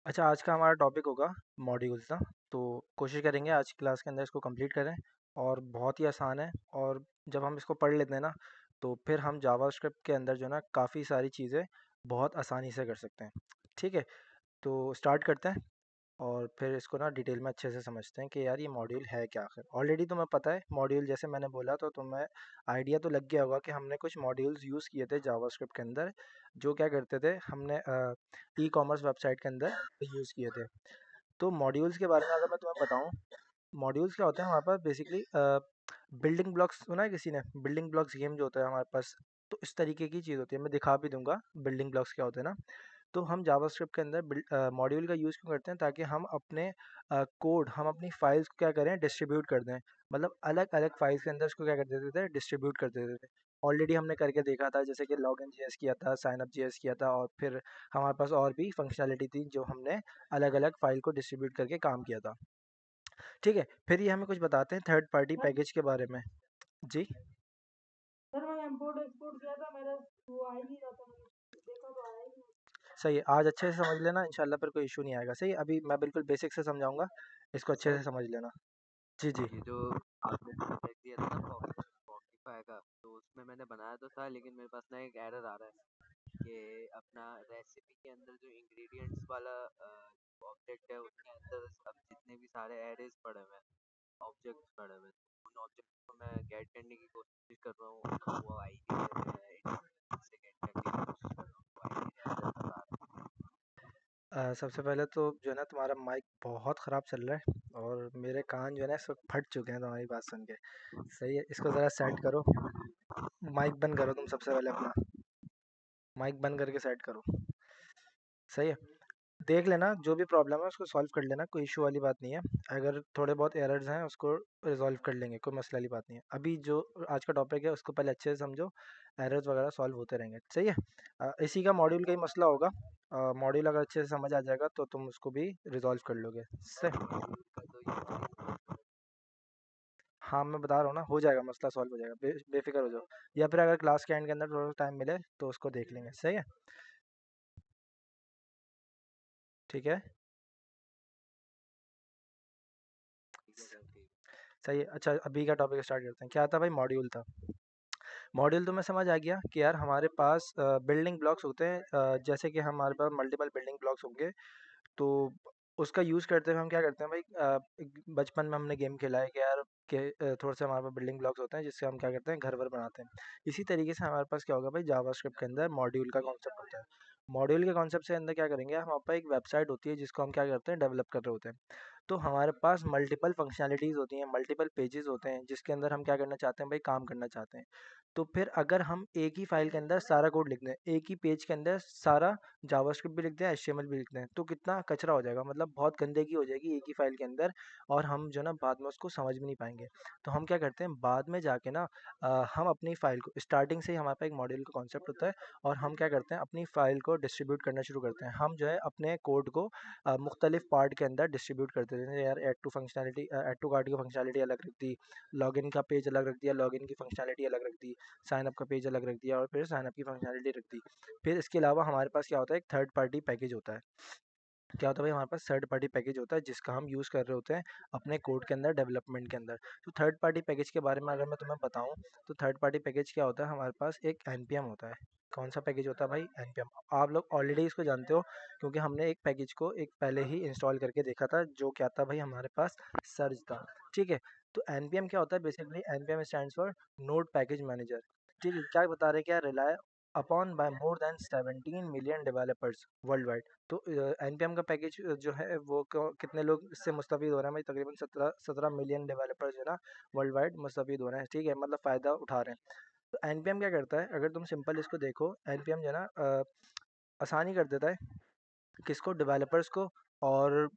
अच्छा, आज का हमारा टॉपिक होगा मॉड्यूल्स ना। तो कोशिश करेंगे आज की क्लास के अंदर इसको कंप्लीट करें। और बहुत ही आसान है। और जब हम इसको पढ़ लेते हैं ना, तो फिर हम जावास्क्रिप्ट के अंदर जो है ना काफ़ी सारी चीज़ें बहुत आसानी से कर सकते हैं। ठीक है, तो स्टार्ट करते हैं और फिर इसको ना डिटेल में अच्छे से समझते हैं कि यार ये मॉड्यूल है क्या आखिर। ऑलरेडी तुम्हें पता है मॉड्यूल, जैसे मैंने बोला तो तुम्हें आइडिया तो लग गया होगा कि हमने कुछ मॉड्यूल्स यूज़ किए थे जावास्क्रिप्ट के अंदर। जो क्या करते थे, हमने ई कॉमर्स वेबसाइट के अंदर यूज़ किए थे। तो मॉड्यूल्स के बारे में अगर मैं तुम्हें बताऊं, मॉड्यूल्स क्या होते हैं हमारे पास बेसिकली। बिल्डिंग ब्लॉक्स सुना है किसी ने? बिल्डिंग ब्लॉक्स गेम जो होता है हमारे पास, तो इस तरीके की चीज़ होती है। मैं दिखा भी दूंगा बिल्डिंग ब्लॉक्स क्या होते हैं ना। तो हम जावास्क्रिप्ट के अंदर मॉड्यूल का यूज़ क्यों करते हैं, ताकि हम अपने कोड, हम अपनी फाइल्स को क्या करें, डिस्ट्रीब्यूट कर दें। मतलब अलग अलग फाइल्स के अंदर उसको क्या कर देते थे, डिस्ट्रीब्यूट कर देते थे। ऑलरेडी हमने करके देखा था, जैसे कि लॉगिन जेएस किया था, साइन अप जेएस किया था, और फिर हमारे पास और भी फंक्शनैलिटी थी जो हमने अलग अलग फाइल को डिस्ट्रीब्यूट करके काम किया था। ठीक है, फिर ये हमें कुछ बताते हैं थर्ड पार्टी पैकेज के बारे में। जी। सर मैं इम्पोर्ट एक्सपोर्ट किया था मेरा वो आ ही नहीं रहा था मैंने देखा तो आया ही नहीं। सही है, आज अच्छे से समझ लेना, इंशाल्लाह फिर कोई इशू नहीं आएगा। सही है, अभी मैं बिल्कुल बेसिक से समझाऊंगा, इसको अच्छे सर से समझ लेना। जी जी। ये जो आपने प्रोजेक्ट दिया था ना पॉकीफाई का, तो उसमें मैंने बनाया तो था, लेकिन मेरे पास ना एक एरर आ रहा है कि अपना रेसिपी के अंदर जो इंग्रेडिएंट्स वाला ऑब्जेक्ट है उसके अंदर अब जितने भी सारे एरेज पड़े हुए हैं, ऑब्जेक्ट्स पड़े हुए हैं, तो उन ऑब्जेक्ट्स को मैं गेट करने की कोशिश कर रहा हूँ, तो वो आ ही नहीं रहे। मैं से गेट करने की कोशिश कर रहा हूँ, वो आ ही नहीं रहा, error आ रहा सबसे पहले तो जो है ना, तुम्हारा माइक बहुत ख़राब चल रहा है और मेरे कान जो है ना इस वक्त फट चुके हैं तुम्हारी बात सुन के। सही है, इसको ज़रा सेट करो। माइक बंद करो तुम सबसे पहले अपना, माइक बंद करके सेट करो। सही है, देख लेना जो भी प्रॉब्लम है उसको सॉल्व कर लेना, कोई इशू वाली बात नहीं है। अगर थोड़े बहुत एरर्स हैं उसको रिजॉल्व कर लेंगे, कोई मसला वाली बात नहीं है। अभी जो आज का टॉपिक है उसको पहले अच्छे से समझो, एरर्स वगैरह सॉल्व होते रहेंगे। सही है, इसी का मॉड्यूल का ही मसला होगा। मॉड्यूल अगर अच्छे से समझ आ जाएगा तो तुम उसको भी रिजॉल्व कर लोगे। सही। है। तो ये चीज़ हाँ, मैं बता रहा हूँ ना, हो जाएगा, मसला सॉल्व हो जाएगा, बेफिक्र हो जाओ। या फिर अगर क्लास के एंड के अंदर थोड़ा टाइम मिले तो उसको देख लेंगे। सही है, ठीक है। ठीक है सर, ठीक सही है, अच्छा अभी का टॉपिक स्टार्ट करते हैं। क्या था भाई? मॉड्यूल था। मॉड्यूल तो मैं समझ आ गया कि यार हमारे पास बिल्डिंग ब्लॉक्स होते हैं। जैसे कि हमारे पास मल्टीपल बिल्डिंग ब्लॉक्स होंगे, तो उसका यूज़ करते हुए हम क्या करते हैं भाई, बचपन में हमने गेम खेला है कि यार के थोड़े से हमारे पास बिल्डिंग ब्लॉक्स होते हैं जिससे हम क्या करते हैं, घर वर बनाते हैं। इसी तरीके से हमारे पास क्या होगा भाई, जावास्क्रिप्ट के अंदर मॉड्यूल का कॉन्सेप्ट होता है। मॉड्यूल के कॉन्सेप्ट से अंदर क्या करेंगे, हमारे पास एक वेबसाइट होती है जिसको हम क्या करते हैं, डेवलप कर रहे होते हैं। तो हमारे पास मल्टीपल फंक्शनैलिटीज़ होती हैं, मल्टीपल पेजेस होते हैं जिसके अंदर हम क्या करना चाहते हैं भाई, काम करना चाहते हैं। तो फिर अगर हम एक ही फाइल के अंदर सारा कोड लिख दें, एक ही पेज के अंदर सारा जावास्क्रिप्ट भी लिख दें, एचटीएमएल भी लिख दें, तो कितना कचरा हो जाएगा, मतलब बहुत गंदगी हो जाएगी एक ही फाइल के अंदर। और हम जो ना बाद में उसको समझ भी नहीं पाएंगे। तो हम क्या करते हैं, बाद में जाके ना हम अपनी फाइल को स्टार्टिंग से ही, हमारे पास एक मॉड्यूल का कॉन्सेप्ट होता है, और हम क्या करते हैं, अपनी फाइल को डिस्ट्रीब्यूट करना शुरू करते हैं। हम जो है अपने कोड को मुख्तलिफ पार्ट के अंदर डिस्ट्रीब्यूट करते हैं। यार add to functionality, add to cart की फंक्शनैलिटी अलग रख दी, लॉगिन का पेज अलग रख दिया, लॉगिन की फंक्शनैलिटी अलग रख दी, साइन अप का पेज अलग रख दिया, और फिर साइन अप की फंक्शनैलिटी रख दी। फिर इसके अलावा हमारे पास क्या होता है, एक थर्ड पार्टी पैकेज होता है। क्या होता है भाई, हमारे पास थर्ड पार्टी पैकेज होता है जिसका हम यूज़ कर रहे होते हैं अपने कोड के अंदर, डेवलपमेंट के अंदर। तो थर्ड पार्टी पैकेज के बारे में अगर मैं तुम्हें बताऊं, तो थर्ड पार्टी पैकेज क्या होता है, हमारे पास एक npm होता है। कौन सा पैकेज होता है भाई? npm। आप लोग ऑलरेडी इसको जानते हो, क्योंकि हमने एक पैकेज को एक पहले ही इंस्टॉल करके देखा था, जो क्या था भाई, हमारे पास सर्ज था। ठीक है, तो npm क्या होता है basically? npm stands for node package manager. ठीक है, क्या बता रहे हैं, क्या rely upon bye more than 17 million developers world wide. तो npm का पैकेज जो है वो कितने लोग इससे मुस्तफ़ीद हो रहे हैं भाई? तकरीबन 17 मिलियन डेवलपर्स जो है ना वर्ल्ड वाइड मुस्तफ़ीद हो रहे हैं। ठीक है, मतलब फ़ायदा उठा रहे हैं। तो npm क्या करता है, अगर तुम सिंपल इसको देखो, npm जो है ना आसानी कर देता है किसको, डेवलपर्स को। और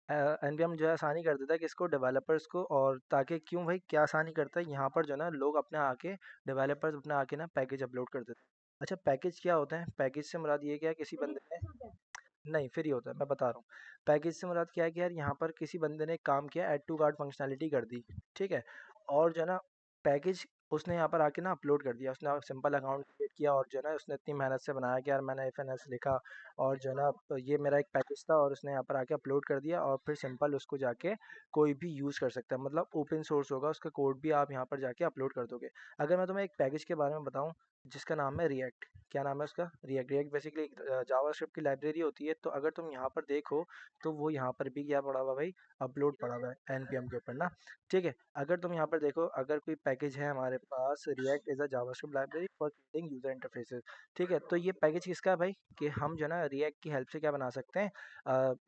npm जो है आसानी कर देता है किसको, डेवलपर्स को। और ताकि क्यों भाई, क्या आसानी करता है यहाँ पर, जो है ना लोग अपने आके, डेवलपर्स अपने आके ना पैकेज अपलोड कर देते हैं। अच्छा, पैकेज क्या होता है? पैकेज से मुराद ये क्या है, किसी फ्री बंदे ने, होता है। नहीं फ्री होता है, मैं बता रहा हूँ। पैकेज से मुराद क्या है कि यार यहाँ पर किसी बंदे ने काम किया, ऐड टू कार्ट फंक्शनैलिटी कर दी। ठीक है, और जो है ना पैकेज उसने यहाँ पर आके ना अपलोड कर दिया, उसने सिंपल अकाउंट क्रिएट किया और जो है ना उसने इतनी मेहनत से बनाया कि यार मैंने एफ लिखा और जो है ना ये मेरा एक पैकेज था और उसने यहाँ पर आके अपलोड कर दिया और फिर सिंपल उसको जाके कोई भी यूज़ कर सकता है, मतलब ओपन सोर्स होगा उसका कोड भी आप यहाँ पर जाके अपलोड कर दोगे। अगर मैं तुम्हें एक पैकेज के बारे में बताऊँ जिसका नाम है रिएक्ट, क्या नाम है उसका, रिएक्ट। रिएक्ट बेसिकली एक जावास्क्रिप्ट की लाइब्रेरी होती है। तो अगर तुम यहाँ पर देखो तो वो यहाँ पर भी क्या पड़ा हुआ भाई, अपलोड पड़ा हुआ है एनपीएम के ऊपर ना। ठीक है, अगर तुम यहाँ पर देखो, अगर कोई पैकेज है हमारे पास, React is a JavaScript library for creating user interfaces. ठीक है, तो ये पैकेज किसका है भाई, कि हम जो है ना रिएक्ट की हेल्प से क्या बना सकते हैं,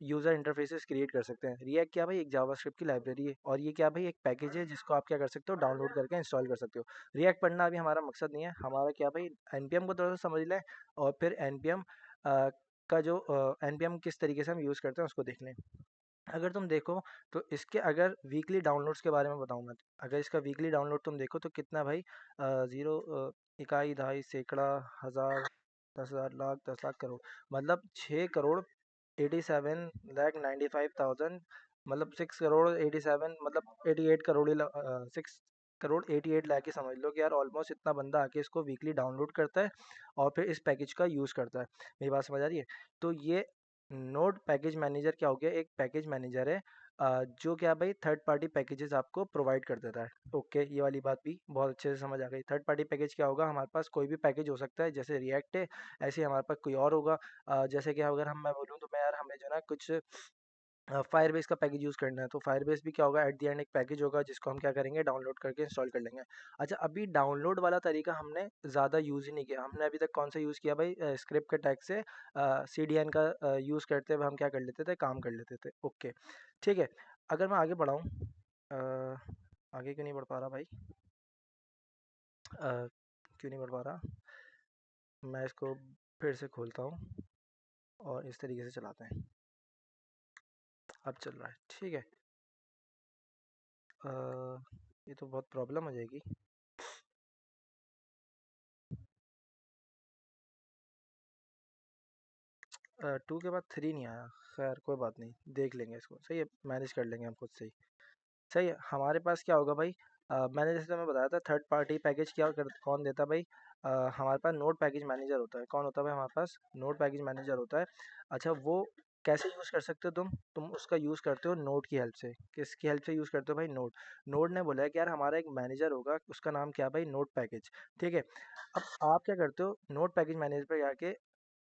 यूज़र इंटरफेसेस क्रिएट कर सकते हैं। रिएक्ट क्या भाई, एक जावास्क्रिप्ट की लाइब्रेरी है और ये क्या भाई एक पैकेज है जिसको आप क्या कर सकते हो, डाउनलोड करके इंस्टॉल कर सकते हो। रिएक्ट पढ़ना अभी हमारा मकसद नहीं है, हमारा क्या भाई एनपीएम को थोड़ा सा समझ लें और फिर एनपीएम का जो एनपीएम किस तरीके से हम यूज़ करते हैं उसको देख लें। अगर तुम देखो तो इसके अगर वीकली डाउनलोड्स के बारे में बताऊँ मैं, अगर इसका वीकली डाउनलोड तुम देखो तो कितना भाई, ज़ीरो, इकाई, दहाई, सैकड़ा, हज़ार, 10,000, लाख, 10 लाख, करोड़, मतलब 6 करोड़ 87 लाख 95,000, मतलब 6 करोड़ 87, मतलब 88 करोड़ ही 6 करोड़ 88 लाख ही समझ लो कि यार ऑलमोस्ट इतना बंदा आके इसको वीकली डाउनलोड करता है और फिर इस पैकेज का यूज़ करता है। मेरी बात समझ आ रही है? तो ये नोड पैकेज मैनेजर क्या हो गया, एक पैकेज मैनेजर है जो क्या भाई थर्ड पार्टी पैकेजेस आपको प्रोवाइड कर देता है। ओके, ये वाली बात भी बहुत अच्छे से समझ आ गई। थर्ड पार्टी पैकेज क्या होगा, हमारे पास कोई भी पैकेज हो सकता है, जैसे रिएक्ट है ऐसे ही हमारे पास कोई और होगा। जैसे कि अगर हम मैं बोलूँ तो मैं यार हमें जो है ना कुछ फायरबेस का पैकेज यूज़ करना है, तो फायरबेस भी क्या होगा, एट द एंड एक पैकेज होगा जिसको हम क्या करेंगे, डाउनलोड करके इंस्टॉल कर लेंगे। अच्छा, अभी डाउनलोड वाला तरीका हमने ज़्यादा यूज़ ही नहीं किया, हमने अभी तक कौन सा यूज़ किया भाई, स्क्रिप्ट के टैग से CDN का यूज़ करते हुए हम क्या कर लेते थे, काम कर लेते थे। ओके, ठीक है। अगर मैं आगे बढ़ाऊँ, आगे क्यों नहीं बढ़ पा रहा भाई, क्यों नहीं बढ़ पा रहा, मैं इसको फिर से खोलता हूँ और इस तरीके से चलाते हैं। अब चल रहा है, ठीक है। ये तो बहुत प्रॉब्लम हो जाएगी। 2 के बाद 3 नहीं आया, खैर कोई बात नहीं, देख लेंगे इसको, सही है, मैनेज कर लेंगे हम खुद से ही। सही है, हमारे पास क्या होगा भाई, मैंने जैसे तुम्हें बताया था थर्ड पार्टी पैकेज कौन देता है भाई, हमारे पास नोड पैकेज मैनेजर होता है। कौन होता है भाई हमारे पास, नोड पैकेज मैनेजर होता है। अच्छा, वो कैसे यूज़ कर सकते हो तुम उसका यूज़ करते हो नोड की हेल्प से। किसकी हेल्प से यूज़ करते हो भाई, नोड। नोड ने बोला है कि यार हमारा एक मैनेजर होगा, उसका नाम क्या है भाई, नोड पैकेज। ठीक है, अब आप क्या करते हो, नोड पैकेज मैनेजर पे जाके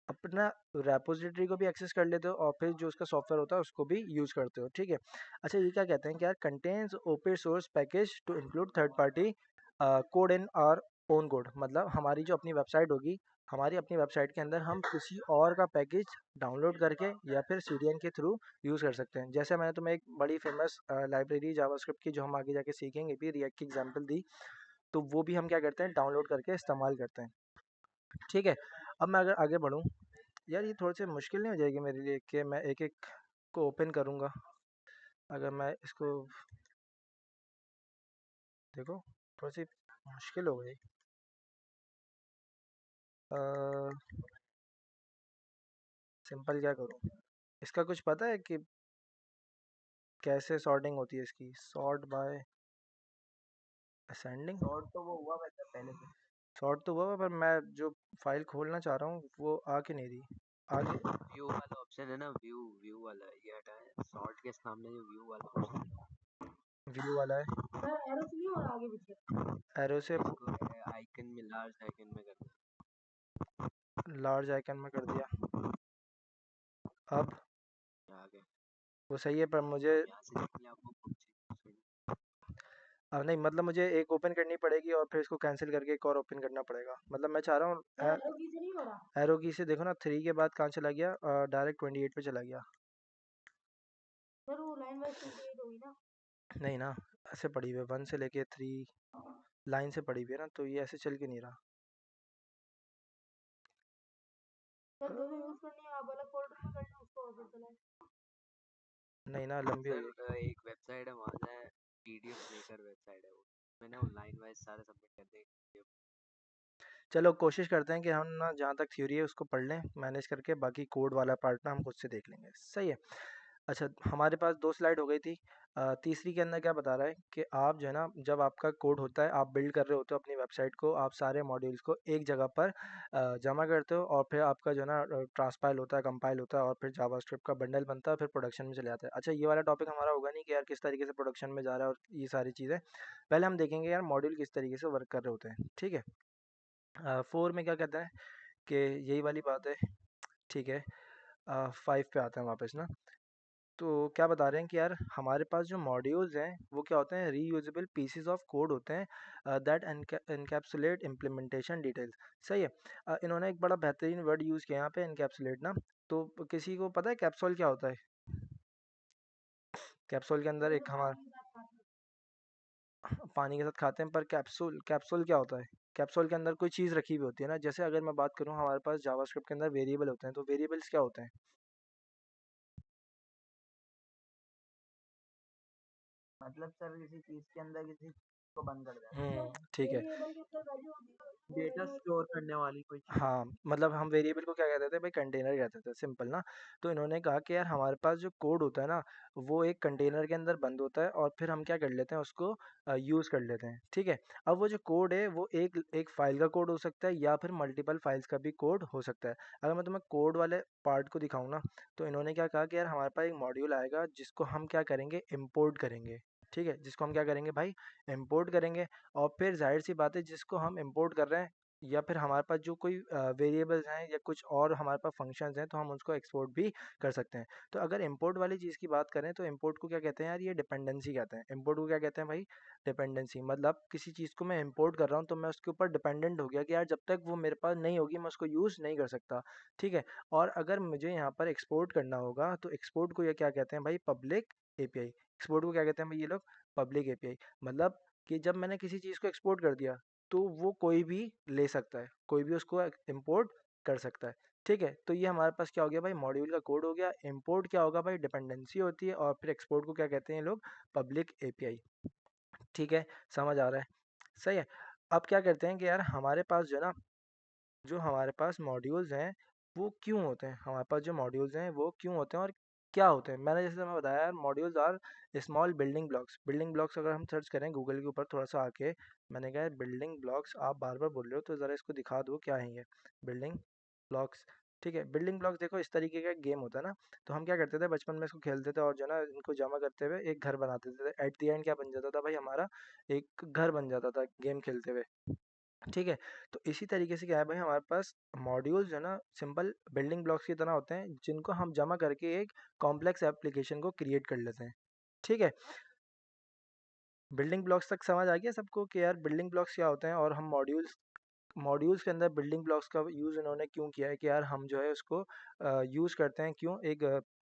अपना रेपोजिटरी को भी एक्सेस कर लेते हो और फिर जो उसका सॉफ्टवेयर होता है उसको भी यूज़ करते हो। ठीक है, अच्छा, ये क्या कहते हैं कि यार contains open source package to include third party code in our own code, मतलब हमारी जो अपनी वेबसाइट होगी, हमारी अपनी वेबसाइट के अंदर हम किसी और का पैकेज डाउनलोड करके या फिर CDN के थ्रू यूज़ कर सकते हैं। जैसे मैंने तुम्हें एक बड़ी फेमस लाइब्रेरी जावास्क्रिप्ट की, जो हम आगे जाके सीखेंगे भी, रिएक्ट की एग्जांपल दी, तो वो भी हम क्या करते हैं, डाउनलोड करके इस्तेमाल करते हैं। ठीक है, अब मैं अगर आगे बढ़ूँ, यार ये थोड़ी सी मुश्किल नहीं हो जाएगी मेरे लिए कि मैं एक एक को ओपन करूँगा, अगर मैं इसको देखो, थोड़ी सी मुश्किल हो गई। सिंपल क्या करूँ, इसका कुछ पता है कि कैसे सॉर्टिंग होती है इसकी, सॉर्ट बाय असेंडिंग। शॉर्ट तो वो हुआ वैसे पहले से। सॉर्ट तो हुआ है, पर मैं जो फाइल खोलना चाह रहा हूँ वो आ के नहीं रही आगे। व्यू वाला ऑप्शन है ना, व्यू व्यू वाला ये हटाए, शॉर्ट के सामने जो व्यू वाला ऑप्शन है, व्यू वाला है, सर एरो से नहीं हो रहा आगे पीछे। एरो से इसको आइकन में, लार्ज आइकन में कर दो। लार्ज आइकन में कर दिया। अब आगे वो सही है, पर मुझे यहाँ से जितनी आपको बुक चाहिए। नहीं, मतलब मुझे एक ओपन करनी पड़ेगी और फिर इसको कैंसिल करके एक और ओपन करना पड़ेगा, मतलब मैं चाह रहा हूँ सर एरो की से नहीं हो रहा। एरो की से देखो ना, 3 के बाद कहाँ चला गया, डायरेक्ट 28 पे चला गया। सर वो लाइन वाइज 28 होगी ना। नहीं ना, ऐसे पड़ी हुई है 1 से लेके 3 लाइन से पड़ी हुई है ना, तो ये ऐसे चल के नहीं रहा। सर दोनों यूज करनी है, आप अलग फोल्डर में कर लें उसको और फिर चलाएं। नहीं ना, लंबी हो सर जाएगी। एक वेबसाइट है वहाँ से, PDF मेकर वेबसाइट है वो, मैंने वो लाइन वाइज सारे सबमिट कर दिए। चलो कोशिश करते हैं कि हम ना जहाँ तक थ्योरी है उसको पढ़ लें मैनेज करके, बाकी कोड वाला पार्ट ना हम खुद से देख लेंगे, सही है। अच्छा, हमारे पास 2 स्लाइड हो गई थी। तीसरी के अंदर क्या बता रहा है कि आप जो है ना, जब आपका कोड होता है, आप बिल्ड कर रहे होते हो अपनी वेबसाइट को, आप सारे मॉड्यूल्स को एक जगह पर जमा करते हो और फिर आपका जो है ना ट्रांसपाइल होता है, कंपाइल होता है और फिर जावास्क्रिप्ट का बंडल बनता है, फिर प्रोडक्शन में चले जाता है। अच्छा, ये वाला टॉपिक हमारा होगा नहीं कि यार किस तरीके से प्रोडक्शन में जा रहा है और ये सारी चीज़ें। पहले हम देखेंगे यार मॉड्यूल किस तरीके से वर्क कर रहे होते हैं, ठीक है? 4 में क्या कहता है कि यही वाली बात है, ठीक है? 5 पे आते हैं वापस ना। तो क्या बता रहे हैं कि यार हमारे पास जो मॉड्यूल्स हैं वो क्या होते हैं, रीयूजेबल पीसेस ऑफ कोड होते हैं दैट एनकैप्सुलेट इम्प्लीमेंटेशन डिटेल्स। सही है। इन्होंने एक बड़ा बेहतरीन वर्ड यूज़ किया यहाँ पे, एनकैप्सुलेट ना। तो किसी को पता है कैप्सूल क्या होता है? कैप्सूल के अंदर वो एक जो हमारा पानी के साथ खाते पानी के साथ खाते हैं, पर कैप्सूल कैप्सूल क्या होता है? कैप्सूल के अंदर कोई चीज़ रखी हुई होती है ना। जैसे अगर मैं बात करूँ, हमारे पास जावास्क्रिप्ट के अंदर वेरिएबल होते हैं, तो वेरिएबल्स क्या होते हैं? मतलब सर किसी चीज के अंदर किसी को बंद कर देना, हैं। ठीक है। वेरिएबल के अंदर वैल्यू होती है, वो डेटा वैल्यू स्टोर करने वाली कोई चीज। हाँ, मतलब हम वेरिएबल को क्या कहते थे भाई? कंटेनर कहते थे, सिंपल ना। तो इन्होंने कहा कि यार हमारे पास जो कोड होता है ना, वो एक कंटेनर के अंदर बंद होता है और फिर हम क्या कर लेते हैं, उसको यूज़ कर लेते हैं, ठीक है? अब वो जो कोड है वो एक एक फाइल का कोड हो सकता है या फिर मल्टीपल फाइल्स का भी कोड हो सकता है। अगर मैं तुम्हें कोड वाले पार्ट को दिखाऊँ ना, तो इन्होंने क्या कहा कि यार हमारे पास एक मॉड्यूल आएगा जिसको हम क्या करेंगे, इम्पोर्ट करेंगे, ठीक है? जिसको हम क्या करेंगे भाई, इम्पोर्ट करेंगे। और फिर जाहिर सी बात है, जिसको हम इम्पोर्ट कर रहे हैं या फिर हमारे पास जो कोई वेरिएबल्स हैं या कुछ और हमारे पास फंक्शंस हैं, तो हम उसको एक्सपोर्ट भी कर सकते हैं। तो अगर इंपोर्ट वाली चीज़ की बात करें, तो इंपोर्ट को क्या कहते हैं यार? ये डिपेंडेंसी कहते हैं। इंपोर्ट को क्या कहते हैं भाई? डिपेंडेंसी। मतलब किसी चीज़ को मैं इंपोर्ट कर रहा हूँ तो मैं उसके ऊपर डिपेंडेंट हो गया कि यार जब तक वो मेरे पास नहीं होगी मैं उसको यूज़ नहीं कर सकता, ठीक है? और अगर मुझे यहाँ पर एक्सपोर्ट करना होगा, तो एक्सपोर्ट को ये क्या कहते हैं भाई? Public API. एक्सपोर्ट को क्या कहते हैं भाई ये लोग? Public API. मतलब कि जब मैंने किसी चीज़ को एक्सपोर्ट कर दिया, तो वो कोई भी ले सकता है, कोई भी उसको इंपोर्ट कर सकता है, ठीक है? तो ये हमारे पास क्या हो गया भाई? मॉड्यूल का कोड हो गया। इंपोर्ट क्या होगा भाई? डिपेंडेंसी होती है। और फिर एक्सपोर्ट को क्या कहते हैं ये लोग? पब्लिक एपीआई, ठीक है? समझ आ रहा है? सही है। अब क्या करते हैं कि यार हमारे पास जो है ना, जो हमारे पास मॉड्यूल्स हैं वो क्यों होते हैं? हमारे पास जो मॉड्यूल्स हैं वो क्यों होते हैं और क्या होते हैं? मैंने जैसे मैं बताया यार, modules are small building blocks. Building blocks अगर हम सर्च करें गूगल के ऊपर थोड़ा सा आके, मैंने कहा बिल्डिंग ब्लॉक्स, आप बार बार बोल रहे हो तो ज़रा इसको दिखा दो क्या है ये बिल्डिंग ब्लॉक्स। ठीक है, बिल्डिंग ब्लॉक्स देखो इस तरीके का गेम होता है ना। तो हम क्या करते थे बचपन में, इसको खेलते थे और जो है ना इनको जमा करते हुए एक घर बनाते थे। एट द एंड क्या बन जाता था भाई? हमारा एक घर बन जाता था गेम खेलते हुए, ठीक है? तो इसी तरीके से क्या है भाई, हमारे पास मॉड्यूल्स जो है ना सिंपल बिल्डिंग ब्लॉक्स की तरह होते हैं, जिनको हम जमा करके एक कॉम्प्लेक्स एप्लीकेशन को क्रिएट कर लेते हैं, ठीक है? बिल्डिंग ब्लॉक्स तक समझ आ गया सबको कि यार बिल्डिंग ब्लॉक्स क्या होते हैं? और हम मॉड्यूल्स मॉड्यूल्स के अंदर बिल्डिंग ब्लॉक्स का यूज़ इन्होंने क्यों किया है कि यार हम जो है उसको यूज़ करते हैं क्यों? एक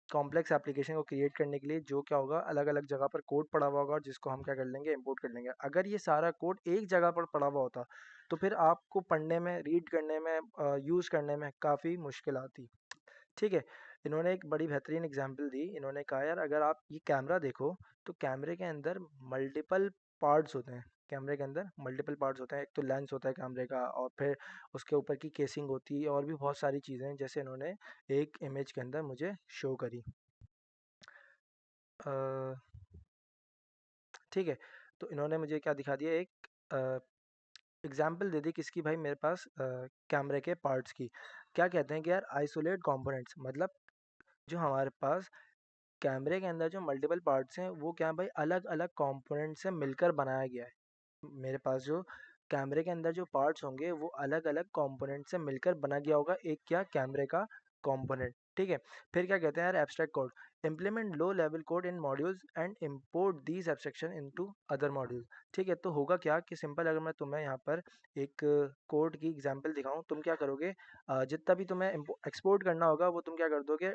कॉम्प्लेक्स एप्लीकेशन को क्रिएट करने के लिए, जो क्या होगा, अलग अलग जगह पर कोड पड़ा हुआ होगा और जिसको हम क्या कर लेंगे, इंपोर्ट कर लेंगे। अगर ये सारा कोड एक जगह पर पड़ा हुआ होता, तो फिर आपको पढ़ने में, रीड करने में, यूज़ करने में काफ़ी मुश्किल आती, ठीक है? इन्होंने एक बड़ी बेहतरीन एग्जांपल दी। इन्होंने कहा यार अगर आप ये कैमरा देखो, तो कैमरे के अंदर मल्टीपल पार्ट्स होते हैं। कैमरे के अंदर मल्टीपल पार्ट्स होते हैं। एक तो लेंस होता है कैमरे का, और फिर उसके ऊपर की केसिंग होती है और भी बहुत सारी चीज़ें हैं, जैसे इन्होंने एक इमेज के अंदर मुझे शो करी। अ, ठीक है, तो इन्होंने मुझे क्या दिखा दिया, एक एग्जाम्पल दे दी किसकी भाई? मेरे पास कैमरे के पार्ट्स की। क्या कहते हैं कि यार आइसोलेट कंपोनेंट्स, मतलब जो हमारे पास कैमरे के अंदर जो मल्टीपल पार्ट्स हैं वो क्या है भाई? अलग अलग कंपोनेंट से मिलकर बनाया गया है। मेरे पास जो कैमरे के अंदर जो पार्ट्स होंगे वो अलग अलग कंपोनेंट से मिलकर बना गया होगा एक क्या? कैमरे का कंपोनेंट, ठीक है? फिर क्या कहते हैं यार? Abstract code. Implement low level code in modules and import these abstraction into other modules. ठीक है, तो होगा क्या कि सिंपल, अगर मैं तुम्हें यहाँ पर एक कोड की एग्जांपल दिखाऊं, तुम क्या करोगे? जितना भी तुम्हें एक्सपोर्ट करना होगा वो तुम क्या कर दोगे?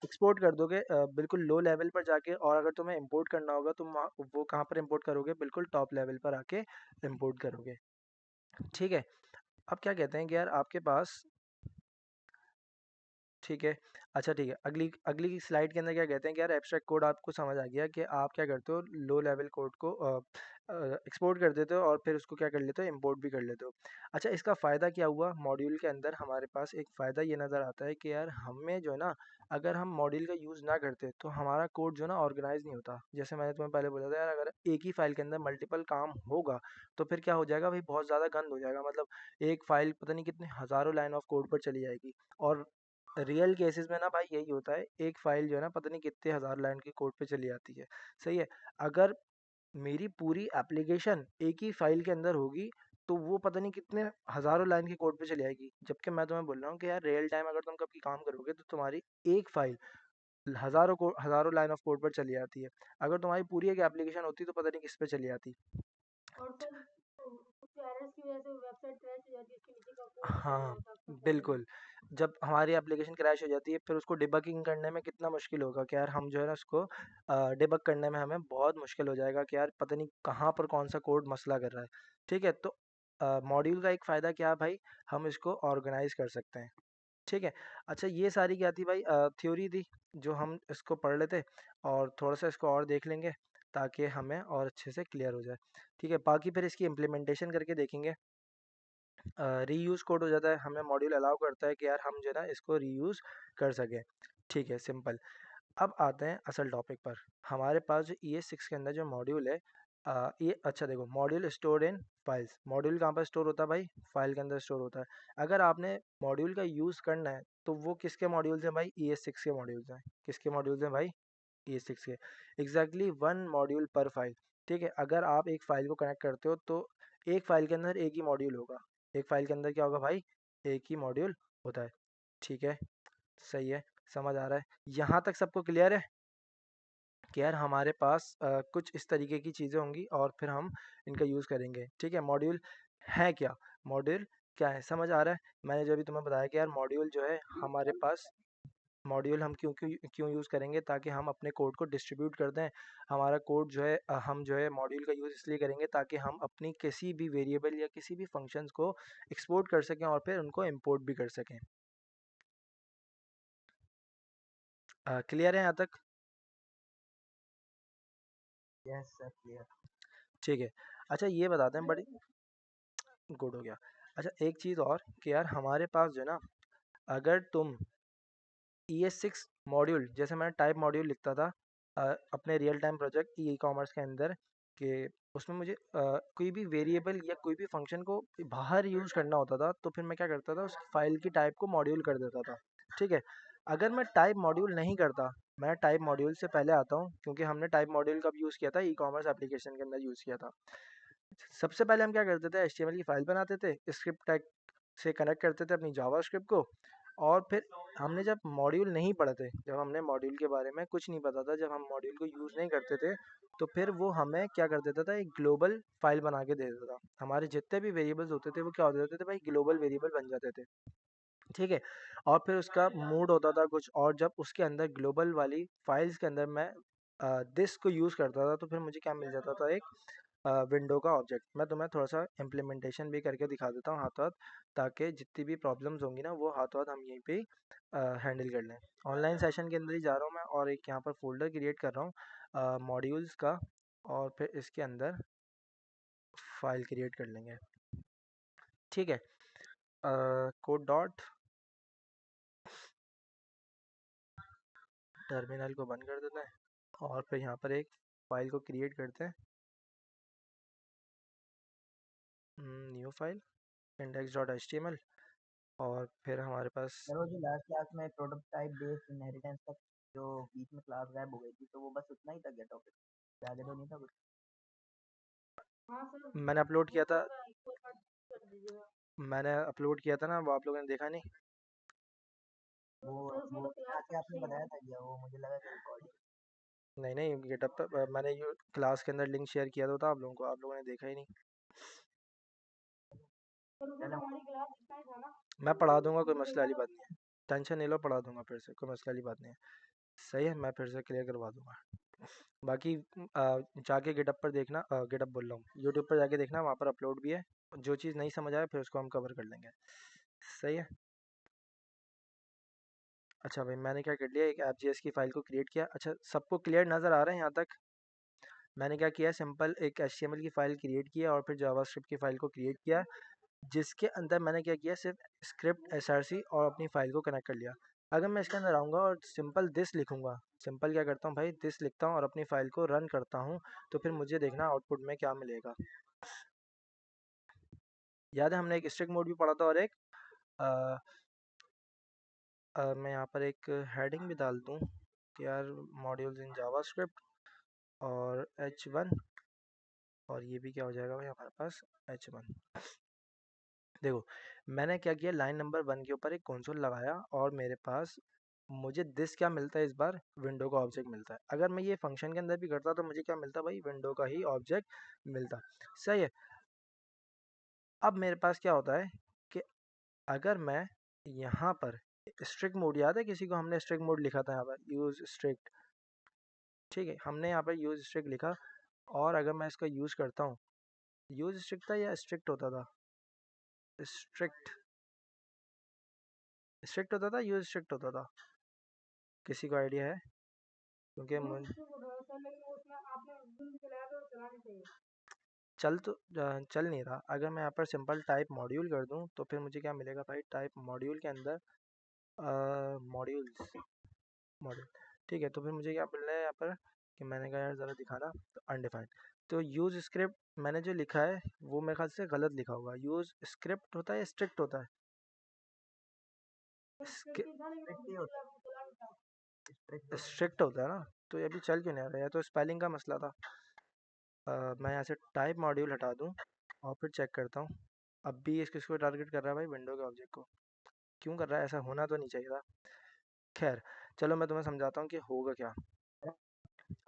एक्सपोर्ट कर दोगे बिल्कुल लो लेवल पर जाके। और अगर तुम्हें इंपोर्ट करना होगा तुम वो कहाँ पर इंपोर्ट करोगे? बिल्कुल टॉप लेवल पर आके इंपोर्ट करोगे, ठीक है? अब क्या कहते हैं कि यार आपके पास ठीक है। अच्छा ठीक है, अगली अगली स्लाइड के अंदर क्या कहते हैं कि यार एब्स्ट्रैक्ट कोड आपको समझ आ गया कि आप क्या करते हो, लो लेवल कोड को एक्सपोर्ट कर देते हो और फिर उसको क्या कर लेते हो, इंपोर्ट भी कर लेते हो। अच्छा, इसका फ़ायदा क्या हुआ, मॉड्यूल के अंदर हमारे पास एक फ़ायदा ये नज़र आता है कि यार हमें जो है ना, अगर हम मॉड्यूल का यूज़ ना करते तो हमारा कोड जो है ना ऑर्गेनाइज नहीं होता। जैसे मैंने तुम्हें पहले बोला था यार, अगर एक ही फाइल के अंदर मल्टीपल काम होगा तो फिर क्या हो जाएगा भाई, बहुत ज़्यादा गंद हो जाएगा। मतलब एक फाइल पता नहीं कितने हज़ारों लाइन ऑफ कोड पर चली जाएगी। और रियल केसेस में ना भाई यही होता है, एक फाइल जो है ना पता नहीं कितने हज़ार लाइन की कोड पे चली जाती है। सही है। अगर मेरी पूरी एप्लीकेशन एक ही फाइल के अंदर होगी तो वो पता नहीं कितने हज़ारों लाइन की कोड पे चली आएगी। जबकि मैं तुम्हें बोल रहा हूँ कि यार रियल टाइम अगर तुम कभी काम करोगे तो तुम्हारी एक फाइल हज़ारों लाइन ऑफ कोड पर चली जाती है। अगर तुम्हारी पूरी एक एप्लीकेशन होती तो पता नहीं किस पे चली जाती। और सर कुछ एरर्स की वजह से वेबसाइट क्रैश हो जाती है, इसके नीचे का कोड नहीं चल हाँ, रहा था, अक्सर प्रॉब्लम बिल्कुल। होती जब हमारी एप्लीकेशन क्रैश हो जाती है फिर उसको डिबगिंग करने में कितना मुश्किल होगा कि यार हम जो है ना उसको डिबग करने में हमें बहुत मुश्किल हो जाएगा कि यार पता नहीं कहाँ पर कौन सा कोड मसला कर रहा है। ठीक है, तो मॉड्यूल का एक फ़ायदा क्या है भाई, हम इसको ऑर्गेनाइज कर सकते हैं। ठीक है। अच्छा, ये सारी क्या थी भाई, थ्योरी थी जो हम इसको पढ़ लेते और थोड़ा सा इसको और देख लेंगे ताकि हमें और अच्छे से क्लियर हो जाए। ठीक है, बाकी फिर इसकी इम्प्लीमेंटेशन करके देखेंगे। रीयूज़ कोड हो जाता है, हमें मॉड्यूल अलाउ करता है कि यार हम जो है ना इसको रीयूज़ कर सकें। ठीक है, सिंपल। अब आते हैं असल टॉपिक पर। हमारे पास जो ES6 के अंदर जो मॉड्यूल है, ये अच्छा देखो, module store in files. Module कहाँ पर स्टोर होता है भाई, फाइल के अंदर स्टोर होता है। अगर आपने मॉड्यूल का यूज़ करना है तो वो किसके मॉड्यूल्स हैं भाई, ES6 के मॉड्यूल्स हैं। किसके मॉड्यूल्स हैं भाई, ES6 के। एग्जैक्टली वन मॉड्यूल पर फाइल। ठीक है, अगर आप एक फाइल को कनेक्ट करते हो तो एक फाइल के अंदर एक ही मॉड्यूल होगा। एक फाइल के अंदर क्या होगा भाई, एक ही मॉड्यूल होता है। ठीक है, सही है, समझ आ रहा है यहाँ तक, सबको क्लियर है कि यार हमारे पास कुछ इस तरीके की चीज़ें होंगी और फिर हम इनका यूज़ करेंगे। ठीक है, मॉड्यूल है क्या, मॉड्यूल क्या है, समझ आ रहा है। मैंने जो अभी तुम्हें बताया कि यार मॉड्यूल जो है हमारे पास, मॉड्यूल हम क्यों क्यों क्यों यूज़ करेंगे, ताकि हम अपने कोड को डिस्ट्रीब्यूट कर दें। हमारा कोड जो है हम जो है मॉड्यूल का यूज़ इसलिए करेंगे ताकि हम अपनी किसी भी वेरिएबल या किसी भी फंक्शंस को एक्सपोर्ट कर सकें और फिर उनको इंपोर्ट भी कर सकें। क्लियर है यहाँ तक। Yes sir clear. ठीक है। अच्छा, ये बताते हैं बड़ी गुड हो गया। अच्छा, एक चीज़ और कि यार हमारे पास जो है ना, अगर तुम ES6 मॉड्यूल, जैसे मैं टाइप मॉड्यूल लिखता था अपने real time project e commerce के अंदर, कि उसमें मुझे कोई भी वेरिएबल या कोई भी फंक्शन को बाहर यूज़ करना होता था तो फिर मैं क्या करता था, उस फाइल की टाइप को मॉड्यूल कर देता था। ठीक है, अगर मैं टाइप मॉड्यूल नहीं करता, मैं टाइप मॉड्यूल से पहले आता हूँ क्योंकि हमने टाइप मॉड्यूल कब यूज़ किया था, ई कॉमर्स एप्लीकेशन के अंदर यूज़ किया था। सबसे पहले हम क्या करते थे, HTML की फाइल बनाते थे, स्क्रिप्ट टैग से कनेक्ट करते थे अपनी जावा स्क्रिप्ट को। और फिर हमने जब मॉड्यूल नहीं पढ़े थे, जब हमने मॉड्यूल के बारे में कुछ नहीं पता था, जब हम मॉड्यूल को यूज़ नहीं करते थे, तो फिर वो हमें क्या कर देता था, एक ग्लोबल फाइल बना के दे देता था। हमारे जितने भी वेरिएबल्स होते थे वो क्या हो जाते थे भाई, ग्लोबल वेरिएबल बन जाते थे। ठीक है, और फिर उसका मूड होता था कुछ और, जब उसके अंदर ग्लोबल वाली फाइल्स के अंदर मैं दिस को यूज़ करता था तो फिर मुझे क्या मिल जाता था, एक विंडो का ऑब्जेक्ट। मैं तुम्हें थोड़ा सा इम्प्लीमेंटेशन भी करके दिखा देता हूँ हाथों हाथ, ताकि जितनी भी प्रॉब्लम्स होंगी ना वो हाथों हाथ हम यहीं पे हैंडल कर लें। ऑनलाइन सेशन के अंदर ही जा रहा हूँ मैं और एक यहाँ पर फोल्डर क्रिएट कर रहा हूँ मॉड्यूल्स का, और फिर इसके अंदर फाइल क्रिएट कर लेंगे। ठीक है, कोड डॉट टर्मिनल को बंद कर देते हैं और फिर यहाँ पर एक फाइल को क्रिएट करते हैं, न्यू फाइल index.html। और फिर हमारे पास सर वो जो लास्ट क्लास में प्रोटोटाइप बेस्ड इनहेरिटेंस तक जो बीच में क्लास गायब हो गई थी, तो वो बस उतना ही था क्या टॉपिक, आगे तो नहीं था कुछ? हाँ सर, मैंने अपलोड वो किया तो था, मैं एक और बार कर दीजिएगा। मैंने अपलोड किया था ना, वो आप लोगों ने देखा नहीं। वो सर उसमें वो तो क्लास आके आपने नहीं बताया थी। था क्या, वो मुझे लगा कि रिकॉर्डिंग। नहीं नहीं, गिटअप पे मैंने ये क्लास के अंदर लिंक शेयर किया तो था आप लोगों को, आप लोगों ने देखा ही नहीं। सर उसमें तो चलो हमारी क्लास इतना ही था ना, मैं पढ़ा दूंगा, कोई हमने मसला देखा वाली था। बात नहीं है। टेंशन नहीं लो, पढ़ा दूंगा फिर से, कोई मसला वाली बात नहीं है। सही है, मैं फिर से क्लियर करवा दूंगा। बाकी जाके गिटअप पर देखना, गिटअप बोल रहा हूँ, यूट्यूब पर जाके देखना, वहाँ पर अपलोड भी है। जो चीज़ नहीं समझ आए फिर उसको हम कवर कर लेंगे। सही है। अच्छा भाई, मैंने क्या कर लिया, एक एफ की फ़ाइल को क्रिएट किया। अच्छा, सबको क्लियर नज़र आ रहा है यहाँ तक? मैंने क्या किया, सिंपल एक HTML की फ़ाइल क्रिएट किया और फिर जावास्क्रिप्ट की फ़ाइल को क्रिएट किया, जिसके अंदर मैंने क्या किया, सिर्फ स्क्रिप्ट src और अपनी फ़ाइल को कनेक्ट कर लिया। अगर मैं इसके अंदर आऊँगा और सिंपल दिस लिखूँगा, सिंपल क्या करता हूँ भाई, दिस लिखता हूँ और अपनी फ़ाइल को रन करता हूँ, तो फिर मुझे देखना आउटपुट में क्या मिलेगा। याद है हमने एक स्ट्रिंग मोड भी पढ़ा था, और एक अ, मैं यहाँ पर एक हेडिंग भी डाल दूँ कि यार मॉड्यूल्स इन जावास्क्रिप्ट और h1, और ये भी क्या हो जाएगा भाई हमारे पास h1। देखो, मैंने क्या किया, लाइन नंबर 1 के ऊपर एक कंसोल लगाया और मेरे पास मुझे दिस क्या मिलता है, इस बार विंडो का ऑब्जेक्ट मिलता है। अगर मैं ये फंक्शन के अंदर भी करता तो मुझे क्या मिलता भाई, विंडो का ही ऑब्जेक्ट मिलता। सही है। अब मेरे पास क्या होता है कि अगर मैं यहाँ पर स्ट्रिक्ट मोड, याद है किसी को, हमने स्ट्रिक्ट मोड लिखा था यहाँ पर, यूज स्ट्रिक्ट। ठीक है, हमने यहाँ पर यूज स्ट्रिक्ट लिखा, और अगर मैं इसका यूज करता हूँ, यूज स्ट्रिक्ट था या स्ट्रिक्ट होता था, स्ट्रिक्ट, स्ट्रिक्ट होता था, यूज स्ट्रिक्ट होता था, किसी को आइडिया है? क्योंकि यूज मुझे स्ट्रिक्ट होता था सर, लेकिन उसमें आपने बिल्ड चलाया तो चलानी चाहिए। चल नहीं रहा। अगर मैं यहाँ पर सिंपल टाइप मॉड्यूल कर दूँ तो फिर मुझे क्या मिलेगा भाई, टाइप मॉड्यूल के अंदर मॉड्यूल्स, मॉड्यूल। ठीक है, तो फिर मुझे क्या मिल रहा है यहाँ पर, कि मैंने कहा यार ज़रा दिखाना, तो अनडिफाइंड। तो यूज़ स्क्रिप्ट मैंने जो लिखा है वो मेरे ख्याल से गलत लिखा होगा। यूज़ स्क्रिप्ट होता है, स्ट्रिक्ट होता है? तो स्ट्रिक्ट ही था, लेकिन वो स्ट्रिक्ट ही बिल्कुल होता आपको चला नहीं था। है, स्ट्रिक्ट होता है। स्ट्रिक्ट होता है ना, तो ये अभी चल क्यों नहीं आ रहा है? या तो स्पेलिंग का मसला था। मैं यहाँ से टाइप मॉड्यूल हटा दूँ और फिर चेक करता हूँ। अब भी इस किसको टारगेट कर रहा है भाई, विंडो के ऑब्जेक्ट को। क्यों कर रहा है, ऐसा होना तो नहीं चाहिए था। खैर, चलो मैं तुम्हें समझाता हूँ कि होगा क्या।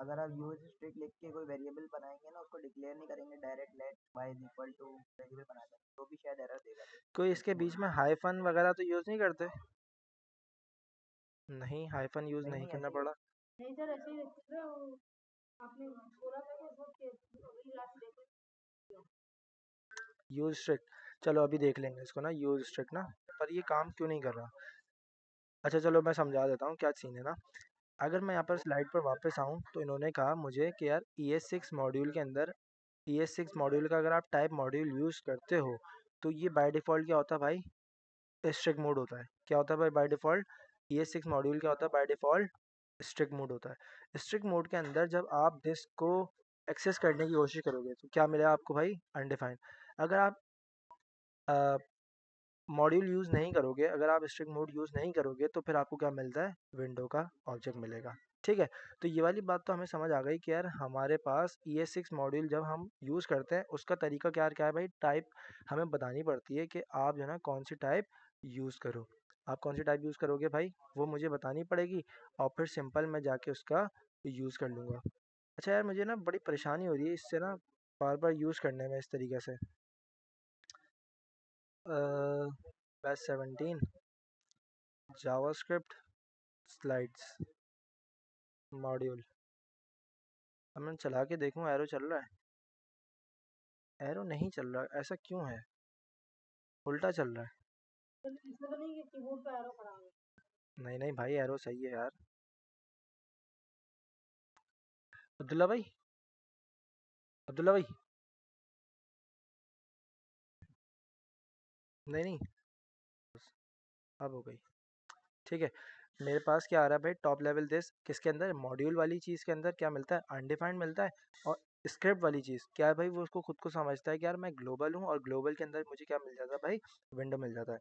अगर आप यूज स्ट्रिक्ट लिख के कोई वेरिएबल बनाएंगे ना, उसको डिक्लेयर नहीं करेंगे, direct let y is equal to variable बना देंगे, तो भी शायद एरर देगा। कोई इसके बीच में हाइफन वगैरह तो यूज़ नहीं करते? नहीं, हाइफन यूज़ नहीं नहीं नहीं, करना ऐसे ही पड़ा। नहीं सर, ऐसे ही रखते थे वो, आपने बोला था कि सबके अगली क्लास देख लो। यूज़ स्ट्रिक्ट, चलो अभी देख लेंगे इसको ना, यूज़ स्ट्रिक्ट ना, पर ये काम क्यों नहीं कर रहा। अच्छा चलो मैं समझा देता हूँ क्या सीन है ना। अगर मैं यहाँ पर स्लाइड पर वापस आऊँ तो इन्होंने कहा मुझे कि यार ES6 मॉड्यूल के अंदर, ES6 मॉड्यूल का अगर आप टाइप मॉड्यूल यूज़ करते हो तो ये बाय डिफ़ॉल्ट क्या होता है भाई, स्ट्रिक्ट मोड होता है। क्या होता है भाई बाय डिफ़ॉल्ट, ES6 मॉड्यूल क्या होता है बाय डिफ़ॉल्ट, स्ट्रिक्ट मोड होता है। स्ट्रिक्ट मोड के अंदर जब आप डिस्क को एक्सेस करने की कोशिश करोगे तो क्या मिलेगा आपको भाई, अनडिफाइंड। अगर आप मॉड्यूल यूज़ नहीं करोगे, अगर आप स्ट्रिक्ट मोड यूज़ नहीं करोगे तो फिर आपको क्या मिलता है, विंडो का ऑब्जेक्ट मिलेगा। ठीक है, तो ये वाली बात तो हमें समझ आ गई कि यार हमारे पास ES6 मॉड्यूल जब हम यूज़ करते हैं उसका तरीका क्या क्या है भाई, टाइप हमें बतानी पड़ती है कि आप जो है ना कौन सी टाइप यूज़ करो। आप कौन सी टाइप यूज़ करोगे भाई, वो मुझे बतानी पड़ेगी, और फिर सिंपल मैं जाके उसका यूज़ कर लूँगा। अच्छा यार, मुझे ना बड़ी परेशानी हो रही है इससे ना, बार बार यूज़ करने में इस तरीके से। Batch 17 JavaScript slides module. अब मैं चला के देखूं, एरो चल रहा है? एरो नहीं चल रहा, ऐसा क्यों है, उल्टा चल रहा है। तो ऐसा तो नहीं कि कीबोर्ड पे एरो खराब है। नहीं नहीं भाई, एरो सही है यार। अब्दुल्ला भाई, अब्दुल्ला भाई, नहीं नहीं, अब हो गई। ठीक है, मेरे पास क्या आ रहा है भाई, टॉप लेवल दिस किसके अंदर, मॉड्यूल वाली चीज़ के अंदर क्या मिलता है, अनडिफाइंड मिलता है। और स्क्रिप्ट वाली चीज़ क्या है भाई, वो उसको खुद को समझता है कि यार मैं ग्लोबल हूँ, और ग्लोबल के अंदर मुझे क्या मिल जाता है भाई, विंडो मिल जाता है।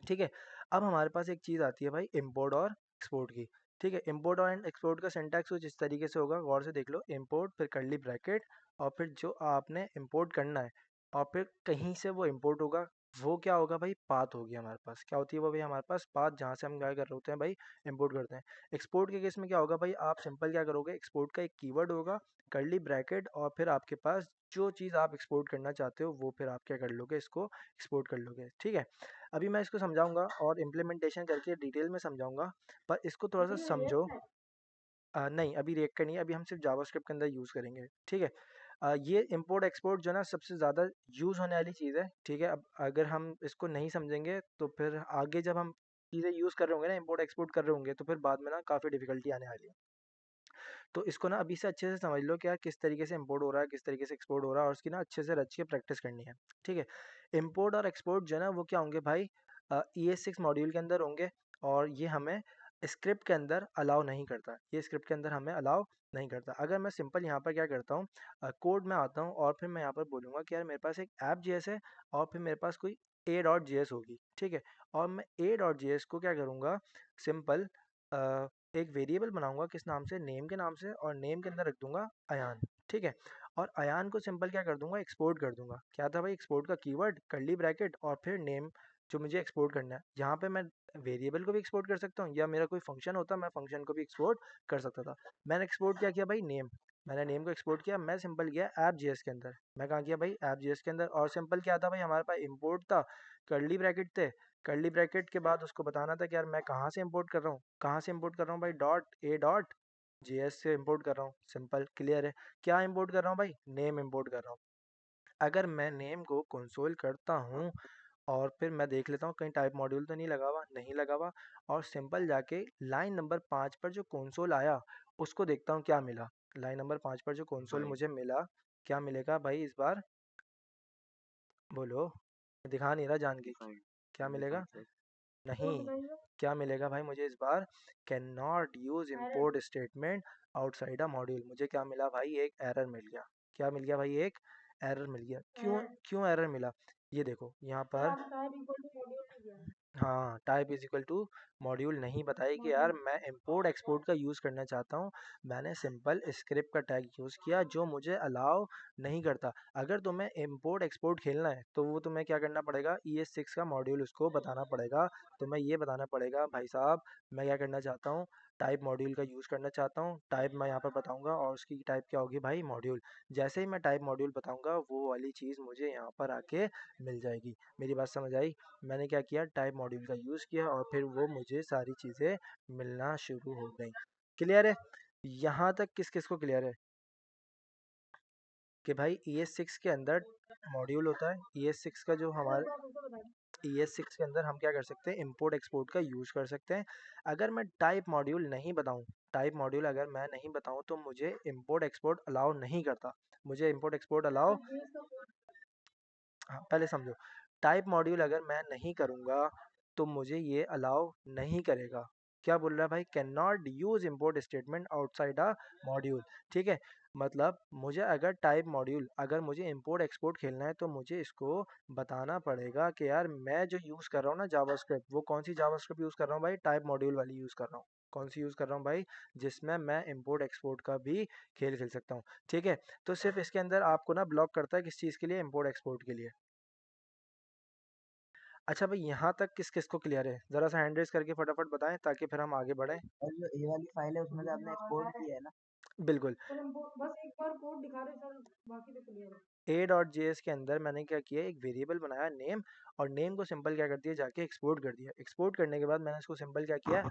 ठीक है, अब हमारे पास एक चीज़ आती है भाई, इंपोर्ट और एक्सपोर्ट की। ठीक है, इंपोर्ट और एक्सपोर्ट का सिंटैक्स कुछ इस तरीके से होगा, गौर से देख लो, इंपोर्ट फिर कर्ली ब्रैकेट, और फिर जो आपने इंपोर्ट करना है, और फिर कहीं से वो इंपोर्ट होगा, वो क्या होगा भाई, पाथ होगी हमारे पास। क्या होती है वो भाई, हमारे पास पाथ, जहाँ से हम क्या कर रहे होते हैं भाई, इंपोर्ट करते हैं। एक्सपोर्ट के केस में क्या होगा भाई, आप सिंपल क्या करोगे, एक्सपोर्ट का एक कीवर्ड होगा, कर्ली ब्रैकेट, और फिर आपके पास जो चीज़ आप एक्सपोर्ट करना चाहते हो वो फिर आप क्या कर लोगे, इसको एक्सपोर्ट कर लोगे। ठीक है, अभी मैं इसको समझाऊंगा और इम्प्लीमेंटेशन करके डिटेल में समझाऊंगा, पर इसको थोड़ा सा अभी समझो। रिएक्ट है। नहीं, अभी रिएक्ट करनी है, अभी हम सिर्फ जावास्क्रिप्ट के अंदर यूज़ करेंगे। ठीक है, ये इंपोर्ट एक्सपोर्ट जो है ना सबसे ज़्यादा यूज़ होने वाली चीज़ है। ठीक है, अब अगर हम इसको नहीं समझेंगे तो फिर आगे जब हम चीज़ें यूज़ कर रहे होंगे ना, इम्पोर्ट एक्सपोर्ट कर रहे होंगे, तो फिर बाद में ना काफ़ी डिफिकल्टी आने वाली है। तो इसको ना अभी से अच्छे से समझ लो कि यार किस तरीके से इंपोर्ट हो रहा है, किस तरीके से एक्सपोर्ट हो रहा है, और उसकी ना अच्छे से रच के प्रैक्टिस करनी है। ठीक है। इंपोर्ट और एक्सपोर्ट जो है ना वो क्या होंगे भाई, ES6 मॉड्यूल के अंदर होंगे, और ये हमें स्क्रिप्ट के अंदर अलाउ नहीं करता, ये स्क्रिप्ट के अंदर हमें अलाउ नहीं करता। अगर मैं सिंपल यहाँ पर क्या करता हूँ, कोड में आता हूँ और फिर मैं यहाँ पर बोलूँगा कि यार मेरे पास एक ऐप जेएस है, और फिर मेरे पास कोई A.js होगी। ठीक है। और मैं A.js को क्या करूँगा, सिंपल एक वेरिएबल बनाऊंगा, किस नाम से, नेम के नाम से, और नेम के अंदर रख दूंगा अयान। ठीक है। और अयान को सिंपल क्या कर दूंगा, एक्सपोर्ट कर दूंगा। क्या था भाई, एक्सपोर्ट का कीवर्ड कर्ली ब्रैकेट और फिर नेम जो मुझे एक्सपोर्ट करना है। यहाँ पे मैं वेरिएबल को भी एक्सपोर्ट कर सकता हूँ, या मेरा कोई फंक्शन होता मैं फंक्शन को भी एक्सपोर्ट कर सकता था। मैंने एक्सपोर्ट क्या किया भाई, नेम। मैंने नेम को एक्सपोर्ट किया, मैं सिंपल गया ऐप जेएस के अंदर। मैं कहाँ किया भाई, ऐप जेएस के अंदर, और सिंपल क्या था भाई, हमारे पास इम्पोर्ट था, कर्ली ब्रैकेट थे। कर्ली ब्रैकेट के बाद उसको बताना था कि यार मैं कहाँ से इंपोर्ट कर रहा हूँ, कहाँ से इंपोर्ट कर रहा हूँ भाई, .a.js से इंपोर्ट कर रहा हूँ। सिंपल क्लियर है। क्या इंपोर्ट कर रहा हूँ भाई, नेम इंपोर्ट कर रहा हूँ। अगर मैं नेम को कंसोल करता हूँ और फिर मैं देख लेता हूँ कहीं टाइप मॉड्यूल तो नहीं लगा हुआ, नहीं लगा हुआ, और सिंपल जाके लाइन नंबर 5 पर जो कंसोल आया उसको देखता हूँ क्या मिला। लाइन नंबर 5 पर जो कंसोल मुझे मिला, क्या मिलेगा भाई इस बार, बोलो, दिखा नहीं रहा जान के, डिफाइंड क्या मिलेगा, अनडिफाइंड सर। नहीं, दिखाइए। क्या मिलेगा भाई मुझे इस बार, can not use error. Import statement outside a module. मुझे क्या मिला भाई, एक एरर मिल गया। क्या मिल गया भाई, एक एरर मिल गया। क्यों, एरर। क्यों एरर मिला, ये देखो यहाँ सर पर। आपने टाइप इक्वल टू मॉड्यूल नहीं दिया। हाँ, type is equal to module नहीं बताई कि यार मॉड्यूल। मैं इंपोर्ट एक्सपोर्ट का यूज़ करना चाहता हूँ। मैंने सिंपल स्क्रिप्ट का टैग यूज़ किया जो मुझे अलाउ नहीं करता। अगर तुम्हें इंपोर्ट एक्सपोर्ट खेलना है तो वो तुम्हें क्या करना पड़ेगा, ES6 का मॉड्यूल उसको बताना पड़ेगा। तुम्हें ये बताना पड़ेगा भाई साहब, मैं क्या करना चाहता हूँ, टाइप मॉड्यूल का यूज़ करना चाहता हूँ। टाइप मैं यहाँ पर बताऊँगा और उसकी टाइप क्या होगी भाई, मॉड्यूल। जैसे ही मैं टाइप मॉड्यूल बताऊँगा वो वाली चीज़ मुझे यहाँ पर आके मिल जाएगी। मेरी बात समझ आई। मैंने क्या किया, टाइप मॉड्यूल का यूज़ किया और फिर वो मुझे सारी चीज़ें मिलना शुरू हो गई। क्लियर है। यहाँ तक किस किस को क्लियर है कि भाई ES6 के अंदर मॉड्यूल होता है, ES6 का जो एक बार हमारे, फिर से बताइए। ES6 के अंदर हम क्या कर सकते हैं, इंपोर्ट एक्सपोर्ट का यूज़ कर सकते हैं। अगर मैं टाइप मॉड्यूल नहीं बताऊँ, टाइप मॉड्यूल अगर मैं नहीं बताऊँ तो मुझे इंपोर्ट एक्सपोर्ट अलाउ नहीं करता। मुझे import export allow, sir JS का कोड। हाँ पहले समझो, टाइप मॉड्यूल अगर मैं नहीं करूँगा तो मुझे ये अलाउ नहीं करेगा। क्या बोल रहा है भाई, can not use import statement outside a module. ठीक है। मतलब मुझे अगर टाइप मॉड्यूल, अगर मुझे इंपोर्ट एक्सपोर्ट खेलना है तो मुझे इसको बताना पड़ेगा कि यार मैं जो यूज़ कर रहा हूँ ना जावास्क्रिप्ट, वो कौन सी जावास्क्रिप्ट यूज़ कर रहा हूँ भाई, टाइप मॉड्यूल वाली यूज़ कर रहा हूँ। कौन सी यूज़ कर रहा हूँ भाई, जिसमें मैं इंपोर्ट एक्सपोर्ट का भी खेल खेल सकता हूँ। ठीक है। तो सिर्फ इसके अंदर आपको ना ब्लॉक करता है किस चीज़ के लिए, इंपोर्ट एक्सपोर्ट के लिए। अच्छा भाई यहाँ तक किस किस को क्लियर है, ज़रा सा हैंड रेस करके फटाफट बताएं ताकि फिर हम आगे बढ़ें। और जो ए वाली फाइल है उसमें से आपने एक्सपोर्ट किया है ना? बिल्कुल। सर हम बस एक बार कोड दिखा रहे सर, बाकी तो क्लियर है। A.js के अंदर मैंने क्या किया, एक वेरिएबल बनाया नेम, और नेम को सिंपल क्या कर दिया, जाके एक्सपोर्ट कर दिया। एक्सपोर्ट करने के बाद मैंने इसको सिंपल क्या किया,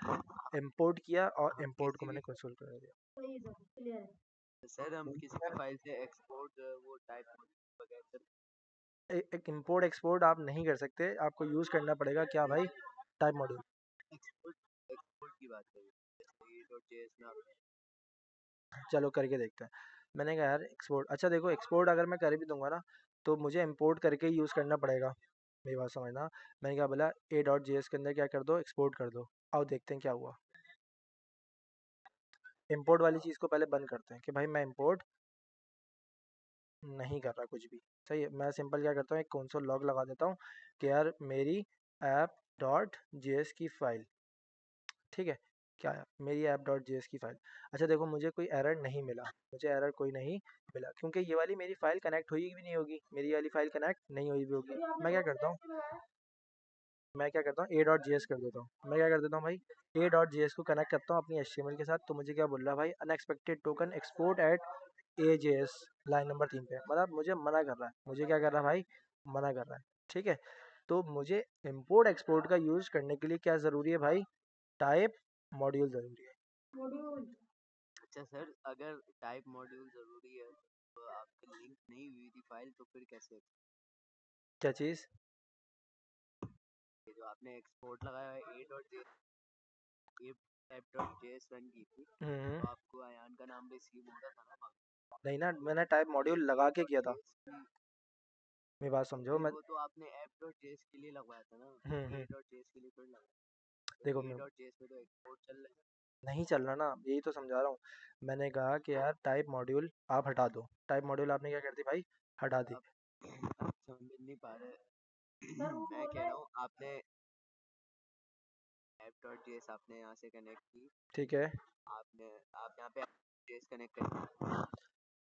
इंपोर्ट किया, और हम इंपोर्ट को किसी मैंने भी कंसोल कर दिया। सही है सर, क्लियर है। सर हम लेकिन किसी भी सर फाइल से एक्सपोर्ट जो है वो टाइप मॉड्यूल बगैर कर। एक इंपोर्ट एक्सपोर्ट आप नहीं कर सकते, आपको यूज़ करना पड़ेगा क्या भाई, टाइप मॉड्यूल। एक्सपोर्ट एक्सपोर्ट की बात करें जैसे ये डॉट जेएस में आपने। चलो करके देखते हैं। मैंने कहा यार एक्सपोर्ट, अच्छा देखो एक्सपोर्ट अगर मैं कर भी दूंगा ना तो मुझे इंपोर्ट करके ही यूज़ करना पड़ेगा। मेरी बात समझना। मैंने क्या बोला, A.js के अंदर क्या कर दो, एक्सपोर्ट कर दो। आओ देखते हैं क्या हुआ। इंपोर्ट वाली चीज़ को पहले बंद करते हैं कि भाई मैं इंपोर्ट नहीं कर रहा कुछ भी। सही है। मैं सिंपल क्या करता हूँ, एक कंसोल लॉग लगा देता हूँ कि यार मेरी app.js की फ़ाइल, ठीक है, क्या है मेरी app.js की फ़ाइल। अच्छा देखो मुझे कोई एरर नहीं मिला, मुझे एरर कोई नहीं मिला, क्योंकि ये वाली मेरी फ़ाइल कनेक्ट हुई भी नहीं होगी, मेरी वाली फ़ाइल कनेक्ट नहीं हुई भी होगी। सर ये आपने मैं क्या डॉट करता हूँ, जेएस क्यों लगाया? मैं क्या करता हूँ A.js कर देता हूँ। मैं क्या कर देता हूँ भाई, A.js को कनेक्ट करता हूँ अपनी HTML के साथ। तो मुझे क्या बोल रहा है भाई, unexpected token export at AJS, line number 3 पे, मतलब मुझे मना कर रहा है। मुझे क्या कर रहा है भाई, मना कर रहा है। ठीक है। तो मुझे इंपोर्ट एक्सपोर्ट का यूज़ करने के लिए क्या ज़रूरी है भाई, टाइप मॉड्यूल ज़रूरी है। मॉड्यूल। अच्छा सर अगर टाइप मॉड्यूल ज़रूरी है तो आपकी लिंक नहीं हुई थी फाइल तो फिर कैसे? क्या चीज़, ये जो आपने एक्सपोर्ट लगाया है app.js रन की थी, तो आपको अयान का नाम रिसीव हो रहा था ना वहाँ नहीं ना, मैंने टाइप मॉड्यूल लगा के किया था। JS की? मेरी बात समझो। नहीं, मैं वो तो आपने app.js के लिए लगवाया था ना, a.js के लिए थोड़ी लगवाया। तो देखो, मैं a.js में तो एक्सपोर्ट चल रहा है। नहीं चल रहा ना, यही तो समझा रहा हूँ। मैंने कहा कि यार टाइप मॉड्यूल आप हटा दो। टाइप मॉड्यूल आपने क्या कर दी भाई, हटा दी। आप समझ नहीं पा रहे। सर वो मैं बोल कह रहे रहा हूँ आपने app.js आपने यहाँ से कनेक्ट की, ठीक है, आप यहाँ पे app.js कनेक्ट करें।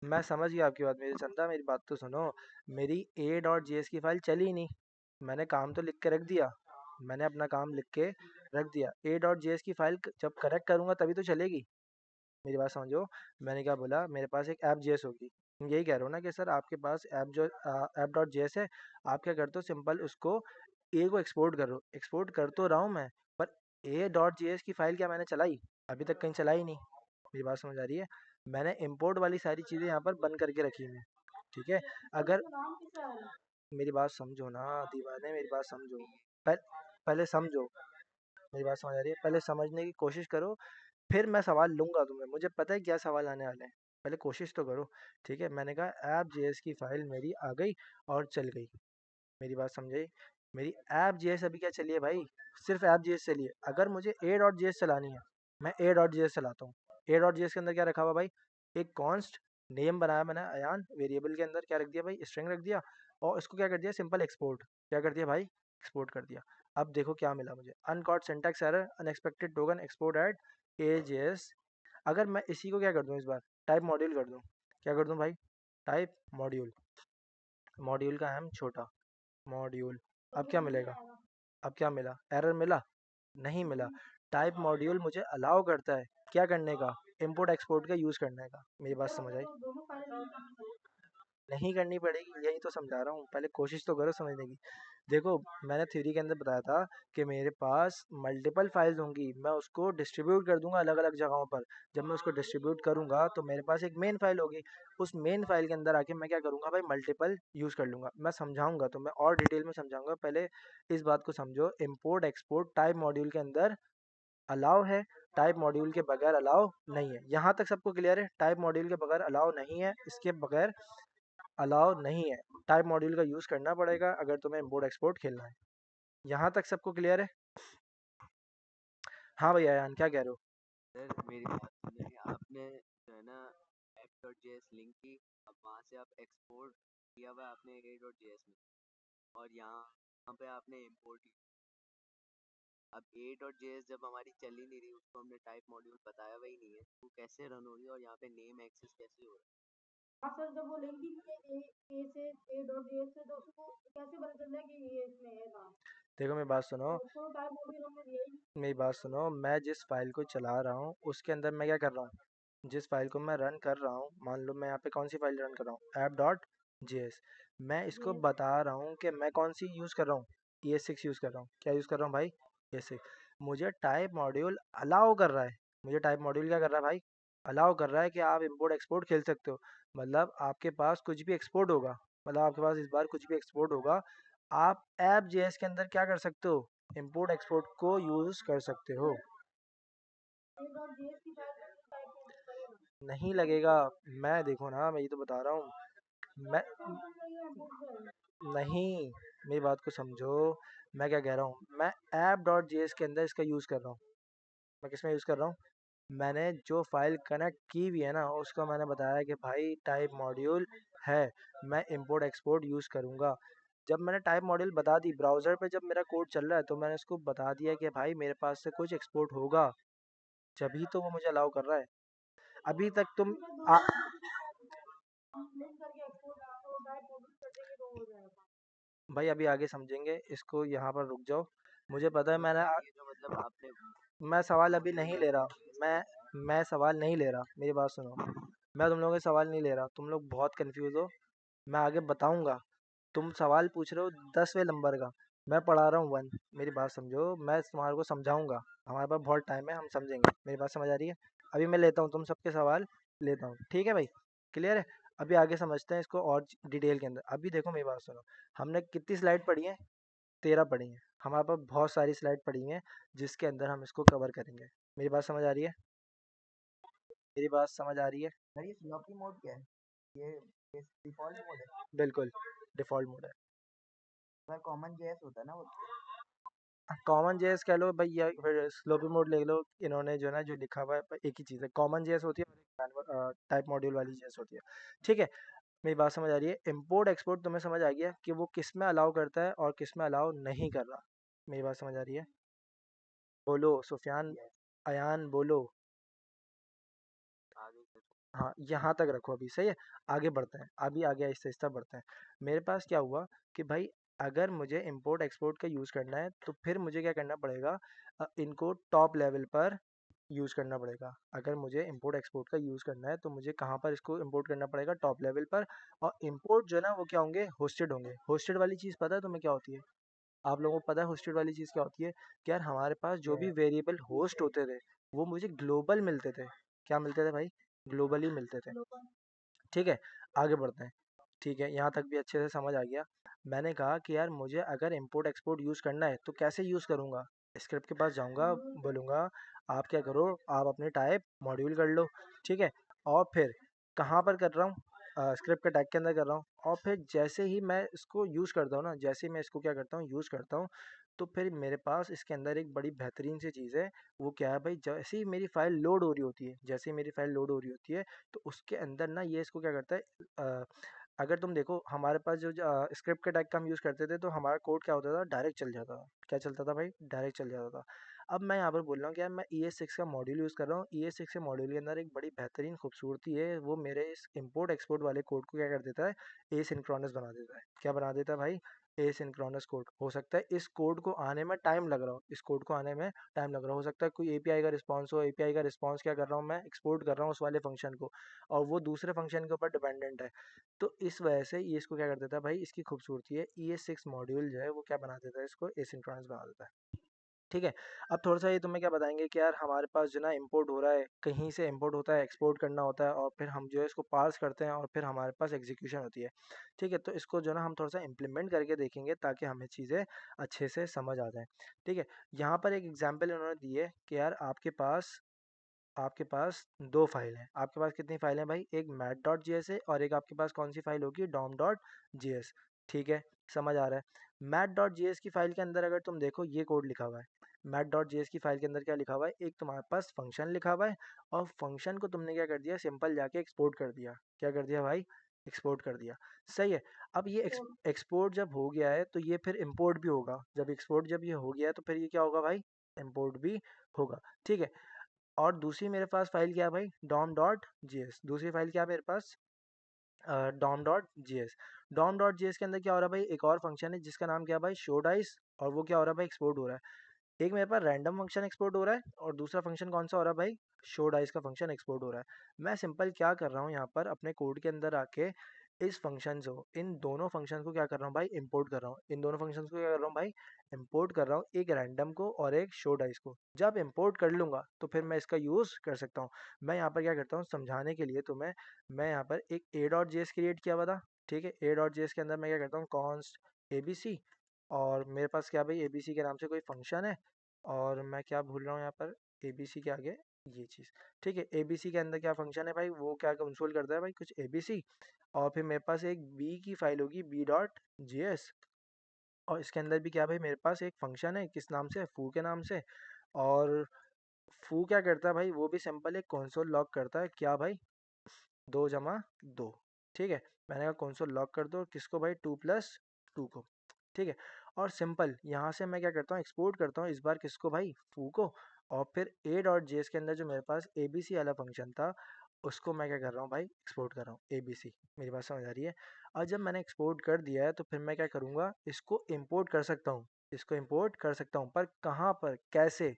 मैं समझ गया आपकी बात। मेरी चंदा, मेरी बात तो सुनो। मेरी a.js की फाइल चली ही नहीं। मैंने काम तो लिख के रख दिया, मैंने अपना काम लिख के रख दिया। a.js की फाइल जब कनेक्ट करूँगा तभी तो चलेगी। मेरी बात समझो। मैंने क्या बोला, मेरे पास एक ऐप जेएस होगी। तुम यही कह रहे हो ना कि सर आपके पास ऐप डॉट जेएस है। आप क्या करते हो, सिंपल उसको ए को एक्सपोर्ट करो। एक्सपोर्ट कर तो रहा हूँ मैं, पर ए डॉट जेएस की फाइल क्या मैंने चलाई? अभी तक कहीं चलाई नहीं। मेरी बात समझ आ रही है? मैंने इम्पोर्ट वाली सारी चीज़ें यहाँ पर बंद करके रखी हुई हैं। ठीक है, अगर उसका नाम किसका है? मेरी बात समझो ना दीवाने, मेरी बात समझो। पह, पहले समझो। मेरी बात समझ आ रही है? पहले समझने की कोशिश करो, फिर मैं सवाल लूँगा तुम्हें। मुझे पता है क्या सवाल आने वाले हैं, पहले कोशिश तो करो। ठीक है, मैंने कहा ऐप जेएस की फाइल मेरी आ गई और चल गई। मेरी बात समझे? मेरी ऐप जेएस अभी क्या चलिए भाई, सिर्फ ऐप जेएस चलिए। अगर मुझे ए डॉट जेएस चलानी है, मैं ए डॉट जेएस चलाता हूँ। ए डॉट जेएस के अंदर क्या रखा हुआ भाई, एक कॉन्स्ट नेम बनाया मैंने अयान। वेरिएबल के अंदर क्या रख दिया भाई, स्ट्रिंग रख दिया। और इसको क्या कर दिया, सिंपल एक्सपोर्ट। क्या कर दिया भाई, एक्सपोर्ट कर दिया। अब देखो क्या मिला मुझे, uncaught syntax error, unexpected token export at A JS. अगर मैं इसी को क्या कर दूं, इस बार टाइप मॉड्यूल कर दूं। क्या कर दूं भाई, टाइप मॉड्यूल। मॉड्यूल का एम छोटा, मॉड्यूल। तो अब वो क्या नहीं मिलेगा, आएगा। अब क्या मिला, एरर मिला? नहीं मिला। टाइप मॉड्यूल मुझे अलाउ करता है क्या करने का, इंपोर्ट एक्सपोर्ट का यूज़ करने का। मेरी बात सर समझ हमें आई? तो दोनों फाइलें लिंक करनी पड़ेगी। नहीं करनी पड़ेगी, यही तो समझा रहा हूँ। पहले कोशिश तो करो समझने की। देखो, मैंने थ्योरी के अंदर बताया था कि मेरे पास मल्टीपल फाइल्स होंगी, मैं उसको डिस्ट्रीब्यूट कर दूंगा अलग अलग जगहों पर। जब मैं उसको डिस्ट्रीब्यूट करूंगा तो मेरे पास एक मेन फाइल होगी। उस मेन फाइल के अंदर आके मैं क्या करूंगा भाई, मल्टीपल यूज़ कर लूंगा। मैं समझाऊंगा तो मैं और डिटेल में समझाऊंगा। पहले इस बात को समझो, इम्पोर्ट एक्सपोर्ट टाइप मॉड्यूल के अंदर अलाउ है, टाइप मॉड्यूल के बगैर अलाउ नहीं है। यहाँ तक सबको क्लियर है? टाइप मॉड्यूल के बगैर अलाउ नहीं है, इसके बगैर अलाउ नहीं है। टाइप मॉड्यूल का यूज़ करना पड़ेगा अगर तुम्हें इम्पोर्ट एक्सपोर्ट खेलना है। यहाँ तक सबको क्लियर है? हाँ भैया, यान क्या कह रहे हो? सर मेरी बात सुनिए, आपने जो है ना app.js लिंक की, अब वहाँ से आप एक्सपोर्ट किया हुआ है आपने a.js में, और यहाँ पे आपने इम्पोर्ट। अब a.js जब हमारी चल ही नहीं रही, उसको हमने टाइप मॉड्यूल बताया हुआ ही नहीं है, वो कैसे रन हो रही है और यहाँ पे नेम एक्सेस कैसे हो रहा हाँ सर, जब वो लिंक ही नहीं है ए से ए डॉट जेएस से, तो उसको कैसे पता चल रहा है कि ये इसमें है नाम? देखो मेरी बात सुनो, और उसको टाइप मॉड्यूल हमने दिया ही नहीं। मेरी बात सुनो। मैं जिस फाइल को चला रहा हूँ उसके अंदर मैं क्या कर रहा हूँ, जिस फाइल को मैं रन कर रहा हूँ, मान लो मैं यहाँ पे कौन सी फाइल रन कर रहा हूँ, ऐप डॉट जेएस। मैं इसको जेएस बता रहा हूँ कि मैं कौन सी यूज़ कर रहा हूँ, ES6 यूज़ कर रहा हूँ। क्या यूज़ कर रहा हूँ भाई, ES6। मुझे टाइप मॉड्यूल अलाउ कर रहा है, मुझे टाइप मॉड्यूल क्या कर रहा है भाई, अलाउ कर रहा है कि आप इम्पोर्ट एक्सपोर्ट खेल सकते हो। मतलब आपके पास कुछ भी एक्सपोर्ट होगा, मतलब आपके पास इस बार कुछ भी एक्सपोर्ट होगा, आप ऐप जेएस के अंदर क्या कर सकते हो, इंपोर्ट एक्सपोर्ट को यूज़ कर सकते हो। ए डॉट जेएस की फाइल में तो टाइप मॉड्यूल लगेगा। नहीं लगेगा। मैं देखो ना, मैं ये तो बता रहा हूँ। मैं एक्सपोर्ट लगेगा, इम्पोर्ट जाएगा। नहीं, मेरी बात को समझो। मैं क्या कह रहा हूँ, मैं ऐप डॉट जेएस के अंदर इसका यूज़ कर रहा हूँ। मैं किस में यूज़ कर रहा हूँ, मैंने जो फाइल कनेक्ट की हुई है ना, उसका मैंने बताया कि भाई टाइप मॉड्यूल है, मैं इंपोर्ट एक्सपोर्ट यूज़ करूँगा। जब मैंने टाइप मॉड्यूल बता दी ब्राउज़र पे, जब मेरा कोड चल रहा है तो मैंने उसको बता दिया कि भाई मेरे पास से कुछ एक्सपोर्ट होगा, जभी तो वो मुझे अलाउ कर रहा है। अभी तक तुम तो सर आ, दोनों लिंक करके एक्सपोर्ट आपको टाइप मॉड्यूल कर देंगे तो हो जाएगा। भाई अभी आगे समझेंगे इसको, यहाँ पर रुक जाओ। मुझे पता है, है। मैंने सर ये जो मतलब आपने मैं सवाल अभी मॉड्यूल नहीं ले रहा। app.js का मैं बताया, मैं सवाल नहीं ले रहा, मेरी बात सुनो। मैं तुम लोगों के सवाल नहीं ले रहा, तुम लोग बहुत कंफ्यूज हो। मैं आगे बताऊंगा। तुम सवाल पूछ रहे हो 10वें नंबर का, मैं पढ़ा रहा हूँ 1। मेरी बात समझो, मैं तुम्हारे को समझाऊंगा। हमारे पास बहुत टाइम है, हम समझेंगे। मेरी बात समझ आ रही है? अभी मैं लेता हूँ तुम सबके सवाल, लेता हूँ। ठीक है भाई, क्लियर है? अभी आगे समझते हैं इसको और डिटेल के अंदर। अभी देखो मेरी बात सुनो, हमने कितनी स्लाइड पढ़ी है, 13 पड़ी हैं, हमारे पास बहुत सारी स्लाइड पड़ी हैं जिसके अंदर हम इसको कवर करेंगे। मेरी बात समझ आ रही है? मेरी बात समझ आ रही है? सर ये फ्लॉपी मोड क्या है? ये डिफ़ॉल्ट मोड है? बिल्कुल डिफ़ॉल्ट मोड है। सर कॉमन जेएस होता है ना वो? कॉमन जेएस कह लो भाई या फिर स्लोपी मोड ले लो, इन्होंने जो है ना जो लिखा हुआ है एक ही चीज़ है, कॉमन जेएस होती है और टाइप मॉड्यूल वाली जेएस होती है। ठीक है, मेरी बात समझ आ रही है? इम्पोर्ट एक्सपोर्ट तुम्हें समझ आ गया कि वो किस में अलाउ करता है और किस में अलाउ नहीं कर रहा? मेरी बात समझ आ रही है? बोलो सुफियान, Yes. अयान बोलो। आगे फिर हाँ, यहाँ तक रखो अभी, सही है। आगे बढ़ते हैं, अभी आगे आहिस्ता आहिस्ता बढ़ते हैं। मेरे पास क्या हुआ कि भाई अगर मुझे इंपोर्ट एक्सपोर्ट का यूज़ करना है तो फिर मुझे क्या करना पड़ेगा, इनको टॉप लेवल पर यूज़ करना पड़ेगा। अगर मुझे इंपोर्ट एक्सपोर्ट का यूज़ करना है तो मुझे कहाँ पर इसको इंपोर्ट करना पड़ेगा, टॉप लेवल पर। और इंपोर्ट जो है ना वो क्या होंगे, होस्टेड होंगे। होस्टेड वाली चीज़ पता है तुम्हें क्या होती है? आप लोगों को पता है होस्टेड वाली चीज़ क्या होती है? कि यार हमारे पास जो भी Yeah. वेरिएबल होस्ट होते थे वो मुझे ग्लोबल मिलते थे। क्या मिलते थे भाई? ग्लोबली मिलते थे। ग्लोबल। ठीक है, आगे बढ़ते हैं। ठीक है, यहाँ तक भी अच्छे से समझ आ गया। मैंने कहा कि यार मुझे अगर इंपोर्ट एक्सपोर्ट यूज़ करना है तो कैसे यूज़ करूँगा? स्क्रिप्ट के पास जाऊँगा, मॉड्यूल से। बोलूँगा आप क्या करो, आप अपने टाइप मॉड्यूल कर लो। ठीक है, और फिर कहाँ पर कर रहा हूँ, स्क्रिप्ट के टैग के अंदर कर रहा हूँ। और फिर जैसे ही मैं इसको यूज़ करता हूँ ना, जैसे ही मैं इसको क्या करता हूँ, यूज़ करता हूँ, तो फिर मेरे पास इसके अंदर एक बड़ी बेहतरीन सी चीज़ है। वो क्या है भाई, जैसे ही मेरी फ़ाइल लोड हो रही होती है, जैसे ही मेरी फ़ाइल लोड हो रही होती है तो उसके अंदर ना ये इसको क्या करता है, अगर तुम देखो हमारे पास जो स्क्रिप्ट के टैग का हम यूज़ करते थे तो हमारा कोड क्या होता था, डायरेक्ट चल जाता था। क्या चलता था भाई? डायरेक्ट चल जाता था। अब मैं यहाँ पर बोल रहा हूँ कि यार मैं ES6 का मॉड्यूल यूज़ कर रहा हूँ। ES6 के मॉड्यूल के अंदर एक बड़ी बेहतरीन खूबसूरती है, वो मेरे इस इम्पोर्ट एक्सपोर्ट वाले कोड को क्या कर देता है, एसिंक्रोनस बना देता है। क्या बना देता है भाई? Asynchronous code. हो सकता है इस कोड को आने में टाइम लग रहा हो, इस कोड को आने में टाइम लग रहा हो सकता है कोई एपीआई का रिस्पॉन्स हो, एपीआई का रिस्पॉन्स क्या कर रहा हूँ मैं, एक्सपोर्ट कर रहा हूँ उस वाले फंक्शन को, और वो दूसरे फंक्शन के ऊपर डिपेंडेंट है। तो इस वजह से ये इसको क्या कर देता है भाई, इसकी खूबसूरती है ES6 मॉड्यूल जो है वो क्या बना देता है, इसको एसिंक्रोनस बना देता है। ठीक है, अब थोड़ा सा ये तुम्हें क्या बताएंगे कि यार हमारे पास जो ना इंपोर्ट हो रहा है, कहीं से इंपोर्ट होता है, एक्सपोर्ट करना होता है, और फिर हम जो है इसको पार्स करते हैं और फिर हमारे पास एग्जीक्यूशन होती है। ठीक है, तो इसको जो ना हम थोड़ा सा इम्प्लीमेंट करके देखेंगे ताकि हमें चीज़ें अच्छे से समझ आ जाएं। ठीक है, यहाँ पर एक एग्जाम्पल इन्होंने दी है कि यार आपके पास दो फाइल हैं। आपके पास कितनी फाइल हैं भाई? एक मैट डॉट जी एस है और एक आपके पास कौन सी फाइल होगी, डॉम डॉट जी एस। ठीक है, समझ आ रहा है? मैट डॉट जी एस की फाइल के अंदर अगर तुम देखो ये कोड लिखा हुआ है। मैट डॉट जी एस की फाइल के अंदर क्या लिखा हुआ है, एक तुम्हारे पास फंक्शन लिखा हुआ है, और फंक्शन को तुमने क्या कर दिया, सिंपल जाके एक्सपोर्ट कर दिया। क्या कर दिया भाई? एक्सपोर्ट कर दिया। सही है। अब ये और एक्सपोर्ट जब हो गया है तो ये फिर इम्पोर्ट भी होगा। जब ये हो गया है तो फिर ये क्या होगा भाई, इम्पोर्ट भी होगा। ठीक है, और दूसरी मेरे पास फाइल क्या है भाई, डॉम डॉट जी एस। दूसरी फाइल क्या है मेरे पास, डॉम डॉट जी एस। डॉम डॉट जी एस के अंदर क्या हो रहा है भाई, एक और फंक्शन है जिसका नाम क्या है भाई, शो डाइस, और वो क्या हो रहा है भाई, एक्सपोर्ट हो रहा है। एक मेरे पास रैंडम फंक्शन एक्सपोर्ट हो रहा है और दूसरा फंक्शन कौन सा हो रहा है भाई, शो डाइस का फंक्शन एक्सपोर्ट हो रहा है। मैं सिंपल क्या कर रहा हूँ यहाँ पर अपने कोड के अंदर आके, इस फंक्शन को, इन दोनों फंक्शन को क्या कर रहा हूँ भाई, इंपोर्ट कर रहा हूँ। इन दोनों फंक्शंस को क्या कर रहा हूँ भाई, इंपोर्ट कर रहा हूँ, एक रैंडम को और एक शो डाइस को। जब इंपोर्ट कर लूंगा तो फिर मैं इसका यूज़ कर सकता हूँ। मैं यहाँ पर क्या करता हूँ समझाने के लिए तुम्हें, मैं यहाँ पर एक ए डॉट जी एस क्रिएट किया हुआ था। ठीक है, ए डॉट जी एस के अंदर मैं क्या करता हूँ, कॉन्स्ट ए बी सी, और मेरे पास क्या भाई, ए बी सी के नाम से कोई फंक्शन है, और मैं क्या भूल रहा हूँ यहाँ पर, ए बी सी के आगे ये चीज़। ठीक है, ए बी सी के अंदर क्या फंक्शन है भाई, वो क्या कंसोल करता है भाई, कुछ ए बी सी। और फिर मेरे पास एक बी की फाइल होगी, बी डॉट जी एस, और इसके अंदर भी क्या भाई, मेरे पास एक फंक्शन है, किस नाम से, फू के नाम से। और फू क्या करता है भाई, वो भी सिंपल एक कंसोल लॉग करता है, क्या भाई, 2 जमा 2। ठीक है, मैंने कहा कंसोल लॉग कर दो किसको भाई, 2+2 को। ठीक है, और सिंपल यहाँ से मैं क्या करता हूँ, एक्सपोर्ट करता हूँ इस बार किसको भाई, फू को। और फिर ए डॉट जे एस के अंदर जो मेरे पास ए बी सी वाला फंक्शन था, उसको मैं क्या कर रहा हूँ भाई, एक्सपोर्ट कर रहा हूँ ए बी सी। मेरी बात समझ आ रही है? और जब मैंने एक्सपोर्ट कर दिया है तो फिर मैं क्या करूँगा, इसको इम्पोर्ट कर सकता हूँ। इसको इम्पोर्ट कर सकता हूँ, पर कहाँ पर, कैसे,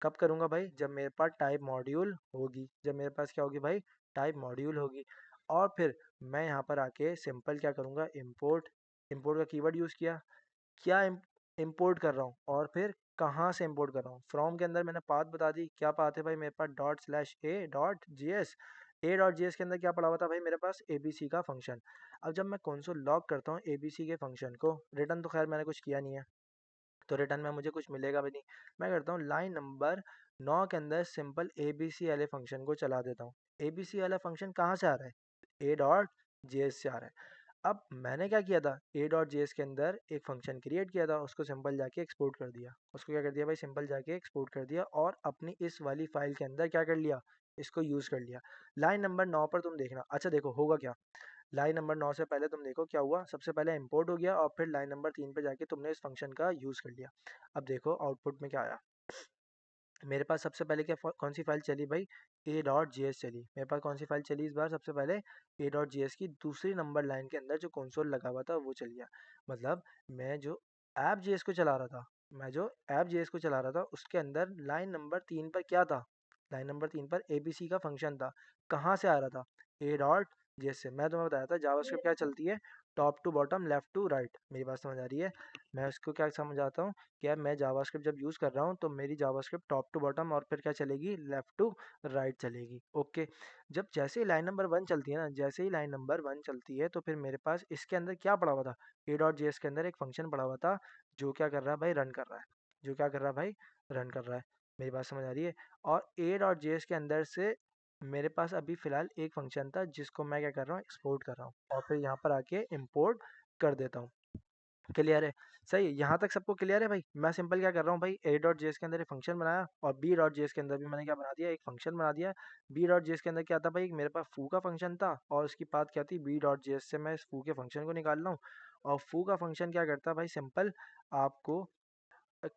कब करूँगा भाई, जब मेरे पास टाइप मॉड्यूल होगी। जब मेरे पास क्या होगी भाई, टाइप मॉड्यूल होगी। और फिर मैं यहाँ पर आके सिंपल क्या करूँगा, इंपोर्ट। इंपोर्ट का कीवर्ड यूज़ किया, क्या इंपोर्ट कर रहा हूँ, और फिर कहाँ से इंपोर्ट कर रहा हूँ। फ्रॉम के अंदर मैंने पाथ बता दी, क्या पाथ है भाई मेरे पास, dot slash A dot ji S. A dot ji S के अंदर क्या पड़ा हुआ था भाई मेरे पास ए बी सी का फंक्शन। अब जब मैं कंसोल लॉग करता हूँ ए बी सी के फंक्शन को, रिटर्न तो खैर मैंने कुछ किया नहीं है, तो रिटर्न में मुझे कुछ मिलेगा भी नहीं। मैं करता हूँ लाइन नंबर 9 के अंदर सिंपल ए बी सी वाले फंक्शन को चला देता हूँ। ए बी सी वाला फंक्शन कहाँ से आ रहा है, ए डॉट जी एस से आ रहा है। अब मैंने क्या किया था, ए डॉट जी एस के अंदर एक फंक्शन क्रिएट किया था, उसको सिंपल जाके एक्सपोर्ट कर दिया। उसको क्या कर दिया भाई, सिंपल जाके एक्सपोर्ट कर दिया और अपनी इस वाली फाइल के अंदर क्या कर लिया, इसको यूज़ कर लिया। लाइन नंबर 9 पर तुम देखना, अच्छा देखो होगा क्या, लाइन नंबर 9 से पहले तुम देखो क्या हुआ, सबसे पहले इंपोर्ट हो गया और फिर लाइन नंबर 3 पे जाके तुमने इस फंक्शन का यूज़ कर लिया। अब देखो आउटपुट में क्या आया, मेरे पास सबसे पहले क्या कौन सी फाइल चली भाई, ए डॉट जी एस चली। मेरे पास कौन सी फाइल चली इस बार, सबसे पहले ए डॉट जी एस की दूसरी नंबर लाइन के अंदर जो कंसोल लगा हुआ था वो चल गया। मतलब मैं जो ऐप जी एस को चला रहा था, मैं जो ऐप जी एस को चला रहा था उसके अंदर लाइन नंबर 3 पर क्या था, लाइन नंबर 3 पर ए बी सी का फंक्शन था। कहाँ से आ रहा था, ए डॉट जी एस से। मैं तुम्हें बताया था जावास्क्रिप्ट क्या चलती है, top to bottom left to right. मेरी बात समझ आ रही है, मैं उसको क्या समझाता हूँ कि यार मैं जावास्क्रिप्ट जब यूज़ कर रहा हूँ तो मेरी जावास्क्रिप्ट टॉप टू बॉटम और फिर क्या चलेगी, लेफ्ट टू राइट चलेगी। ओके, जब जैसे ही लाइन नंबर 1 चलती है ना, जैसे ही लाइन नंबर 1 चलती है तो फिर मेरे पास इसके अंदर क्या पड़ा हुआ था, ए डॉट जी एस के अंदर एक फंक्शन पड़ा हुआ था जो क्या कर रहा है भाई, रन कर रहा है। जो क्या कर रहा है भाई, रन कर रहा है। मेरी बात समझ आ रही है। और ए डॉट जी एस के अंदर से मेरे पास अभी फ़िलहाल एक फंक्शन था जिसको मैं क्या कर रहा हूँ, एक्सपोर्ट कर रहा हूँ और फिर यहाँ पर आके इम्पोर्ट कर देता हूँ। क्लियर है, सही है, यहाँ तक सबको क्लियर है भाई। मैं सिंपल क्या कर रहा हूँ भाई, ए डॉट जी एस के अंदर एक फंक्शन बनाया और बी डॉट जी एस के अंदर भी मैंने क्या बना दिया, एक फंक्शन बना दिया। बी डॉट जी एस के अंदर क्या था भाई, मेरे पास फू का फंक्शन था और उसकी बात क्या थी, बी डॉट जी एस से मैं इस फू के फंक्शन को निकाल रहा हूँ। और फू का फंक्शन क्या करता है भाई, सिंपल आपको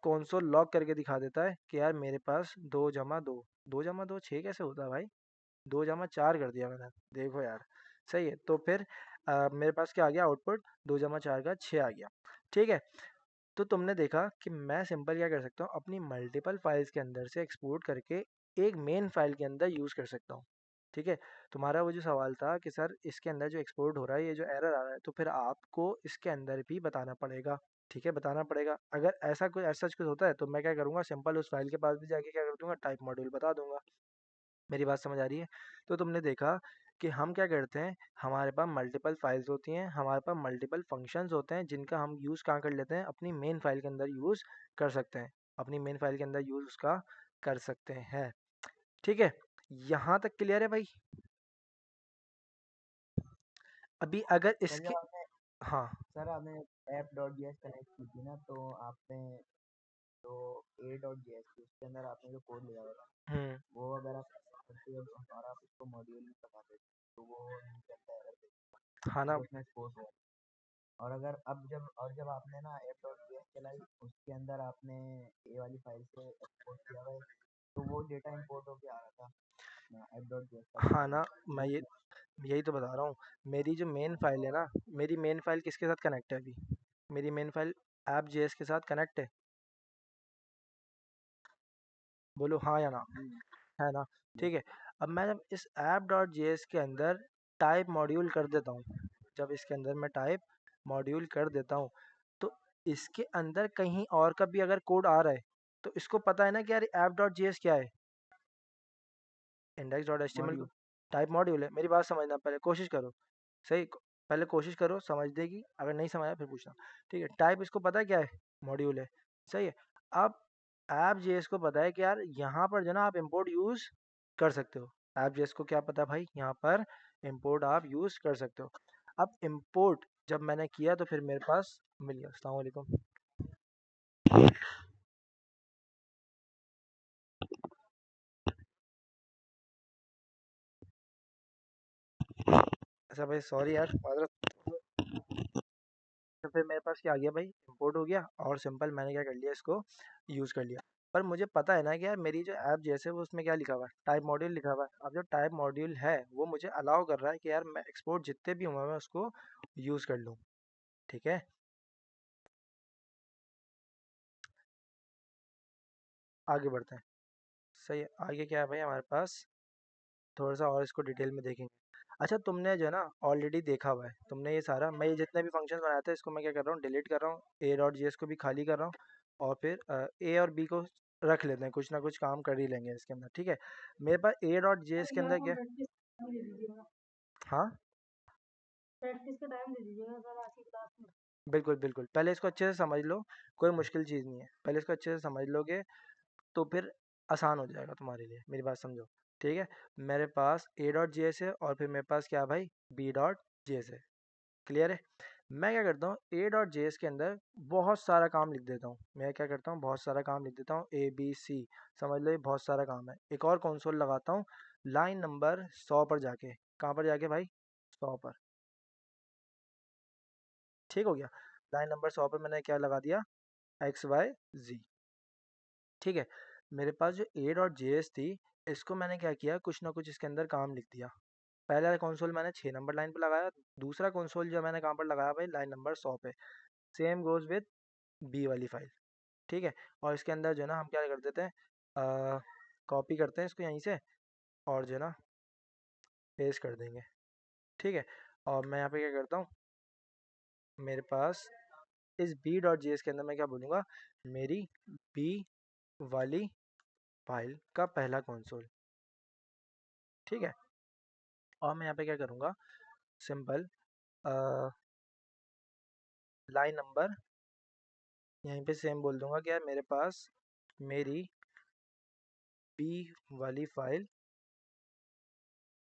कंसोल लॉग करके दिखा देता है कि यार मेरे पास 2 जमा 2, 2 जमा 2 6 कैसे होता है भाई, 2 जमा 4 कर दिया मैंने, देखो यार। सही है, तो फिर मेरे पास क्या आ गया आउटपुट, 2 जमा 4 का 6 आ गया। ठीक है, तो तुमने देखा कि मैं सिंपल क्या कर सकता हूँ, अपनी मल्टीपल फाइल्स के अंदर से एक्सपोर्ट करके एक मेन फाइल के अंदर यूज़ कर सकता हूँ। ठीक है, तुम्हारा वो जो सवाल था कि सर इसके अंदर जो एक्सपोर्ट हो रहा है ये जो एरर आ रहा है, तो फिर आपको इसके अंदर भी बताना पड़ेगा। ठीक है, बताना पड़ेगा। अगर ऐसा कोई ऐसा कुछ होता है तो मैं क्या करूँगा, सिंपल उस फाइल के पास भी जाके क्या कर दूंगा, टाइप मॉड्यूल बता दूंगा। मेरी बात समझ आ रही है। तो तुमने देखा कि हम क्या करते हैं, हमारे पास मल्टीपल फाइल्स होती हैं, हमारे पास मल्टीपल फंक्शंस होते हैं जिनका हम यूज़ कहाँ कर लेते हैं, अपनी मेन फाइल के अंदर यूज़ कर सकते हैं, अपनी मेन फाइल के अंदर यूज़ उसका कर सकते हैं। ठीक है, यहाँ तक क्लियर है भाई। अभी अगर सर इसके, जब आपने हाँ, सर आपने app dot G S connect की थी ना, तो आपने जो ए डॉट जी एस थी उसके अंदर आपने जो कोड लिया हुआ था, हम्म, वो अगर आप करते हो और आप उसको मॉड्यूल में बता देते तो वो नहीं चलता, एरर देता, हाँ ना, क्योंकि उसमें एक्सपोज हो। और अगर जब आपने ना ऐप डॉट जी एस चलाई, उसके अंदर आपने ए वाली फाइल से एक्सपोर्ट किया हुआ है, तो वो डेटा इंपोर्ट होके आ रहा था अपना ऐप डॉट जी एस का हाँ फंक्शन, ना, तो मैं वो ये यही तो बता रहा हूँ। मेरी जो मेन फाइल है ना, मेरी मेन फाइल किसके साथ कनेक्ट है अभी, मेरी मेन फाइल ऐप जेएस के साथ कनेक्ट है, बोलो हाँ या ना, हम्म, है ना। yes, ठीक है, अब मैं जब इस ऐप डॉट जेएस के अंदर टाइप मॉड्यूल कर देता हूँ, जब इसके अंदर मैं टाइप मॉड्यूल कर देता हूँ, तो इसके अंदर कहीं और का भी अगर कोड आ रहा है तो इसको पता है ना कि यार ऐप डॉट जेएस क्या है, index dot H T M L module. Type module है। मेरी बात समझना, पहले कोशिश करो, सही, पहले कोशिश करो समझ देगी, अगर नहीं समझा फिर पूछना। ठीक है, टाइप इसको पता है क्या है, मॉड्यूल है। सही है, अब ऐप जेएस को पता है कि यार यहाँ पर जो ना आप इंपोर्ट यूज़ कर सकते हो। ऐप जेएस को क्या पता है भाई, यहाँ पर इंपोर्ट आप यूज़ कर सकते हो। अब इंपोर्ट जब मैंने किया तो फिर मेरे पास मिल गया। अस्सलाम वालेकुम। अच्छा भाई सॉरी यार, माजरत। तो फिर मेरे पास क्या आ गया भाई, इंपोर्ट हो गया और सिंपल मैंने क्या कर लिया, इसको यूज़ कर लिया। पर मुझे पता है ना कि यार मेरी जो ऐप जैसे वो उसमें क्या लिखा हुआ है, टाइप मॉड्यूल लिखा हुआ है। अब जो टाइप मॉड्यूल है वो मुझे अलाउ कर रहा है कि यार मैं एक्सपोर्ट जितने भी हुआ मैं उसको यूज़ कर लूँ। ठीक है, आगे बढ़ते हैं। सही है, आगे क्या है भाई हमारे पास, थोड़ा सा और इसको डिटेल में देखेंगे। अच्छा तुमने जो है ना ऑलरेडी देखा हुआ है, तुमने ये सारा, मैं ये जितने भी फंक्शन बनाए थे इसको मैं क्या कर रहा हूँ, डिलीट कर रहा हूँ, ए डॉट जी एस को भी खाली कर रहा हूँ और फिर ए और बी को रख लेते हैं, कुछ ना कुछ काम कर ही लेंगे इसके अंदर। ठीक है, मेरे पास ए डॉट जी एस के यार अंदर वो क्या, लड़के टाइम दे दीजिएगा, हाँ प्रैक्टिस का टाइम दे दीजिएगा सर आज की क्लास में। बिल्कुल बिल्कुल, पहले इसको अच्छे से समझ लो, कोई मुश्किल चीज़ नहीं है, पहले इसको अच्छे से समझ लोगे तो फिर आसान हो जाएगा तुम्हारे लिए, मेरी बात समझो। ठीक है, मेरे पास ए डॉट जी एस है और फिर मेरे पास क्या है भाई, बी डॉट जी एस है। क्लियर है। मैं क्या करता हूँ, ए डॉट जे एस के अंदर बहुत सारा काम लिख देता हूँ। मैं क्या करता हूँ, बहुत सारा काम लिख देता हूँ, ए बी सी, समझ लो ये बहुत सारा काम है। एक और कंसोल लगाता हूँ लाइन नंबर 100 पर जाके। कहाँ पर जाके भाई, 100 पर। ठीक हो गया, लाइन नंबर 100 पर मैंने क्या लगा दिया, एक्स वाई जी। ठीक है, मेरे पास जो ए डॉट जे एस थी, इसको मैंने क्या किया, कुछ ना कुछ इसके अंदर काम लिख दिया। पहला कंसोल मैंने 6 नंबर लाइन पर लगाया, दूसरा कंसोल जो मैंने कहाँ पर लगाया भाई, लाइन नंबर 100 पे। सेम गोज विद बी वाली फाइल। ठीक है, और इसके अंदर जो है ना हम क्या कर देते हैं, कॉपी करते हैं इसको यहीं से, और जो है ना पेस्ट कर देंगे। ठीक है, और मैं यहाँ पे क्या करता हूँ, मेरे पास इस बी डॉट जी एस के अंदर मैं क्या बोलूँगा, मेरी बी वाली फाइल का पहला कंसोल। ठीक है, और मैं यहाँ पे क्या करूँगा, सिंपल लाइन नंबर यहीं पे सेम बोल दूंगा कि यार मेरे पास मेरी बी वाली फाइल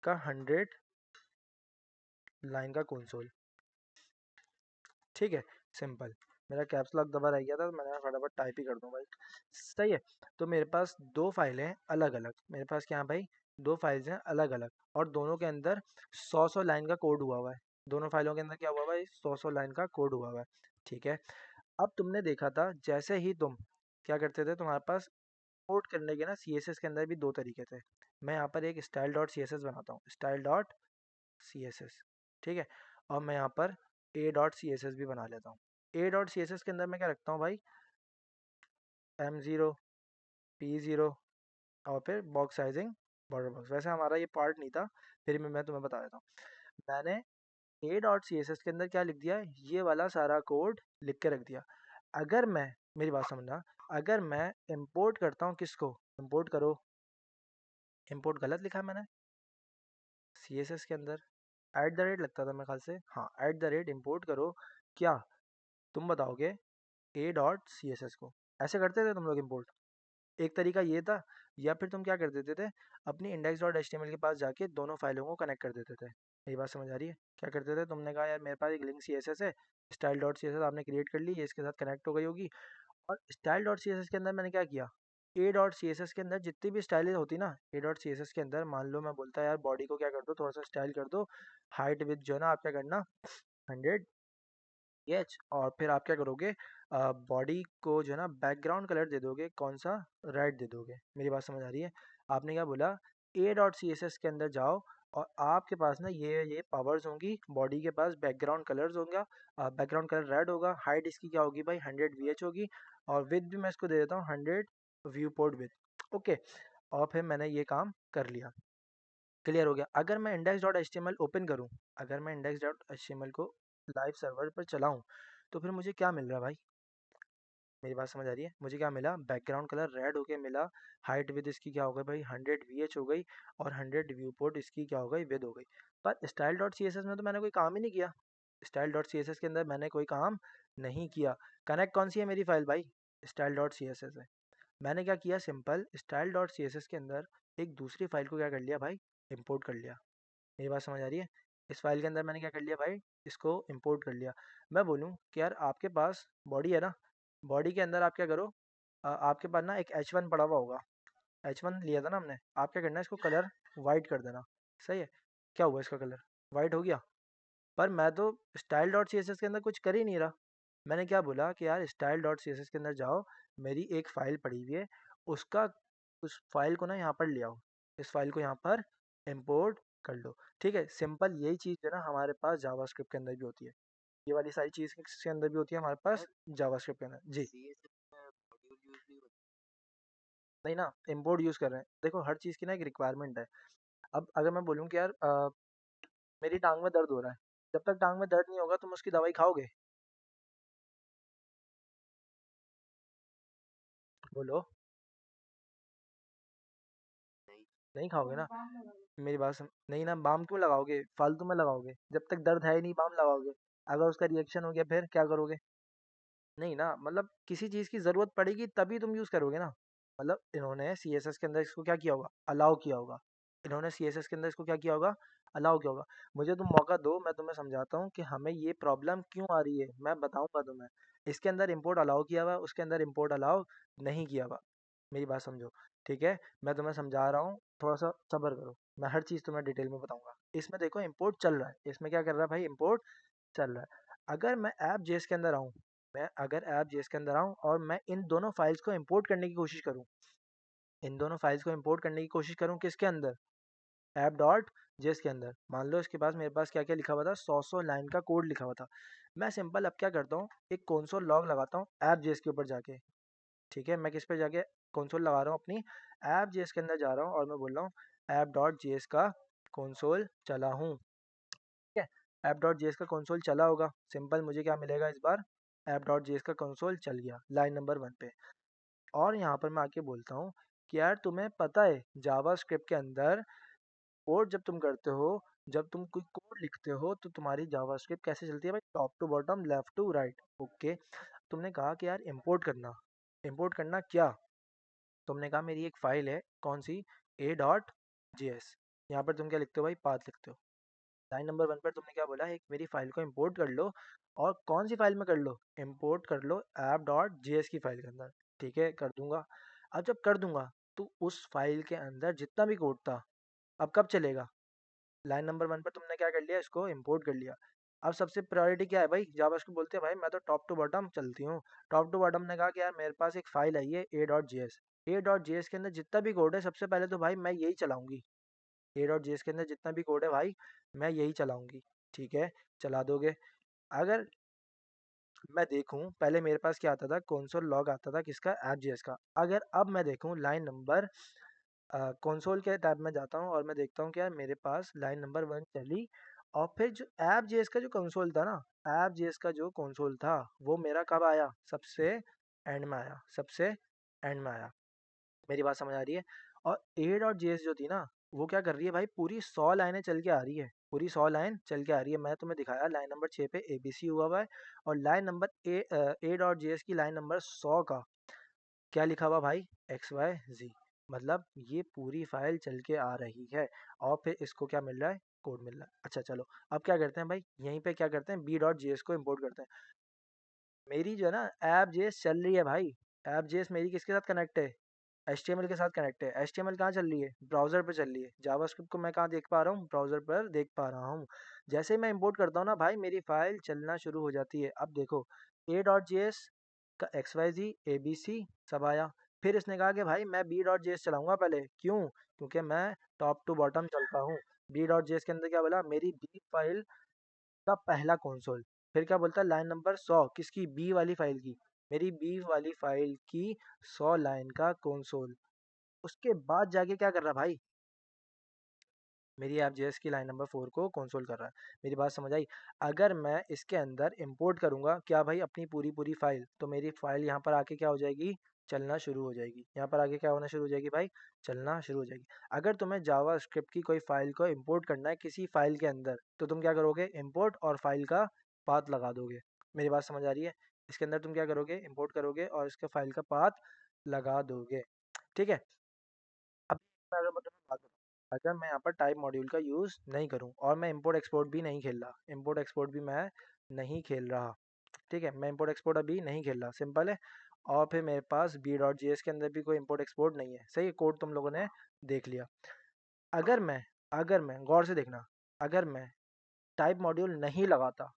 का 100 लाइन का कंसोल। ठीक है, सिंपल। मेरा कैप्स लॉक दबा रह गया था तो मैंने फटाफट टाइप ही कर दूं भाई। सही है, तो मेरे पास दो फाइलें हैं अलग अलग, मेरे पास क्या है भाई, दो फाइल्स हैं अलग अलग, और दोनों के अंदर 100 लाइन का कोड हुआ है। दोनों फाइलों के अंदर क्या हुआ भाई, 100 लाइन का कोड हुआ है। ठीक है, अब तुमने देखा था जैसे ही तुम क्या करते थे, तुम्हारे पास कोड करने के ना सी एस एस के अंदर भी दो तरीके थे। मैं यहाँ पर एक style dot C S S बनाता हूँ, style dot C S S. ठीक है, और मैं यहाँ पर A dot C S S भी बना लेता हूँ। A dot C S S के अंदर मैं क्या रखता हूँ भाई, M0, P0, और फिर बॉक्स साइजिंग, बॉर्डर बॉक्स। वैसे हमारा ये पार्ट नहीं था, फिर भी मैं तुम्हें बता देता हूँ। मैंने A dot C S S के अंदर क्या लिख दिया, ये वाला सारा कोड लिख के रख दिया। अगर मैं, मेरी बात समझना, अगर मैं इंपोर्ट करता हूँ, किसको इंपोर्ट करो, इंपोर्ट गलत लिखा है मैंने सी एस एस के अंदर, एट द रेट लगता था मेरे ख्याल से, हाँ एट द रेट इम्पोर्ट करो, क्या तुम बताओगे, A dot C S S को ऐसे करते थे तुम लोग इम्पोर्ट। एक तरीका ये था, या फिर तुम क्या कर देते थे, अपनी index dot H T M L के पास जाके दोनों फाइलों को कनेक्ट कर देते थे। मेरी बात समझ आ रही है, क्या करते थे, तुमने कहा यार मेरे पास एक लिंक सी एस एस है, style dot C S S आपने क्रिएट कर ली, ये इसके साथ कनेक्ट हो गई होगी, और style dot C S S के अंदर मैंने क्या किया, A dot C S S के अंदर जितनी भी स्टाइल होती ना, A dot C S S के अंदर मान लो मैं बोलता है यार बॉडी को क्या कर दो, थोड़ा सा स्टाइल कर दो, हाइट विथ जो है ना आप क्या करना 100 एच, और फिर आप क्या करोगे, बॉडी को जो है ना बैकग्राउंड कलर दे दोगे, कौन सा, रेड दे दोगे। मेरी बात समझ आ रही है, आपने क्या बोला, A dot C S S के अंदर जाओ, और आपके पास ना ये पावर्स होंगी, बॉडी के पास बैकग्राउंड कलर्स होगा, बैकग्राउंड कलर रेड होगा, हाइट इसकी क्या होगी भाई 100 वी एच होगी, और विथ भी मैं इसको दे देता हूँ 100 व्यू पोर्ट विथ। ओके, और फिर मैंने ये काम कर लिया, क्लियर हो गया। अगर मैं index dot H T M L open करूँ, अगर मैं index dot H T M L को लाइव सर्वर पर चलाऊँ, तो फिर मुझे क्या मिल रहा है भाई, मेरी बात समझ आ रही है, मुझे क्या मिला, बैकग्राउंड कलर रेड होके मिला, हाइट विद इसकी क्या हो गई भाई 100 वी एच हो गई, और 100 व्यू पोर्ट इसकी क्या हो गई, विद हो गई। पर style dot C S S में तो मैंने कोई काम ही नहीं किया, style dot C S S के अंदर मैंने कोई काम नहीं किया। कनेक्ट कौन सी है मेरी फाइल भाई, style dot C S S है। मैंने क्या किया, simple style dot C S S के अंदर एक दूसरी फाइल को क्या कर लिया भाई, इम्पोर्ट कर लिया। मेरी बात समझ आ रही है, इस फाइल के अंदर मैंने क्या कर लिया भाई, इसको इंपोर्ट कर लिया। मैं बोलूँ कि यार आपके पास बॉडी है ना, बॉडी के अंदर आप क्या करो, आपके पास ना एक H1 पड़ा हुआ होगा, H1 लिया था ना हमने, आप क्या करना है, इसको कलर वाइट कर देना। सही है, क्या हुआ इसका कलर वाइट हो गया, पर मैं तो style dot C S S के अंदर कुछ कर ही नहीं रहा। मैंने क्या बोला कि यार style dot C S S के अंदर जाओ, मेरी एक फ़ाइल पड़ी हुई है, उसका उस फाइल को ना यहाँ पर ले आओ, इस फाइल को यहाँ पर इम्पोर्ट कर लो। ठीक है, सिंपल यही चीज़ जो है ना हमारे पास जावास्क्रिप्ट के अंदर भी होती है, ये वाली सारी चीज़ के अंदर भी होती है हमारे पास सर जावास्क्रिप्ट के अंदर जी। सी एस एस में मॉड्यूल यूज नहीं होता। नहीं ना, इम्पोर्ट यूज़ कर रहे हैं, देखो हर चीज़ की ना एक रिक्वायरमेंट है। अब अगर मैं बोलूँ कि यार मेरी टांग में दर्द हो रहा है, जब तक टांग में दर्द नहीं होगा तुम उसकी दवाई खाओगे, बोलो, नहीं। नहीं खाओगे कोई ना। काम लगा लो। मेरी बात नहीं ना, बाम क्यों लगाओगे, फालतू में लगाओगे, जब तक दर्द है ही नहीं बाम लगाओगे। अगर उसका रिएक्शन हो गया फिर क्या करोगे? नहीं ना, मतलब किसी चीज़ की ज़रूरत पड़ेगी तभी तुम यूज़ करोगे ना। मतलब इन्होंने सीएसएस के अंदर इसको क्या किया होगा, अलाउ किया होगा। इन्होंने सीएसएस के अंदर इसको क्या किया होगा, अलाउ किया होगा। मुझे तुम मौका दो, मैं तुम्हें समझाता हूँ कि हमें ये प्रॉब्लम क्यों आ रही है, मैं बताऊंगा तुम्हें। इसके अंदर इंपोर्ट अलाउ किया हुआ है, उसके अंदर इंपोर्ट अलाउ नहीं किया हुआ। मेरी बात समझो, ठीक है? मैं तुम्हें समझा रहा हूँ, थोड़ा सा सब्र करो, मैं हर चीज़ तुम्हें डिटेल में बताऊंगा। इसमें देखो इंपोर्ट चल रहा है, इसमें क्या कर रहा है भाई, इंपोर्ट चल रहा है। अगर मैं ऐप जेएस के अंदर आऊँ, मैं अगर ऐप जेएस के अंदर आऊँ और मैं इन दोनों फाइल्स को इंपोर्ट करने की कोशिश करूँ, इन दोनों फाइल्स को इंपोर्ट करने की कोशिश करूँ किसके अंदर, ऐप डॉट जेएस के अंदर। मान लो इसके पास, मेरे पास क्या क्या लिखा हुआ था, 100 लाइन का कोड लिखा हुआ था। मैं सिंपल अब क्या करता हूँ, एक कंसोल लॉग लगाता हूँ ऐप जेएस के ऊपर जाके। ठीक है, मैं किस पे जाके कंसोल लगा रहा हूँ, अपनी ऐप जेएस के अंदर जा रहा हूँ और मैं बोल रहा हूँ ऐप डॉट जेएस का कंसोल चला हूँ। ठीक है, ऐप डॉट जेएस का कंसोल चला होगा, सिंपल मुझे क्या मिलेगा इस बार, ऐप डॉट जेएस का कंसोल चल गया लाइन नंबर 1 पे। और यहाँ पर मैं आके बोलता हूँ कि यार तुम्हें पता है जावा स्क्रिप्ट के अंदर कोड जब तुम करते हो, जब तुम कोई कोड लिखते हो तो तुम्हारी जावा स्क्रिप्ट कैसे चलती है भाई, top to bottom, left to right. Okay, तुमने कहा कि यार इंपोर्ट करना, इंपोर्ट करना क्या, तुमने कहा मेरी एक फाइल है, कौन सी, ए डॉट जी एस। यहाँ पर तुम क्या लिखते हो भाई, पाथ लिखते हो। लाइन नंबर 1 पर तुमने क्या बोला, एक मेरी फाइल को इंपोर्ट कर लो, और कौन सी फाइल में कर लो, इंपोर्ट कर लो ऐप डॉट जी एस की फाइल के अंदर। ठीक है, कर दूंगा। अब जब कर दूंगा तो उस फाइल के अंदर जितना भी कोड था, अब कब चलेगा, लाइन नंबर 1 पर तुमने क्या कर लिया, इसको इंपोर्ट कर लिया। अब सबसे प्रायोरिटी क्या है भाई, जावा को बोलते हैं भाई मैं तो टॉप टू बॉटम चलती हूँ। टॉप टू बॉटम ने कहा कि यार मेरे पास एक फाइल आई है ए dot ji S, A dot ji S के अंदर जितना भी कोड है सबसे पहले तो भाई मैं यही चलाऊंगी। ए डॉट जी एस के अंदर जितना भी कोड है भाई मैं यही चलाऊंगी। ठीक है, चला दोगे। अगर मैं देखूं, पहले मेरे पास क्या आता था, कंसोल लॉग आता था किसका, ऐप जेएस का। अगर अब मैं देखूं लाइन नंबर, कंसोल के टैब में जाता हूं और मैं देखता हूं कि यार मेरे पास लाइन नंबर 1 चली, और फिर जो ऐप जेएस का जो कंसोल था ना, ऐप जेएस का जो कंसोल था वो मेरा कब आया, सबसे एंड में आया, सबसे एंड में आया। मेरी बात समझ आ रही है? और ए डॉट जे एस जो थी ना, वो क्या कर रही है भाई, पूरी 100 लाइनें चल के आ रही है, पूरी 100 लाइन चल के आ रही है। मैं तुम्हें दिखाया लाइन नंबर 6 पे ए बी सी हुआ हुआ है, और line number A dot J S की लाइन नंबर 100 का क्या लिखा हुआ भाई, एक्स वाई जी। मतलब ये पूरी फाइल चल के आ रही है, और फिर इसको क्या मिल रहा है, कोड मिल रहा है। अच्छा चलो, अब क्या करते हैं भाई, यहीं पे क्या करते हैं, बी डॉट जी एस को इम्पोर्ट करते हैं। मेरी जो है ना ऐप जेएस चल रही है भाई, ऐप जेएस मेरी किसके साथ कनेक्ट है, HTML के साथ कनेक्ट है। HTML कहाँ चल रही है, ब्राउजर पे चल रही है। जावास्क्रिप्ट को मैं कहाँ देख पा रहा हूँ, ब्राउजर पर देख पा रहा हूँ। जैसे ही मैं इंपोर्ट करता हूँ ना भाई, मेरी फाइल चलना शुरू हो जाती है। अब देखो, ए डॉट जी एस का X Y Z A B C सब आया। फिर इसने कहा कि भाई मैं बी डॉट जी एस चलाऊंगा पहले, क्यों, क्योंकि मैं टॉप टू बॉटम चलता हूँ। बी डॉट जी एस के अंदर क्या बोला, मेरी बी फाइल का पहला कंसोल। फिर क्या बोलता है, लाइन नंबर 100 किसकी, बी वाली फाइल की, मेरी बी वाली फाइल की 100 लाइन का कंसोल। उसके बाद जाके क्या कर रहा भाई, मेरी ऐप जेएस की लाइन नंबर 4 को कंसोल कर रहा है। मेरी बात समझ आई? अगर मैं इसके अंदर इंपोर्ट करूंगा क्या भाई, अपनी पूरी पूरी फाइल, तो मेरी फाइल यहाँ पर आके क्या हो जाएगी, चलना शुरू हो जाएगी। यहाँ पर आके क्या होना शुरू हो जाएगी भाई, चलना शुरू हो जाएगी। अगर तुम्हें जावा स्क्रिप्ट की कोई फाइल को इंपोर्ट करना है किसी फाइल के अंदर, तो तुम क्या करोगे, इंपोर्ट और फाइल का पाथ लगा दोगे। मेरी बात समझ आ रही है? इसके अंदर तुम क्या करोगे, इंपोर्ट करोगे और इसके फाइल का पाथ लगा दोगे। ठीक है, अब मैं अगर मैं तुम्हें बात बताऊं, अगर मैं यहाँ पर टाइप मॉड्यूल का यूज़ नहीं करूँ और मैं इंपोर्ट एक्सपोर्ट भी नहीं खेल रहा, इंपोर्ट एक्सपोर्ट भी मैं नहीं खेल रहा, ठीक है, मैं इंपोर्ट एक्सपोर्ट अभी नहीं खेल रहा, सिंपल है। और फिर मेरे पास बी डॉट जी एस के अंदर भी कोई इंपोर्ट एक्सपोर्ट नहीं है, सही है, कोड तुम लोगों ने देख लिया। अगर मैं अगर मैं गौर से देखना, अगर मैं टाइप मॉड्यूल नहीं लगाता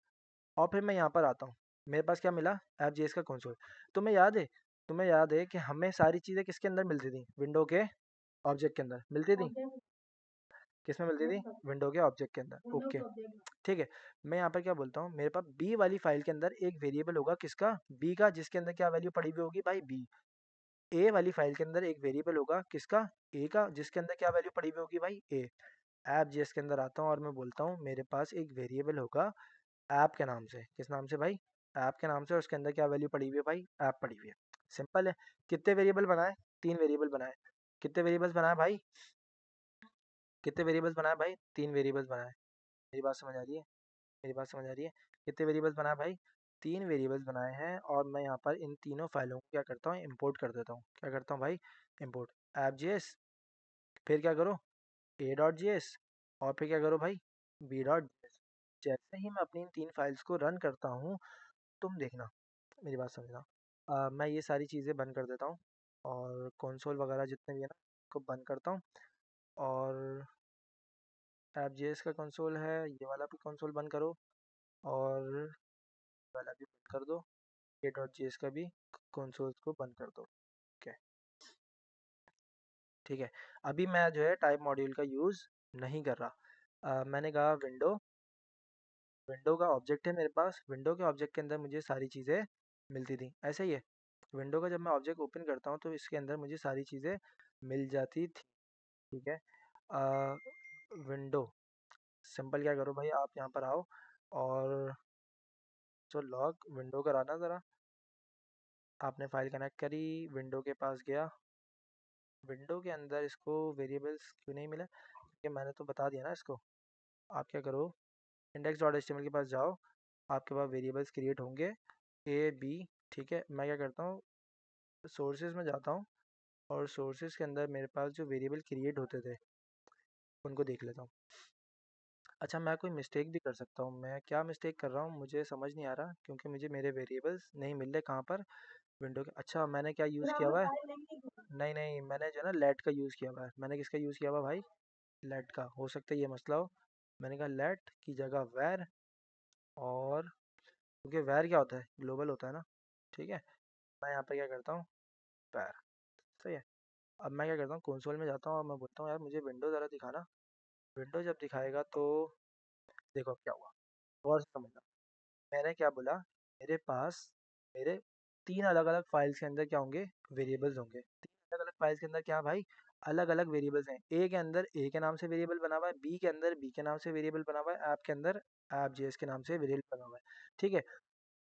और फिर मैं यहाँ पर आता हूँ, मेरे पास क्या मिला, ऐप जी एस का कंसोल। तुम्हें याद है कि हमें सारी चीज़ें किसके अंदर मिलती थी, विंडो के ऑब्जेक्ट के अंदर मिलती थी। ऑब्जेक्ट, किसमें मिलती थी, विंडोज विंडो के ऑब्जेक्ट के अंदर। Windows okay, object. ठीक है। मैं यहाँ पर क्या बोलता हूँ, मेरे पास बी वाली फाइल के अंदर एक वेरिएबल होगा किसका, बी का, जिसके अंदर क्या वैल्यू पड़ी हुई होगी भाई, बी। ए वाली फाइल के अंदर एक वेरिएबल होगा किसका, ए का, जिसके अंदर क्या वैल्यू पड़ी हुई होगी भाई, ए। ऐप जेएस के अंदर आता हूँ और मैं बोलता हूँ मेरे पास एक वेरिएबल होगा ऐप के नाम से, किस नाम से भाई, ऐप के नाम से, और उसके अंदर क्या वैल्यू पड़ी हुई है भाई, ऐप पड़ी हुई है। सिंपल है। कितने वेरिएबल बनाए, 3 वेरिएबल बनाए। कितने वेरिएबल्स बनाए भाई, कितने वेरिएबल्स बनाए भाई? 3 वेरिएबल्स बनाए। मेरी बात समझ आ रही है? मेरी बात समझ आ रही है? कितने वेरिएबल्स बनाए भाई? 3 वेरिएबल्स बनाए हैं और मैं यहाँ पर इन तीनों फाइलों को क्या करता हूँ, इंपोर्ट कर देता हूँ। क्या करता हूँ भाई? इंपोर्ट app.js, फिर क्या करो, a.js, और फिर क्या करो भाई, b.js। जैसे ही मैं अपनी इन 3 फाइल्स को रन करता हूँ, तुम देखना, मेरी बात समझना। मैं ये सारी चीज़ें बंद कर देता हूँ और कंसोल वगैरह जितने भी है ना, को बंद करता हूँ। और app.js का कंसोल है, ये वाला भी कंसोल बंद करो, और ये वाला भी बंद कर दो, a.js का भी कंसोल्स को बंद कर दो। ओके, ठीक है। अभी मैं जो है टाइप मॉड्यूल का यूज़ नहीं कर रहा। मैंने कहा विंडो, विंडो का ऑब्जेक्ट है मेरे पास, विंडो के ऑब्जेक्ट के अंदर मुझे सारी चीज़ें मिलती थी, ऐसा ही है। विंडो का जब मैं ऑब्जेक्ट ओपन करता हूँ तो इसके अंदर मुझे सारी चीज़ें मिल जाती थी, ठीक है। विंडो सिंपल, क्या करो भाई, आप यहाँ पर आओ और जो लॉग विंडो कराना ज़रा। आपने फाइल कनेक्ट करी, विंडो के पास गया, विंडो के अंदर इसको वेरिएबल्स क्यों नहीं मिले, क्योंकि मैंने तो बता दिया ना इसको। आप क्या करो, index.html के पास जाओ, आपके पास वेरिएबल्स क्रिएट होंगे ए बी, ठीक है। मैं क्या करता हूँ, सोर्सेज में जाता हूँ और सोर्सेज के अंदर मेरे पास जो वेरिएबल क्रिएट होते थे उनको देख लेता हूँ। अच्छा, मैं कोई मिस्टेक भी कर सकता हूँ, मैं क्या मिस्टेक कर रहा हूँ मुझे समझ नहीं आ रहा, क्योंकि मुझे मेरे वेरिएबल्स नहीं मिल रहे। कहाँ पर? विंडो के। अच्छा, मैंने क्या फिर यूज़ किया आपने हुआ है? फाइल नहीं की। नहीं नहीं, मैंने जो है ना लेट का यूज़ किया हुआ है। मैंने किसका यूज़ किया हुआ भाई? लेट का। हो सकता है ये मसला हो। मैंने कहा लेट की जगह वैर, और क्योंकि वैर क्या होता है, ग्लोबल होता है ना, ठीक है। मैं यहाँ पर क्या करता हूँ, वैर, सही है। अब मैं क्या करता हूँ, कंसोल में जाता हूँ और मैं बोलता हूँ यार मुझे विंडो ज़रा दिखाना। विंडो जब दिखाएगा तो देखो अब क्या हुआ, गौर से समझना। मैंने क्या बोला, मेरे पास मेरे 3 अलग अलग फाइल्स के अंदर क्या होंगे, वेरिएबल्स होंगे। 3 अलग अलग फाइल्स के अंदर क्या भाई, अलग अलग वेरिएबल्स हैं। ए के अंदर ए के नाम से वेरिएबल बना हुआ है, बी के अंदर बी के नाम से वेरिएबल बना हुआ है, ऐप के अंदर ऐप जेएस के नाम से वेरिएबल बना हुआ है, ठीक है।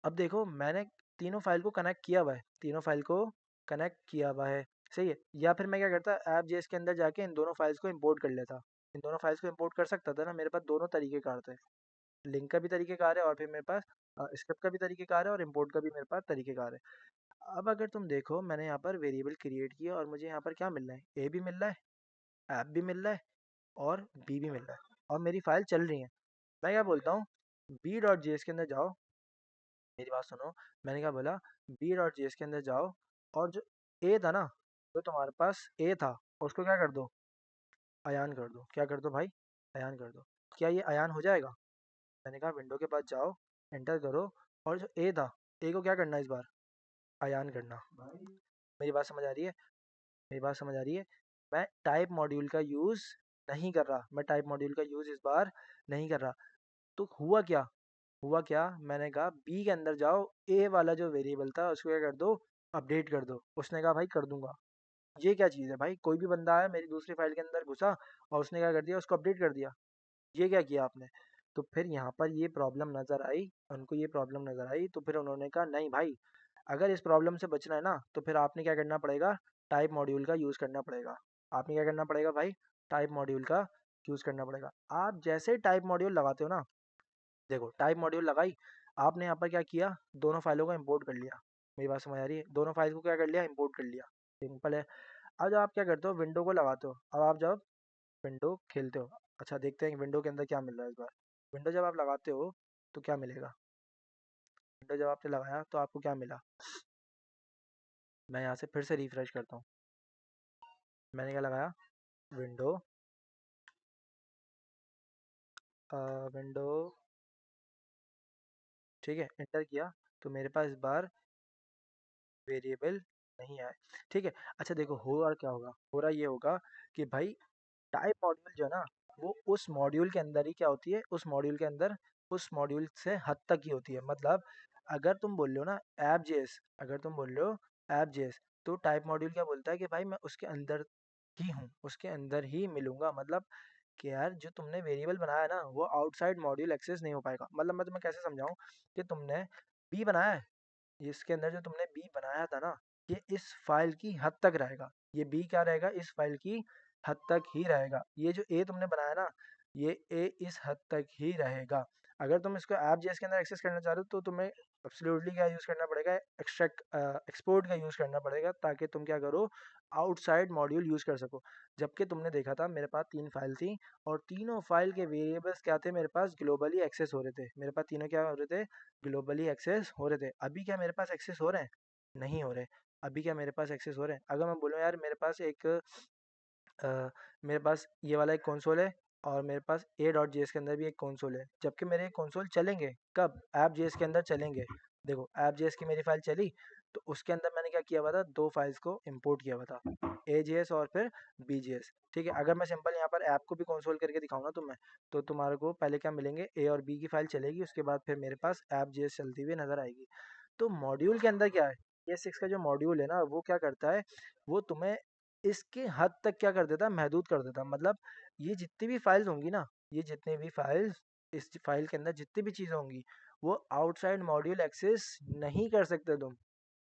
अब देखो मैंने तीनों फाइल को कनेक्ट किया हुआ है, तीनों फाइल को कनेक्ट किया हुआ है, सही है। या फिर मैं क्या करता, ऐप जेएस के अंदर जाके इन दोनों फाइल्स को इंपोर्ट कर लेता। इन दोनों फाइल्स को इंपोर्ट कर सकता था ना, मेरे पास दोनों तरीके कार थे। लिंक का भी तरीकेकार है और फिर मेरे पास स्क्रिप्ट का भी तरीकेकार है और इंपोर्ट का भी मेरे पास तरीकेकार है। अब अगर तुम देखो, मैंने यहाँ पर वेरिएबल क्रिएट किया और मुझे यहाँ पर क्या मिल रहा है, ए भी मिल रहा है, ऐप भी मिल रहा है, और बी भी मिल रहा है, और मेरी फाइल चल रही है। मैं क्या बोलता हूँ, बी डॉट जे एस के अंदर जाओ, मेरी बात सुनो। मैंने क्या बोला, बी डॉट जे एस के अंदर जाओ, और जो ए था ना, जो तुम्हारे पास ए था, उसको क्या कर दो, अयान कर दो। क्या कर दो भाई, अयान कर दो। क्या ये अयान हो जाएगा? मैंने कहा विंडो के पास जाओ, एंटर करो, और जो ए था, ए को क्या करना है इस बार, अयान करना। मेरी बात समझ आ रही है? मेरी बात समझ आ रही है? मैं टाइप मॉड्यूल का यूज़ नहीं कर रहा, मैं टाइप मॉड्यूल का यूज़ इस बार नहीं कर रहा। तो हुआ क्या, हुआ क्या, मैंने कहा बी के अंदर जाओ, ए वाला जो वेरिएबल था उसको क्या कर दो, अपडेट कर दो। उसने कहा भाई कर दूंगा। ये क्या चीज़ है भाई, कोई भी बंदा आया मेरी दूसरी फाइल के अंदर घुसा और उसने क्या कर दिया, उसको अपडेट कर दिया। ये क्या किया आपने? तो फिर यहाँ पर ये प्रॉब्लम नज़र आई, उनको ये प्रॉब्लम नज़र आई, तो फिर उन्होंने कहा नहीं भाई, अगर इस प्रॉब्लम से बचना है ना, तो फिर आपने क्या करना पड़ेगा, टाइप मॉड्यूल का यूज़ करना पड़ेगा। आपने क्या करना पड़ेगा भाई, टाइप मॉड्यूल का यूज़ करना पड़ेगा। आप जैसे टाइप मॉड्यूल लगाते हो ना, देखो टाइप मॉड्यूल लगाई, आपने यहाँ पर क्या किया, दोनों फाइलों को इम्पोर्ट कर लिया। मेरी बात समझ आ रही है? दोनों फाइल को क्या कर लिया, इम्पोर्ट कर लिया, सिंपल है। अब जब आप क्या करते हो, विंडो को लगाते हो, अब आप जब विंडो खेलते हो, अच्छा देखते हैं कि विंडो के अंदर क्या मिल रहा है इस बार। विंडो जब आप लगाते हो तो क्या मिलेगा, विंडो जब आपने लगाया तो आपको क्या मिला। मैं यहाँ से फिर से रिफ्रेश करता हूँ। मैंने क्या लगाया, विंडो, विंडो, ठीक है, एंटर किया, तो मेरे पास इस बार वेरिएबल नहीं आए, ठीक है। अच्छा देखो हो और क्या होगा, हो रहा ये होगा कि भाई टाइप मॉड्यूल जो है ना, वो उस मॉड्यूल के अंदर ही क्या होती है, उस मॉड्यूल के अंदर, उस मॉड्यूल से हद तक ही होती है। मतलब अगर तुम बोल रहे हो ना ऐप जेएस, अगर तुम बोल रहे हो ऐप जेएस, तो टाइप मॉड्यूल क्या बोलता है कि भाई मैं उसके अंदर ही हूँ, उसके अंदर ही मिलूंगा। मतलब कि यार जो तुमने वेरिएबल बनाया है ना, वो आउटसाइड मॉड्यूल एक्सेस नहीं हो पाएगा। मतलब मैं तुम्हें कैसे समझाऊं, कि तुमने बी बनाया है, इसके अंदर जो तुमने बी बनाया था ना, ये इस फाइल की हद तक रहेगा, ये बी क्या रहेगा, इस फाइल की हद तक ही रहेगा। ये जो ए तुमने बनाया ना, ये ए इस हद तक ही रहेगा। अगर तुम इसको ऐप जेएस के अंदर एक्सेस करना चाह रहे हो तो तुम्हें एब्सोल्युटली क्या यूज़ करना पड़ेगा, एक्सट्रैक्ट एक्सपोर्ट का यूज़ करना पड़ेगा, ताकि तुम क्या करो, आउटसाइड मॉड्यूल यूज़ कर सको। जबकि तुमने देखा था मेरे पास 3 फाइल थी, और तीनों फाइल के वेरिएबल्स क्या थे, मेरे पास ग्लोबली एक्सेस हो रहे थे। मेरे पास तीनों क्या हो रहे थे, ग्लोबली एक्सेस हो रहे थे। अभी क्या मेरे पास एक्सेस हो रहे हैं? नहीं हो रहे। अभी क्या मेरे पास एक्सेस हो रहे हैं? अगर मैं बोलूँ यार मेरे पास मेरे पास ये वाला एक कंसोल है, और मेरे पास ए डॉट जी एस के अंदर भी एक कंसोल है, जबकि मेरे ये कंसोल चलेंगे कब, ऐप जी एस के अंदर चलेंगे। देखो ऐप जी एस की मेरी फाइल चली, तो उसके अंदर मैंने क्या किया हुआ था, 2 फाइल्स को इंपोर्ट किया हुआ था, ए जी एस और फिर बी जी एस। ठीक है, अगर मैं सिंपल यहाँ पर ऐप को भी कंसोल करके दिखाऊंगा तुम्हें, तो तुम्हारे को पहले क्या मिलेंगे, ए और बी की फाइल चलेगी, उसके बाद फिर मेरे पास ऐप जी एस चलती हुई नजर आएगी। तो मॉड्यूल के अंदर क्या है, ये सिक्स का जो मॉड्यूल है ना, वो क्या करता है, वो तुम्हें इसके हद तक क्या कर देता है, महदूद कर देता है। मतलब ये जितनी भी फाइल्स होंगी ना, ये जितने भी फाइल्स, इस फाइल के अंदर जितनी भी चीज़ें होंगी, वो आउटसाइड मॉड्यूल एक्सेस नहीं कर सकते तुम।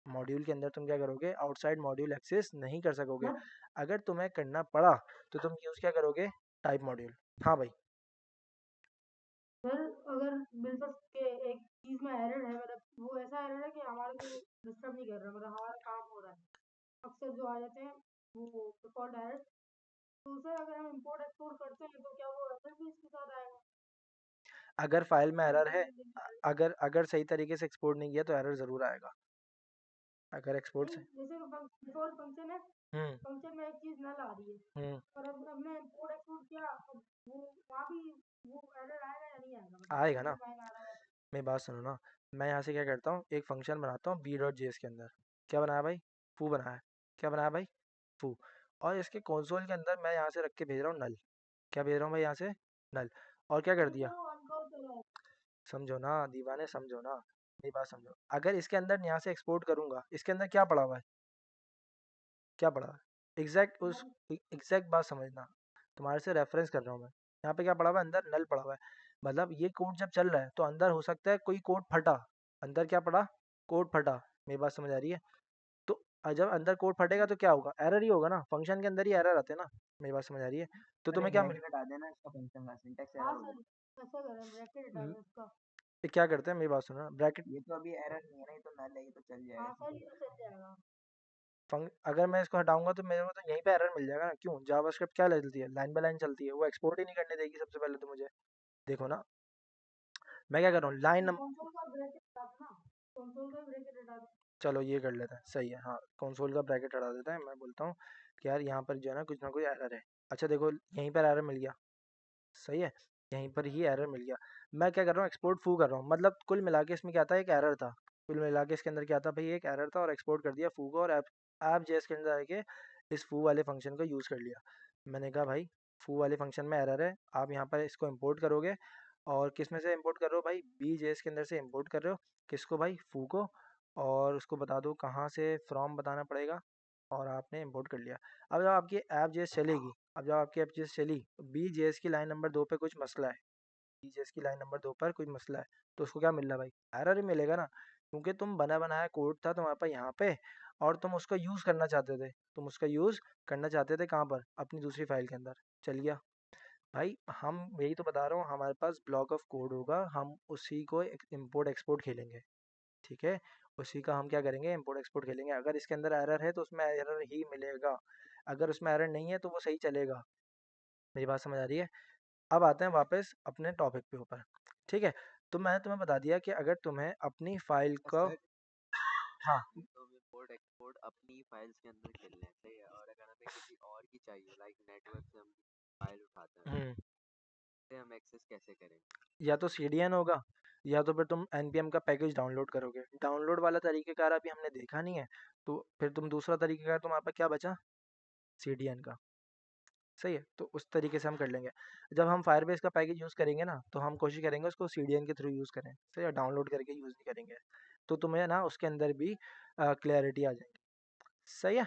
मॉड्यूल के अंदर तुम क्या करोगे, आउटसाइड मॉड्यूल एक्सेस नहीं कर सकोगे। मत अगर तुम्हें करना पड़ा तो तुम यूज़ क्या करोगे, टाइप मॉड्यूल। हाँ भाई। सर अगर बिल्कुल के एक चीज में एरर है, मतलब वो ऐसा एरर है कि हमारे को डिस्टर्ब नहीं कर रहा, मतलब हमारा काम हो रहा है, अक्सर जो आ जाते हैं वो डिफॉल्ट एरर। तो सर अगर हम इंपोर्ट एक्सपोर्ट करते हैं तो क्या वो एरर भी इसके साथ आएगा? अगर फाइल में एरर फंक्शन है, में देख रहे हैं। अगर अगर सही तरीके से एक्सपोर्ट नहीं किया तो एरर ज़रूर आएगा। अगर एक्सपोर्ट नहीं, से जैसे डिफॉल्ट फंक्शन है, हम्म फंक्शन में एक चीज नल आ रही है, हम्म और अब हमने इंपोर्ट एक्सपोर्ट किया, अब वो वहाँ भी वो एरर आएगा या नहीं आएगा, मतलब आएगा जैसे ना। फाइन आ रहा है। मेरी बात सुनो ना, मैं यहाँ से क्या करता हूँ, एक फंक्शन बनाता हूँ बी डॉट जी एस के अंदर। क्या बनाया भाई, फू बनाया। क्या बनाया भाई, फू। और इसके कंसोल के अंदर मैं यहाँ से रख के भेज रहा हूँ नल। क्या भेज रहा हूँ भाई यहाँ से, नल। और क्या कर तो दिया, सर वो अनकॉल चला है। समझो ना दीवाने, समझो ना मेरी बात समझो। अगर इसके अंदर यहाँ से एक्सपोर्ट करूंगा, इसके अंदर क्या पड़ा हुआ है, क्या पड़ा हुआ है, एग्जैक्ट उस नल। एग्जैक्ट बात समझना, तुम्हारे से रेफरेंस कर रहा हूँ मैं। यहाँ पे क्या पड़ा हुआ है, अंदर नल पड़ा हुआ है। मतलब ये कोड जब चल रहा है तो अंदर हो सकता है कोई कोड फटा, अंदर क्या पड़ा, कोड फटा। मेरी बात समझ आ रही है? तो जब अंदर कोड फटेगा तो क्या होगा, एरर ही होगा ना, फंक्शन के अंदर ही एरर आते हैं ना। मेरी बात समझ आ रही है? तो सर तुम्हें एक क्या मिल, ब्रैकेट हटा देना इसका, फंक्शन का सिंटेक्स एरर हाँ हो सर, जाएगा। ऐसा करें, ब्रैकेट हटा म- दें उसका। क्या करते हैं, मेरी बात सुनो, ब्रैकेट। ये तो अभी एरर नहीं है ना, ये तो नल है, ये तो चल जाएगा हाँ सर, सिंटेक्स। ये तो चल जाएगा। अगर मैं इसको हटाऊंगा तो मेरे को तो यहीं पे एरर मिल जाएगा ना। क्यों, जावास्क्रिप्ट क्या चलती है, लाइन बाय लाइन चलती है, वो एक्सपोर्ट ही नहीं करने देगी सबसे पहले तो मुझे। देखो ना, मैं क्या कर रहा हूँ, लाइन तो नंबर, कंसोल का ब्रैकेट हटा देना, कंसोल का ब्रैकेट हटा दें। चलो ये कर लेते हैं, सही है। हाँ, कंसोल का ब्रैकेट हटा देते हैं। मैं बोलता हूँ कि यार यहाँ पर जो है ना कुछ एरर है। अच्छा देखो, यहीं पर एरर मिल गया, सही है, यहीं पर ही एरर मिल गया। मैं क्या कर रहा हूँ, एक्सपोर्ट फू कर रहा हूँ। मतलब कुल मिला के इसमें क्या था, एक एरर था। कुल मिला के इसके अंदर क्या था भाई, एक एरर था, और एक्सपोर्ट कर दिया फू को, और ऐप ऐप जेएस के अंदर आके इस फू वाले फंक्शन को यूज़ कर लिया। मैंने कहा भाई, फू वाले फंक्शन में एरर है, आप यहाँ पर इसको इंपोर्ट करोगे। और किस में से इंपोर्ट कर रहे हो भाई, बी जेएस के अंदर से इंपोर्ट कर रहे हो। किसको भाई, फू को। और उसको बता दो कहाँ से फ्रॉम बताना पड़ेगा, और आपने इंपोर्ट कर लिया। अब जब आपकी ऐप जेएस चलेगी, अब जब आपकी ऐप जेएस चली, बी जेएस की लाइन नंबर 2 पे कुछ मसला है, बी जेएस की लाइन नंबर 2 पर कुछ मसला है, तो उसको क्या मिल रहा है भाई, एरर ही मिलेगा ना। क्योंकि तुम बना बनाया कोड था तुम्हारे पास यहाँ पे, और तुम उसका यूज़ करना चाहते थे, तुम उसका यूज़ करना चाहते थे कहाँ पर, अपनी दूसरी फाइल के अंदर। चल गया भाई, हम यही तो बता रहा हूँ, हमारे पास ब्लॉक ऑफ कोड होगा, हम उसी को इम्पोर्ट एक्सपोर्ट खेलेंगे। ठीक है, उसी का हम क्या करेंगे, इम्पोर्ट एक्सपोर्ट खेलेंगे। अगर इसके अंदर एरर है तो उसमें एरर ही मिलेगा, अगर उसमें एरर नहीं है तो वो सही चलेगा। मेरी बात समझ आ रही है? अब आते हैं वापस अपने टॉपिक पे ऊपर। ठीक है, तो मैंने तुम्हें बता दिया कि अगर तुम्हें अपनी फाइल को, सर हाँ, तो हम इंपोर्ट एक्सपोर्ट अपनी फाइल्स के अंदर खेल रहे हैं, सही है। और अगर हमें किसी और की चाहिए, लाइक नेटवर्क से हम फाइल उठाते हैं, हम्म, तो हम एक्सेस कैसे करेंगे? या तो सीडीएन होगा, या तो फिर तुम एनपीएम का पैकेज डाउनलोड करोगे। डाउनलोड वाला तरीकेकार अभी हमने देखा नहीं है, तो फिर तुम दूसरा तरीकेकार तुम्हारे पास क्या बचा, सीडीएन का। सही है, तो उस तरीके से हम कर लेंगे। जब हम फायरबेस का पैकेज यूज़ करेंगे ना, तो हम कोशिश करेंगे उसको सीडीएन के थ्रू यूज़ करें, सही है, डाउनलोड करके यूज़ नहीं करेंगे। तो तुम्हें ना उसके अंदर भी क्लैरिटी आ जाएगी। सही है।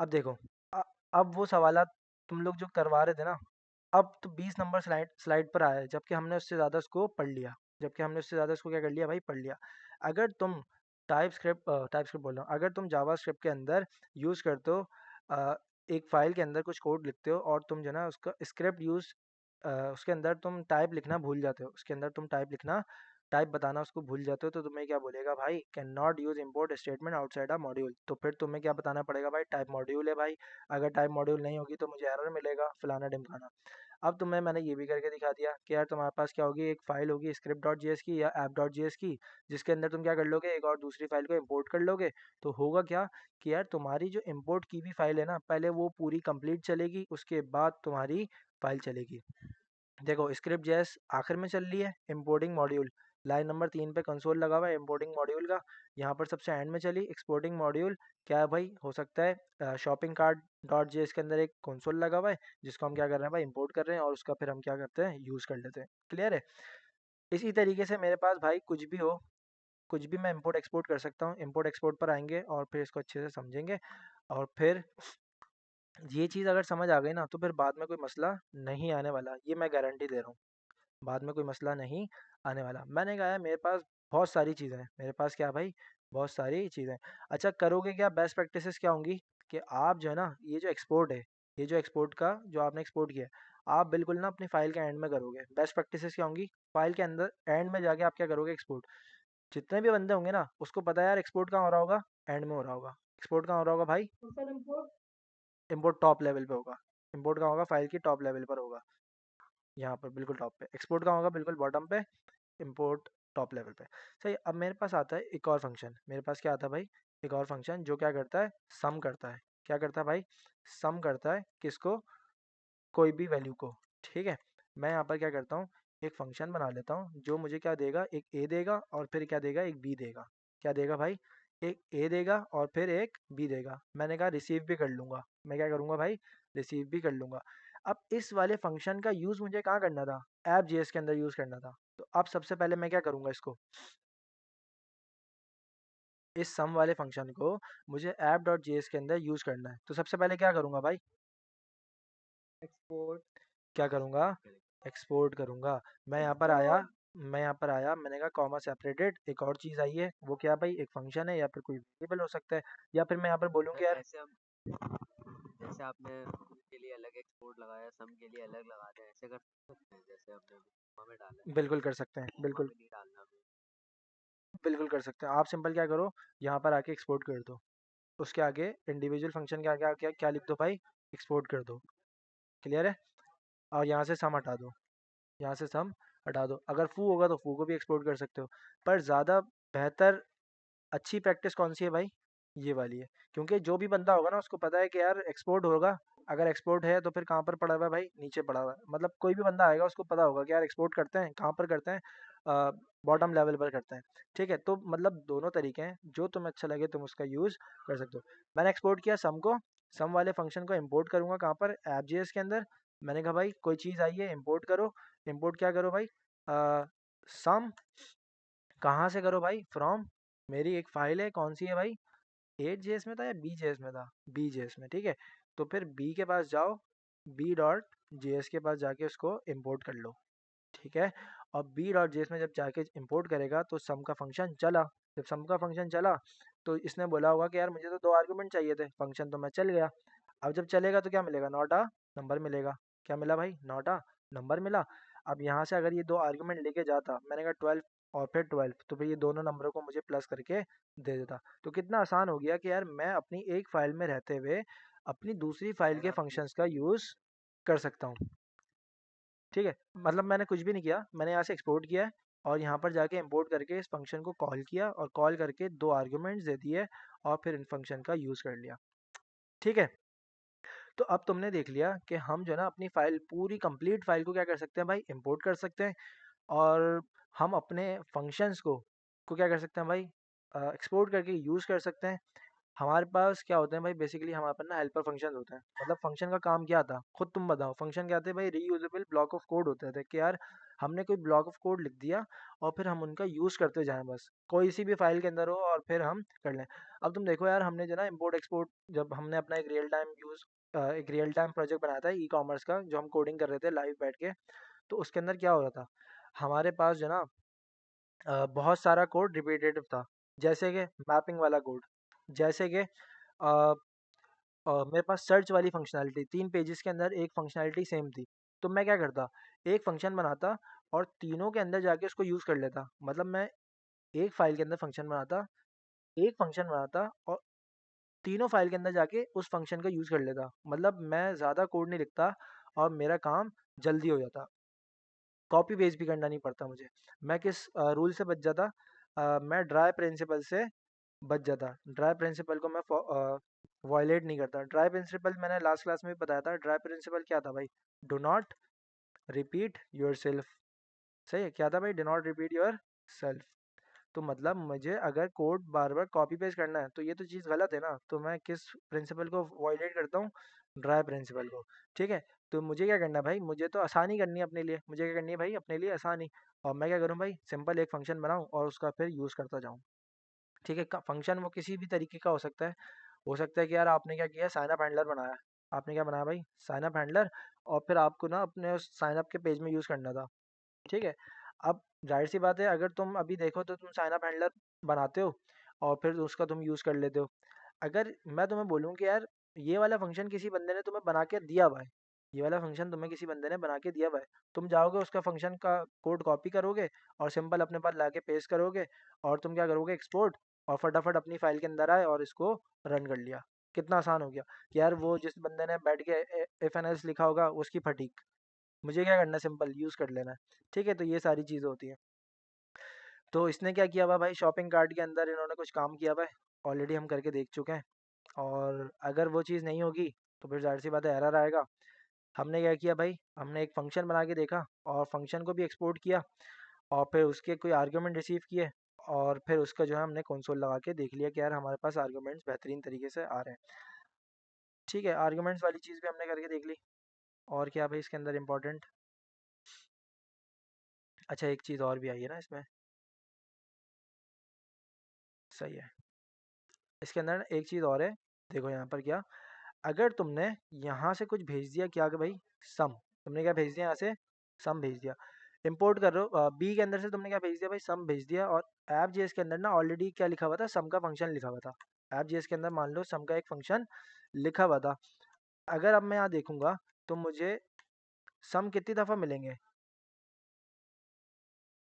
अब देखो, अ- अब वो सवालात तुम लोग जो करवा रहे थे ना, अब तो 20 नंबर स्लाइड स्लाइड पर आया है, जबकि हमने उससे ज़्यादा उसको पढ़ लिया। जबकि हमने उससे ज़्यादा उसको क्या कर लिया भाई, पढ़ लिया। अगर तुम टाइप स्क्रिप्ट बोल रहा हूँ, अगर तुम जावा स्क्रिप्ट के अंदर यूज़ करते हो एक फ़ाइल के अंदर कुछ कोड लिखते हो और तुम जो है ना उसका स्क्रिप्ट उसके अंदर तुम टाइप लिखना भूल जाते हो, उसके अंदर तुम टाइप बताना उसको भूल जाते हो, तो तुम्हें क्या बोलेगा भाई, can not use import statement outside a module. तो फिर तुम्हें क्या बताना पड़ेगा भाई, टाइप मॉड्यूल है भाई। अगर टाइप मॉड्यूल नहीं होगी तो मुझे एरर मिलेगा फलाना ढिमकाना। अब तुम्हें मैंने ये भी करके दिखा दिया कि यार तुम्हारे पास क्या होगी, एक फ़ाइल होगी स्क्रिप्ट डॉट जी की या ऐप डॉट जी की, जिसके अंदर तुम क्या कर लोगे, एक और दूसरी फ़ाइल को इम्पोर्ट कर लोगे। तो होगा क्या कि यार तुम्हारी जो इम्पोर्ट की भी फ़ाइल है ना, पहले वो पूरी कंप्लीट चलेगी, उसके बाद तुम्हारी फ़ाइल चलेगी। देखो स्क्रिप्ट जैस आखिर में चल रही है, इम्पोर्टिंग मॉड्यूल लाइन नंबर 3 पे कंसोल लगा हुआ है इम्पोर्टिंग मॉड्यूल का। यहाँ पर सबसे एंड में चली एक्सपोर्टिंग मॉड्यूल। क्या है भाई, हो सकता है शॉपिंग कार्ट डॉट जेएस के अंदर एक कंसोल लगा हुआ है, जिसको हम क्या कर रहे हैं भाई, इंपोर्ट कर रहे हैं और उसका फिर हम क्या करते हैं, यूज़ कर लेते हैं। क्लियर है। इसी तरीके से मेरे पास भाई कुछ भी हो, कुछ भी मैं इंपोर्ट एक्सपोर्ट कर सकता हूँ। इंपोर्ट एक्सपोर्ट पर आएंगे और फिर इसको अच्छे से समझेंगे, और फिर ये चीज़ अगर समझ आ गई ना तो फिर बाद में कोई मसला नहीं आने वाला, ये मैं गारंटी दे रहा हूँ। बाद में कोई मसला नहीं आने वाला। मैंने कहा है मेरे पास बहुत सारी चीज़ें हैं, मेरे पास क्या भाई, बहुत सारी चीज़ें। अच्छा करोगे क्या, बेस्ट प्रैक्टिसेस क्या होंगी कि आप जो है ना, ये जो एक्सपोर्ट है, ये जो एक्सपोर्ट का जो आपने एक्सपोर्ट किया है, आप बिल्कुल ना अपनी फाइल के एंड में करोगे। बेस्ट प्रैक्टिसेस क्या होंगी, फाइल के अंदर एंड में जाके आप क्या करोगे, एक्सपोर्ट। जितने भी बंदे होंगे ना उसको पता है यार एक्सपोर्ट कहाँ हो रहा होगा, एंड में हो रहा होगा। एक्सपोर्ट कहाँ हो रहा होगा भाई, और sir import import top level पे होगा। इम्पोर्ट कहाँ होगा, फाइल की टॉप लेवल पर होगा, यहाँ पर बिल्कुल टॉप पे। एक्सपोर्ट कहाँ होगा, बिल्कुल बॉटम पे। इंपोर्ट टॉप लेवल पे। सही। अब मेरे पास आता है एक और फंक्शन, मेरे पास क्या आता है भाई, एक और फंक्शन जो क्या करता है, सम करता है। क्या करता है भाई, सम करता है किसको, कोई भी वैल्यू को। ठीक है। मैं यहाँ पर क्या करता हूँ, एक फंक्शन बना लेता हूँ जो मुझे क्या देगा, एक ए देगा और फिर क्या देगा, एक बी देगा। क्या देगा भाई, एक ए देगा और फिर एक बी देगा। मैंने कहा रिसीव भी कर लूंगा, मैं क्या करूंगा भाई, रिसीव भी कर लूंगा। अब इस वाले फंक्शन का यूज मुझे कहाँ करना था, ऐप जेएस के अंदर यूज करना था। तो अब सबसे पहले मैं क्या करूंगा, इसको, इस सम वाले फंक्शन को मुझे ऐप डॉट जेएस के अंदर यूज करना है। तो सबसे पहले क्या करूंगा भाई, एक्सपोर्ट क्या करूंगा, एक्सपोर्ट करूंगा। मैं यहाँ पर आया, एक्सपोर्ट मैंने कहा कॉमा सेपरेटेड, एक और चीज़ आई है, वो क्या भाई, एक फंक्शन है या फिर कोई वेरिएबल हो सकता है, या फिर मैं यहाँ पर बोलूँगा यार। ऐसे हम जैसे आपने फूल के लिए अलग एक्सपोर्ट लगाया, सम के लिए अलग लगा दें, ऐसे कर सकते हैं जैसे आपने कॉमा में डाला है, बिल्कुल कर सकते हैं, कॉमा बिल्कुल में नहीं डालना हमें। बिल्कुल कर सकते हैं। आप सिंपल क्या करो, यहाँ पर आके एक्सपोर्ट कर दो, उसके आगे इंडिविजुअल फंक्शन के आगे क्या क्या लिख दो भाई, एक्सपोर्ट कर दो। क्लियर है। और यहाँ से सम हटा दो, यहाँ से सम हटा दो। अगर फू होगा तो फू को भी एक्सपोर्ट कर सकते हो, पर ज़्यादा बेहतर अच्छी प्रैक्टिस कौन सी है भाई, ये वाली है। क्योंकि जो भी बंदा होगा ना उसको पता है कि यार एक्सपोर्ट होगा, अगर एक्सपोर्ट है तो फिर कहाँ पर पड़ा हुआ है भाई, नीचे पड़ा हुआ है। मतलब कोई भी बंदा आएगा उसको पता होगा कि यार एक्सपोर्ट करते हैं, कहाँ पर करते हैं, बॉटम लेवल पर करते हैं। ठीक है। तो मतलब दोनों तरीके हैं, जो तुम्हें अच्छा लगे तुम उसका यूज़ कर सकते हो। मैंने एक्सपोर्ट किया सम को, सम वाले फंक्शन को इम्पोर्ट करूँगा कहाँ पर, ऐप जेएस के अंदर। मैंने कहा भाई कोई चीज़ आई है इम्पोर्ट करो, इम्पोर्ट क्या करो भाई, सम कहाँ से करो भाई, फ्रॉम, मेरी एक फाइल है, कौन सी है भाई, एट जेएस में था या बी जेएस में था, बी जेएस में। ठीक है। तो फिर बी के पास जाओ, बी डॉट जेएस के पास जाके उसको इंपोर्ट कर लो। ठीक है। और बी डॉट जेएस में जब जाके इंपोर्ट करेगा तो सम का फंक्शन चला। जब सम का फंक्शन चला तो इसने बोला होगा कि यार मुझे तो दो आर्गुमेंट चाहिए थे, फंक्शन तो मैं चल गया। अब जब चलेगा तो क्या मिलेगा, नॉट आ नंबर मिलेगा। क्या मिला भाई, नॉट आ नंबर मिला। अब यहाँ से अगर ये दो आर्गुमेंट लेके जाता, मैंने कहा 12 और फिर 12, तो फिर ये दोनों नंबरों को मुझे प्लस करके दे देता। तो कितना आसान हो गया कि यार मैं अपनी एक फाइल में रहते हुए अपनी दूसरी फाइल और के आप फंक्शंस का दूसरी यूज़ कर सकता हूँ। ठीक है। मतलब मैंने कुछ भी नहीं किया, मैंने यहाँ से एक्सपोर्ट किया है और यहाँ पर जाके इंपोर्ट करके इस फंक्शन को कॉल किया और कॉल करके दो आर्गुमेंट्स दे दिए और फिर इन फंक्शन का यूज़ कर लिया। ठीक है। तो अब तुमने देख लिया कि हम जो है ना अपनी फाइल, पूरी कंप्लीट फाइल को क्या कर सकते हैं भाई, इंपोर्ट कर सकते हैं। और हम अपने फंक्शंस को क्या कर सकते हैं भाई, एक्सपोर्ट करके यूज़ कर सकते हैं। हमारे पास क्या होते हैं भाई, बेसिकली हमारे पास ना हेल्पर फंक्शन होते हैं। मतलब फंक्शन का काम क्या था, खुद तुम बताओ, फंक्शन क्या थे भाई, रीयूजेबल ब्लॉक ऑफ कोड होते थे कि यार हमने कोई ब्लॉक ऑफ कोड लिख दिया और फिर हम उनका यूज़ करते जाएं, बस कोई सी भी फाइल के अंदर हो और फिर हम कर लें। अब तुम देखो यार, हमने जो ना इम्पोर्ट एक्सपोर्ट, जब हमने अपना एक रियल टाइम प्रोजेक्ट बनाया था ई कॉमर्स का, जो हम कोडिंग कर रहे थे लाइव बैठ के, तो उसके अंदर क्या हो रहा था, हमारे पास जो ना बहुत सारा कोड रिपीटेटिव था। जैसे कि मैपिंग वाला कोड, जैसे कि मेरे पास सर्च वाली फंक्शनैलिटी 3 पेजेस के अंदर एक फंक्शनैलिटी सेम थी। तो मैं क्या करता, एक फंक्शन बनाता और तीनों के अंदर जाके उसको यूज़ कर लेता। मतलब मैं एक फ़ाइल के अंदर फंक्शन बनाता, एक फंक्शन बनाता और तीनों फ़ाइल के अंदर जाके उस फंक्शन का यूज़ कर लेता। मतलब मैं ज़्यादा कोड नहीं लिखता और मेरा काम जल्दी हो जाता। कॉपी पेस्ट भी करना नहीं पड़ता मुझे। मैं किस रूल से बच जाता, मैं ड्राई प्रिंसिपल से बच जाता। ड्राई प्रिंसिपल को मैं वायलेट नहीं करता। ड्राई प्रिंसिपल मैंने लास्ट क्लास में भी बताया था। ड्राई प्रिंसिपल क्या था भाई? Do not repeat your self. सही है, क्या था भाई? Do not repeat your self. तो मतलब मुझे अगर कोड बार बार कॉपी पेस्ट करना है तो ये तो चीज़ गलत है ना। तो मैं किस प्रिंसिपल को वायलेट करता हूँ? ड्राई प्रिंसिपल को। ठीक है, तो मुझे क्या करना है भाई? मुझे तो आसानी करनी है अपने लिए। मुझे क्या करनी है भाई? अपने लिए आसानी। और मैं क्या करूँ भाई? सिंपल एक फंक्शन बनाऊँ और उसका फिर यूज़ करता जाऊँ। ठीक है, फंक्शन वो किसी भी तरीके का हो सकता है। हो सकता है कि यार आपने क्या किया, साइन अप हैंडलर बनाया। आपने क्या बनाया भाई? Sign up handler. और फिर आपको ना अपने उस साइन अप के पेज में यूज़ करना था। ठीक है, अब जाहिर सी बात है, अगर तुम अभी देखो तो तुम साइन अप हैंडलर बनाते हो और फिर उसका तुम यूज़ कर लेते हो। अगर मैं तुम्हें बोलूँ कि यार ये वाला फंक्शन किसी बंदे ने तुम्हें बना के दिया हुआ है, ये वाला फंक्शन तुम्हें किसी बंदे ने बना के दिया हुआ है, तुम जाओगे उसका फंक्शन का कोड कॉपी करोगे और सिंपल अपने पास लाके पेस्ट करोगे और तुम क्या करोगे? एक्सपोर्ट, और फटाफट अपनी फाइल के अंदर आए और इसको रन कर लिया। कितना आसान हो गया कि यार वो जिस बंदे ने बैठ के इफ एन एल्स लिखा होगा उसकी फटीक, मुझे क्या करना है? सिंपल यूज़ कर लेना है। ठीक है, तो ये सारी चीज़ें होती हैं। तो इसने क्या किया हुआ भाई? शॉपिंग कार्ट के अंदर इन्होंने कुछ काम किया हुआ है, ऑलरेडी हम करके देख चुके हैं। और अगर वो चीज़ नहीं होगी तो फिर ज़ाहिर सी बात है एरर आएगा। हमने क्या किया भाई? हमने एक फ़ंक्शन बना के देखा और फंक्शन को भी एक्सपोर्ट किया और फिर उसके कोई आर्गुमेंट रिसीव किए और फिर उसका जो है हमने कंसोल लगा के देख लिया कि यार हमारे पास आर्गुमेंट्स बेहतरीन तरीके से आ रहे हैं। ठीक है, आर्गुमेंट्स वाली चीज़ भी हमने करके देख ली। और क्या भाई इसके अंदर इम्पोर्टेंट? अच्छा, एक चीज़ और भी आई है ना इसमें। सही है, इसके अंदर एक चीज़ और है। देखो यहाँ पर क्या, अगर तुमने यहाँ से कुछ भेज दिया, क्या कि भाई सम, तुमने क्या भेज दिया? यहाँ से सम भेज दिया। इंपोर्ट कर रहे हो बी के अंदर से, तुमने क्या भेज दिया भाई? सम भेज दिया। और ऐप जेएस के अंदर ना ऑलरेडी क्या लिखा हुआ था? सम का फंक्शन लिखा हुआ था। ऐप जेएस के अंदर मान लो सम का एक फंक्शन लिखा हुआ था। अगर अब मैं यहाँ देखूंगा तो मुझे सम कितनी दफ़ा मिलेंगे?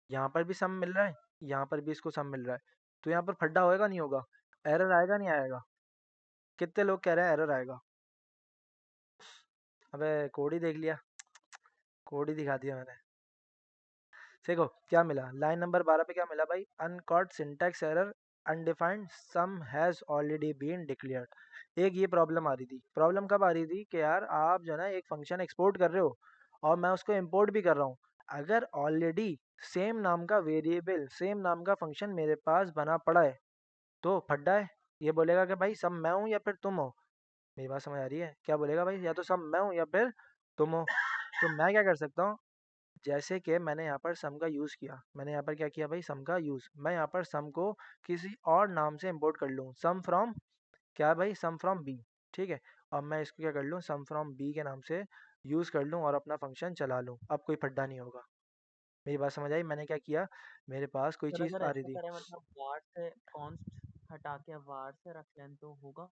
यहाँ पर भी सम मिल रहा है, यहाँ पर भी इसको सम मिल रहा है। तो यहाँ पर फड्डा होएगा नहीं होगा? एरर आएगा नहीं आएगा? कितने लोग कह रहे हैं एरर आएगा? अबे कोड ही देख लिया, कोड ही दिखा दिया मैंने। देखो क्या मिला, लाइन नंबर 12 पे क्या मिला भाई? Uncaught syntax error, undefined sum has already been declared. एक ये प्रॉब्लम आ रही थी। प्रॉब्लम कब आ रही थी? कि यार आप जो है ना एक फंक्शन एक्सपोर्ट कर रहे हो और मैं उसको इंपोर्ट भी कर रहा हूँ। अगर ऑलरेडी सेम नाम का वेरिएबल, सेम नाम का फंक्शन मेरे पास बना पड़ा है तो फड्डा है। ये बोलेगा कि भाई सब मैं हूँ या फिर तुम हो। मेरी बात समझ आ रही है? क्या बोलेगा भाई? या तो सब मैं हूँ या फिर तुम हो। तो मैं क्या कर सकता हूँ? जैसे कि मैंने यहाँ पर सम का यूज़ किया, मैंने यहाँ पर क्या किया भाई? सम का यूज़। मैं यहाँ पर सम को किसी और नाम से इंपोर्ट कर लूँ, सम फ्रॉम क्या भाई? सम फ्रॉम बी। ठीक है, अब मैं इसको क्या कर लूँ? सम फ्रॉम बी के नाम से यूज़ कर लूँ और अपना फंक्शन चला लूँ। अब कोई फड्डा नहीं होगा। मेरी बात समझ आई? मैंने क्या किया, मेरे पास कोई सर चीज़ अगर आ रही ऐसा थी। करें मतलब वार से कॉन्स्ट हटा के वार से रख लें तो होगा?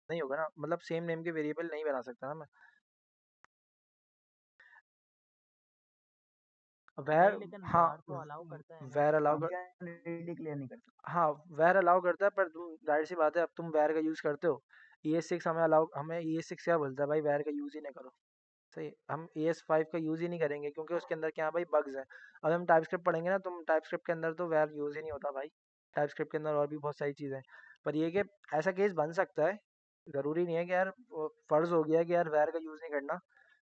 नहीं होगा ना, मतलब सेम नेम के वेरिएबल नहीं बना सकता ना मैं। वैर, नहीं लेकिन हाँ, वार तो अलाउ करता है ना। वैर अलाउ कर, फंक्शन डिक्लेयर नहीं कर सकते। हाँ वैर अलाउ करता है, पर तुम जाहिर सी बात है अब तुम वैर का यूज़ करते हो। ई एस सिक्स हमें अलाउ, हमें ई एस सिक्स क्या बोलता है भाई? वैर का यूज़ ही ना करो। सही है? हम ए एस फाइव का यूज़ ही नहीं करेंगे क्योंकि उसके अंदर क्या है भाई? बग्स हैं। अब हम टाइप स्क्रिप्ट पढ़ेंगे ना, तुम टाइप स्क्रिप्ट के अंदर तो वैर यूज़ ही नहीं होता भाई। टाइप स्क्रिप्ट के अंदर और भी बहुत सारी चीज़ें हैं। पर ये कि ऐसा केस बन सकता है, ज़रूरी नहीं है कि यार फ़र्ज़ हो गया कि यार वैर का यूज़ नहीं करना।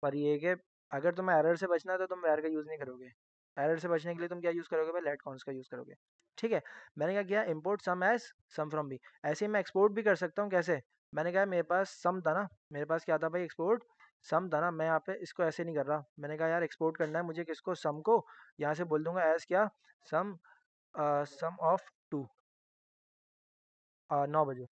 पर ये है कि अगर तुम्हें एरर से बचना है तो तुम वैर का यूज़ नहीं करोगे। एरर से बचने के लिए तुम क्या यूज़ करोगे भाई? लेट कॉन्स का यूज़ करोगे। ठीक है, मैंने क्या किया? Import sum as sum from B. ऐसे ही मैं एक्सपोर्ट भी कर सकता हूँ। कैसे? मैंने कहा मेरे पास सम था ना, मेरे पास क्या था भाई? एक्सपोर्ट सम था ना। मैं यहाँ पे इसको ऐसे नहीं कर रहा, मैंने कहा यार एक्सपोर्ट करना है मुझे किसको? सम को। यहाँ से बोल दूंगा एज क्या? सम, सम ऑफ टू, 9 बजे,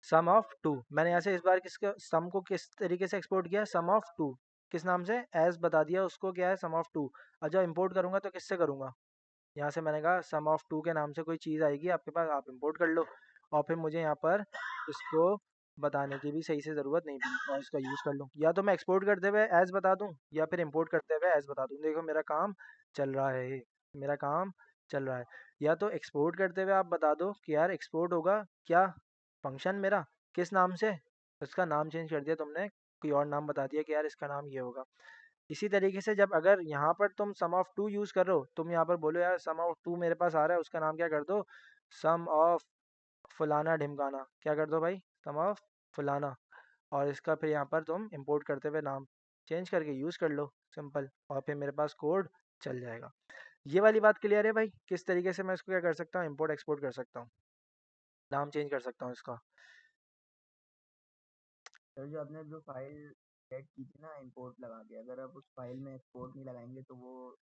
सम ऑफ टू। मैंने यहाँ से इस बार किसके सम को किस तरीके से एक्सपोर्ट किया? सम ऑफ टू। किस नाम से? एज बता दिया उसको, क्या है? सम ऑफ टू। अब जब इंपोर्ट करूंगा तो किससे करूंगा? यहाँ से मैंने कहा सम ऑफ टू के नाम से कोई चीज़ आएगी आपके पास, आप इंपोर्ट कर लो। और फिर मुझे यहाँ पर इसको बताने की भी सही से ज़रूरत नहीं पड़ी और इसका यूज़ कर लूँ। या तो मैं एक्सपोर्ट करते हुए एज़ बता दूँ या फिर इंपोर्ट करते हुए एज़ बता दूँ। देखो मेरा काम चल रहा है, मेरा काम चल रहा है। या तो एक्सपोर्ट करते हुए आप बता दो कि यार एक्सपोर्ट होगा क्या फंक्शन मेरा, किस नाम से, उसका नाम चेंज कर दिया तुमने, कोई और नाम बता दिया कि यार इसका नाम ये होगा। इसी तरीके से जब अगर यहाँ पर तुम सम ऑफ टू यूज़ कर रहे हो, तुम यहाँ पर बोलो यार सम ऑफ टू मेरे पास आ रहा है, उसका नाम क्या कर दो, सम ऑफ फलाना ढिमकाना, क्या कर दो भाई, सम ऑफ फलाना। और इसका फिर यहाँ पर तुम इंपोर्ट करते हुए नाम चेंज करके यूज़ कर लो, सिंपल, और फिर मेरे पास कोड चल जाएगा। ये वाली बात क्लियर है भाई, किस तरीके से मैं इसको क्या कर सकता हूँ, इंपोर्ट एक्सपोर्ट कर सकता हूँ, नाम चेंज कर सकता हूँ इसका। सर जो आपने जो फाइल सेट की थी ना इंपोर्ट लगा के, अगर आप उस फाइल में एक्सपोर्ट नहीं लगाएंगे तो वो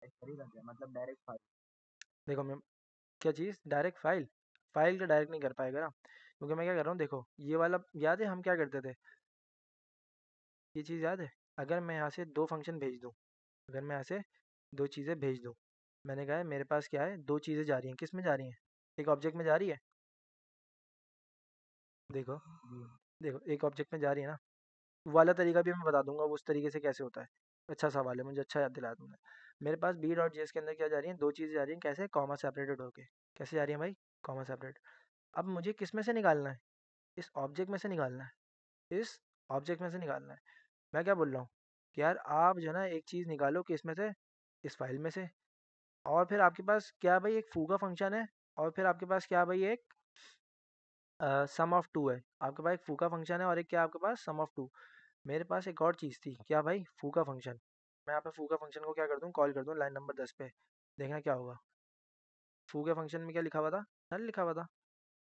सेट करेगा क्या, मतलब डायरेक्ट फाइल? देखो मैं क्या चीज़, डायरेक्ट फाइल, फाइल का डायरेक्ट नहीं कर पाएगा ना, क्योंकि मैं क्या कर रहा हूँ, देखो ये वाला याद है हम क्या करते थे, ये चीज़ याद है, अगर मैं यहाँ से दो फंक्शन भेज दूँ, अगर मैं यहाँ से दो चीज़ें भेज दूँ, मैंने कहा है मेरे पास क्या है, दो चीज़ें जा रही हैं, किस में जा रही हैं, एक ऑब्जेक्ट में जा रही है, देखो, जी। देखो एक ऑब्जेक्ट में जा रही है ना, वो वाला तरीका भी मैं बता दूंगा वो उस तरीके से कैसे होता है। अच्छा सवाल है, मुझे अच्छा याद दिलाया तुमने। मेरे पास बी डॉट जेएस के अंदर क्या जा रही है, दो चीज़ें जा रही हैं, कैसे, कॉमा सेपरेटेड होके, कैसे जा रही है भाई, कॉमा सेपरेट। अब मुझे किस में से निकालना है, इस ऑब्जेक्ट में से निकालना है, इस ऑब्जेक्ट में से निकालना है। मैं क्या बोल रहा हूँ कि यार आप जो है ना एक चीज़ निकालो किस में से, इस फाइल में से, और फिर आपके पास क्या भाई एक फू का फंक्शन है, और फिर आपके पास क्या भाई एक सम ऑफ टू है, आपके पास एक फू का फंक्शन है और एक क्या आपके पास सम ऑफ टू। मेरे पास एक और चीज़ थी, क्या भाई, फू का फंक्शन। मैं यहाँ पे फू का फंक्शन को क्या कर दूँ, कॉल कर दूँ लाइन नंबर 10 पे, देखना क्या होगा। फू के फंक्शन में क्या लिखा हुआ था, नल लिखा हुआ था।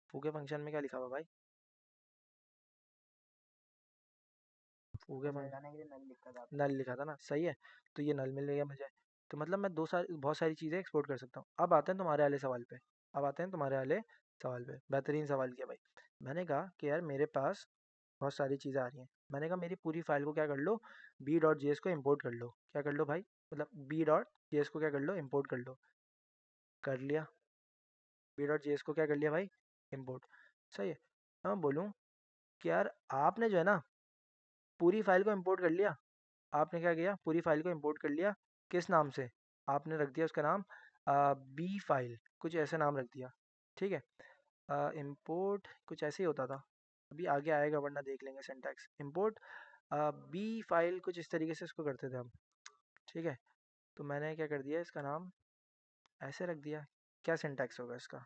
फू के फंक्शन में क्या लिखा हुआ भाई, फू के तो फंक्शन लगाने के लिए नल लिखा था आपने? नल लिखा था ना, सही है। तो ये नल मिल गया मुझे, तो मतलब मैं बहुत सारी चीज़ें एक्सपोर्ट कर सकता हूँ। अब आते हैं तुम्हारे वाले सवाल पे, अब आते हैं तुम्हारे वाले सवाल पे, बेहतरीन सवाल किया भाई। मैंने कहा कि यार मेरे पास बहुत सारी चीज़ें आ रही हैं, मैंने कहा मेरी पूरी फाइल को क्या कर लो, बी डॉट जी एस को इम्पोर्ट कर लो, क्या कर लो भाई, मतलब बी डॉट जी एस को क्या कर लो, इम्पोर्ट कर लो, कर लिया, बी डॉट जी एस को क्या कर लिया भाई, इम्पोर्ट, सही है। मैं बोलूँ कि यार आपने जो है ना पूरी फाइल को इम्पोर्ट कर लिया, आपने क्या किया, पूरी फाइल को इम्पोर्ट कर लिया, किस नाम से, आपने रख दिया उसका नाम बी फाइल, कुछ ऐसे नाम रख दिया, ठीक है। इम्पोर्ट कुछ ऐसे ही होता था, अभी आगे आएगा वरना देख लेंगे सिंटैक्स, इम्पोर्ट बी फाइल कुछ इस तरीके से इसको करते थे हम, ठीक है। तो मैंने क्या कर दिया, इसका नाम ऐसे रख दिया, क्या सिंटैक्स होगा इसका,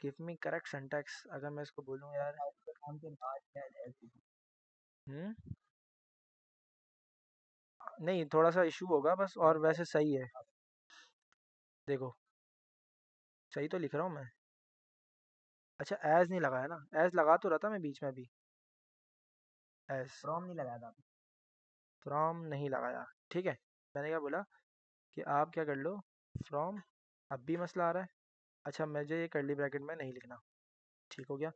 गिव मी करेक्ट सिंटैक्स अगर मैं इसको बोलूँ यार। फाइल के नाम के बाद क्या है? हम्म, नहीं थोड़ा सा इशू होगा बस, और वैसे सही है, देखो सही तो लिख रहा हूँ मैं। अच्छा एज नहीं लगाया ना, एज लगा तो रहा था मैं बीच में अभी, एज फ्रॉम नहीं लगाया था आपने? फ्रॉम नहीं लगाया, ठीक है। मैंने क्या बोला कि आप क्या कर लो, फ्रॉम, अब भी मसला आ रहा है। अच्छा मुझे ये कर्ली ब्रैकेट में नहीं लिखना, ठीक हो गया।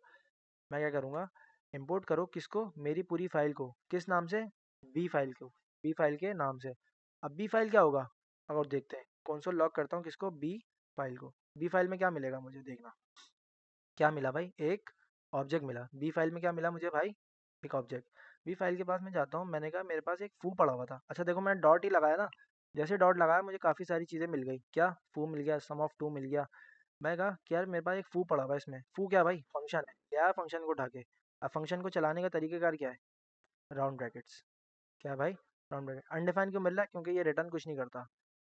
मैं क्या करूँगा, इंपोर्ट करो किसको, मेरी पूरी फाइल को, किस नाम से, बी फाइल को, बी फाइल के नाम से। अब बी फाइल क्या होगा, और देखते हैं कंसोल लॉग करता हूँ किसको, बी फाइल को। बी फाइल में क्या मिलेगा मुझे, देखना क्या मिला भाई, एक ऑब्जेक्ट मिला बी फाइल में, क्या मिला मुझे भाई, एक ऑब्जेक्ट। बी फाइल के पास मैं जाता हूँ, मैंने कहा मेरे पास एक फू पड़ा हुआ था, अच्छा देखो मैंने डॉट ही लगाया ना, जैसे डॉट लगाया मुझे काफ़ी सारी चीज़ें मिल गई, क्या फू मिल गया, सम ऑफ टू मिल गया। मैं कहा कि यार मेरे पास एक फू पड़ा हुआ है, इसमें फू क्या भाई, फंक्शन है, क्या फंक्शन को उठा के, अब फंक्शन को चलाने का तरीकेकार क्या है, राउंड ब्रैकेट्स, क्या है भाई, राउंड ब्रैकेट, अनडिफाइंड क्यों मिल रहा है, क्योंकि ये रिटर्न कुछ नहीं करता,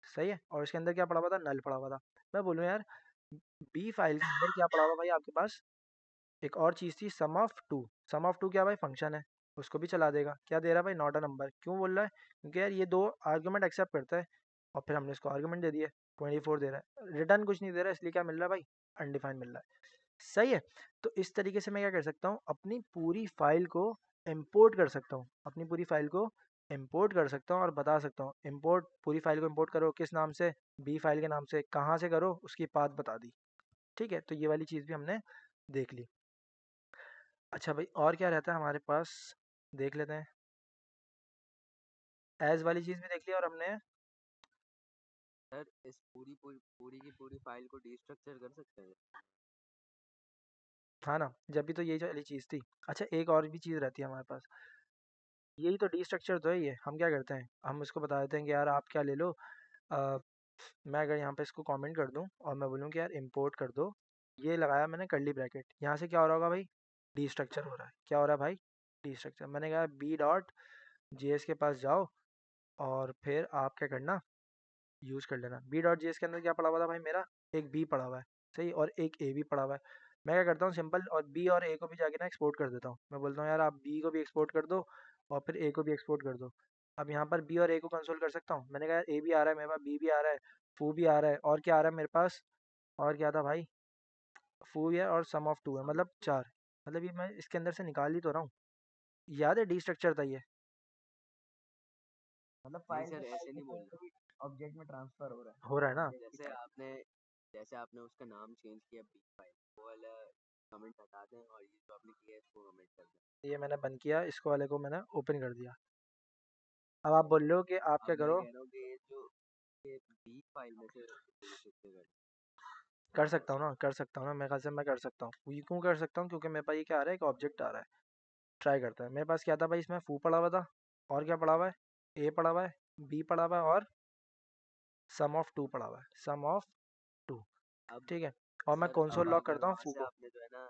सही है। और इसके अंदर क्या पड़ा हुआ था, नल पड़ा हुआ था। मैं बोलूँ यार बी फाइल के अंदर क्या पड़ा हुआ भाई आपके पास, एक और चीज़ थी sum of two, sum of two क्या भाई, फंक्शन है, उसको भी चला देगा, क्या दे रहा है भाई, नॉट अ नंबर, क्यों बोल रहा है, क्योंकि यार ये दो आर्गुमेंट एक्सेप्ट करता है, और फिर हमने इसको आर्गुमेंट दे दिए, 24 दे रहा है, रिटर्न कुछ नहीं दे रहा है, इसलिए क्या मिल रहा है भाई, अनडिफाइंड मिल रहा है, सही है। तो इस तरीके से मैं क्या कर सकता हूँ, अपनी पूरी फाइल को इम्पोर्ट कर सकता हूँ, अपनी पूरी फाइल को इम्पोर्ट कर सकता हूँ और बता सकता हूँ, इम्पोर्ट पूरी फाइल को इम्पोर्ट करो किस नाम से, बी फाइल के नाम से, कहाँ से करो उसकी पाथ बता दी, ठीक है। तो ये वाली चीज़ भी हमने देख ली। अच्छा भाई और क्या रहता है हमारे पास, देख लेते हैं, एज वाली चीज़ भी देख लिया और हमने, सर इस पूरी पूरी पूरी की पूरी फाइल को डिस्ट्रक्चर कर सकते हैं? हाँ ना, जब भी तो यही वाली चीज़ थी। अच्छा, एक और भी चीज़ रहती है हमारे पास, यही तो डी स्ट्रक्चर तो है ये। हम क्या करते हैं, हम इसको बता देते हैं कि यार आप क्या ले लो। अ, मैं अगर यहाँ पे इसको कमेंट कर दूँ और मैं बोलूँ कि यार इंपोर्ट कर दो, ये लगाया मैंने कर्ली ब्रैकेट, यहाँ से क्या हो रहा होगा भाई, डी स्ट्रक्चर हो रहा है। क्या हो रहा है भाई, डी स्ट्रक्चर। मैंने कहा बी डॉट जेएस के पास जाओ और फिर आप क्या करना, यूज़ कर लेना। बी डॉट जेएस के अंदर क्या पड़ा हुआ था भाई मेरा, एक बी पड़ा हुआ है, सही, और एक ए भी पड़ा हुआ है। मैं क्या करता हूँ सिंपल, और बी और ए को भी जाके ना एक्सपोर्ट कर देता हूँ। मैं बोलता हूँ यार आप बी को भी एक्सपोर्ट कर दो और फिर ए को भी एक्सपोर्ट कर दो। अब यहाँ पर बी और ए को कंसोल कर सकता हूँ। मैंने कहा ए भी आ रहा है मेरे पास, बी भी आ रहा है, फू भी आ रहा है, और क्या आ रहा है मेरे पास, और क्या था भाई, फू भी है और सम ऑफ टू है, सम मतलब ऑफ 2। 4। मतलब ये मैं इसके अंदर से निकाल ही तो रहा हूँ। याद है डी स्ट्रक्चर था ये। मतलब नहीं फाइल से सर, फाइल ऐसे से नहीं कहीं बोलना। पे भी ऑब्जेक्ट में ट्रांसफर हो रहा है, हो रहा है ना। ऑब्जेक्ट की जैसे फाइल। आपने जैसे आपने उसका नाम चेंज किया बी फाइल, वो वाला कमेंट हटा दें और ये जो आपने किया है इसको कमेंट कर दें। ये मैंने बंद किया, इसको वाले को मैंने ओपन कर दिया। अब आप बोल रहे हो कि आप अब क्या मैं करो, कह रहा हूँ कि ये जो ये बी फाइल में से शिफ्ट कर। कर सकता हूँ ना, कर सकता हूँ ना, मेरे ख्याल से मैं कर सकता हूँ। ये क्यों कर सकता हूँ, क्योंकि मेरे पास ये क्या आ रहा है, एक ऑब्जेक्ट आ रहा है। ट्राई करता है। मेरे पास क्या था भाई, इसमें फू पड़ा हुआ था, और क्या पड़ा हुआ है, ए पड़ा हुआ है, बी पड़ा हुआ है, और सम ऑफ टू पड़ा हुआ है, सम ऑफ टू। अब ठीक है, और मैं सर, कंसोल अब लॉक अगर करता हूँ वहाँ फू से को। आपने जो है ना,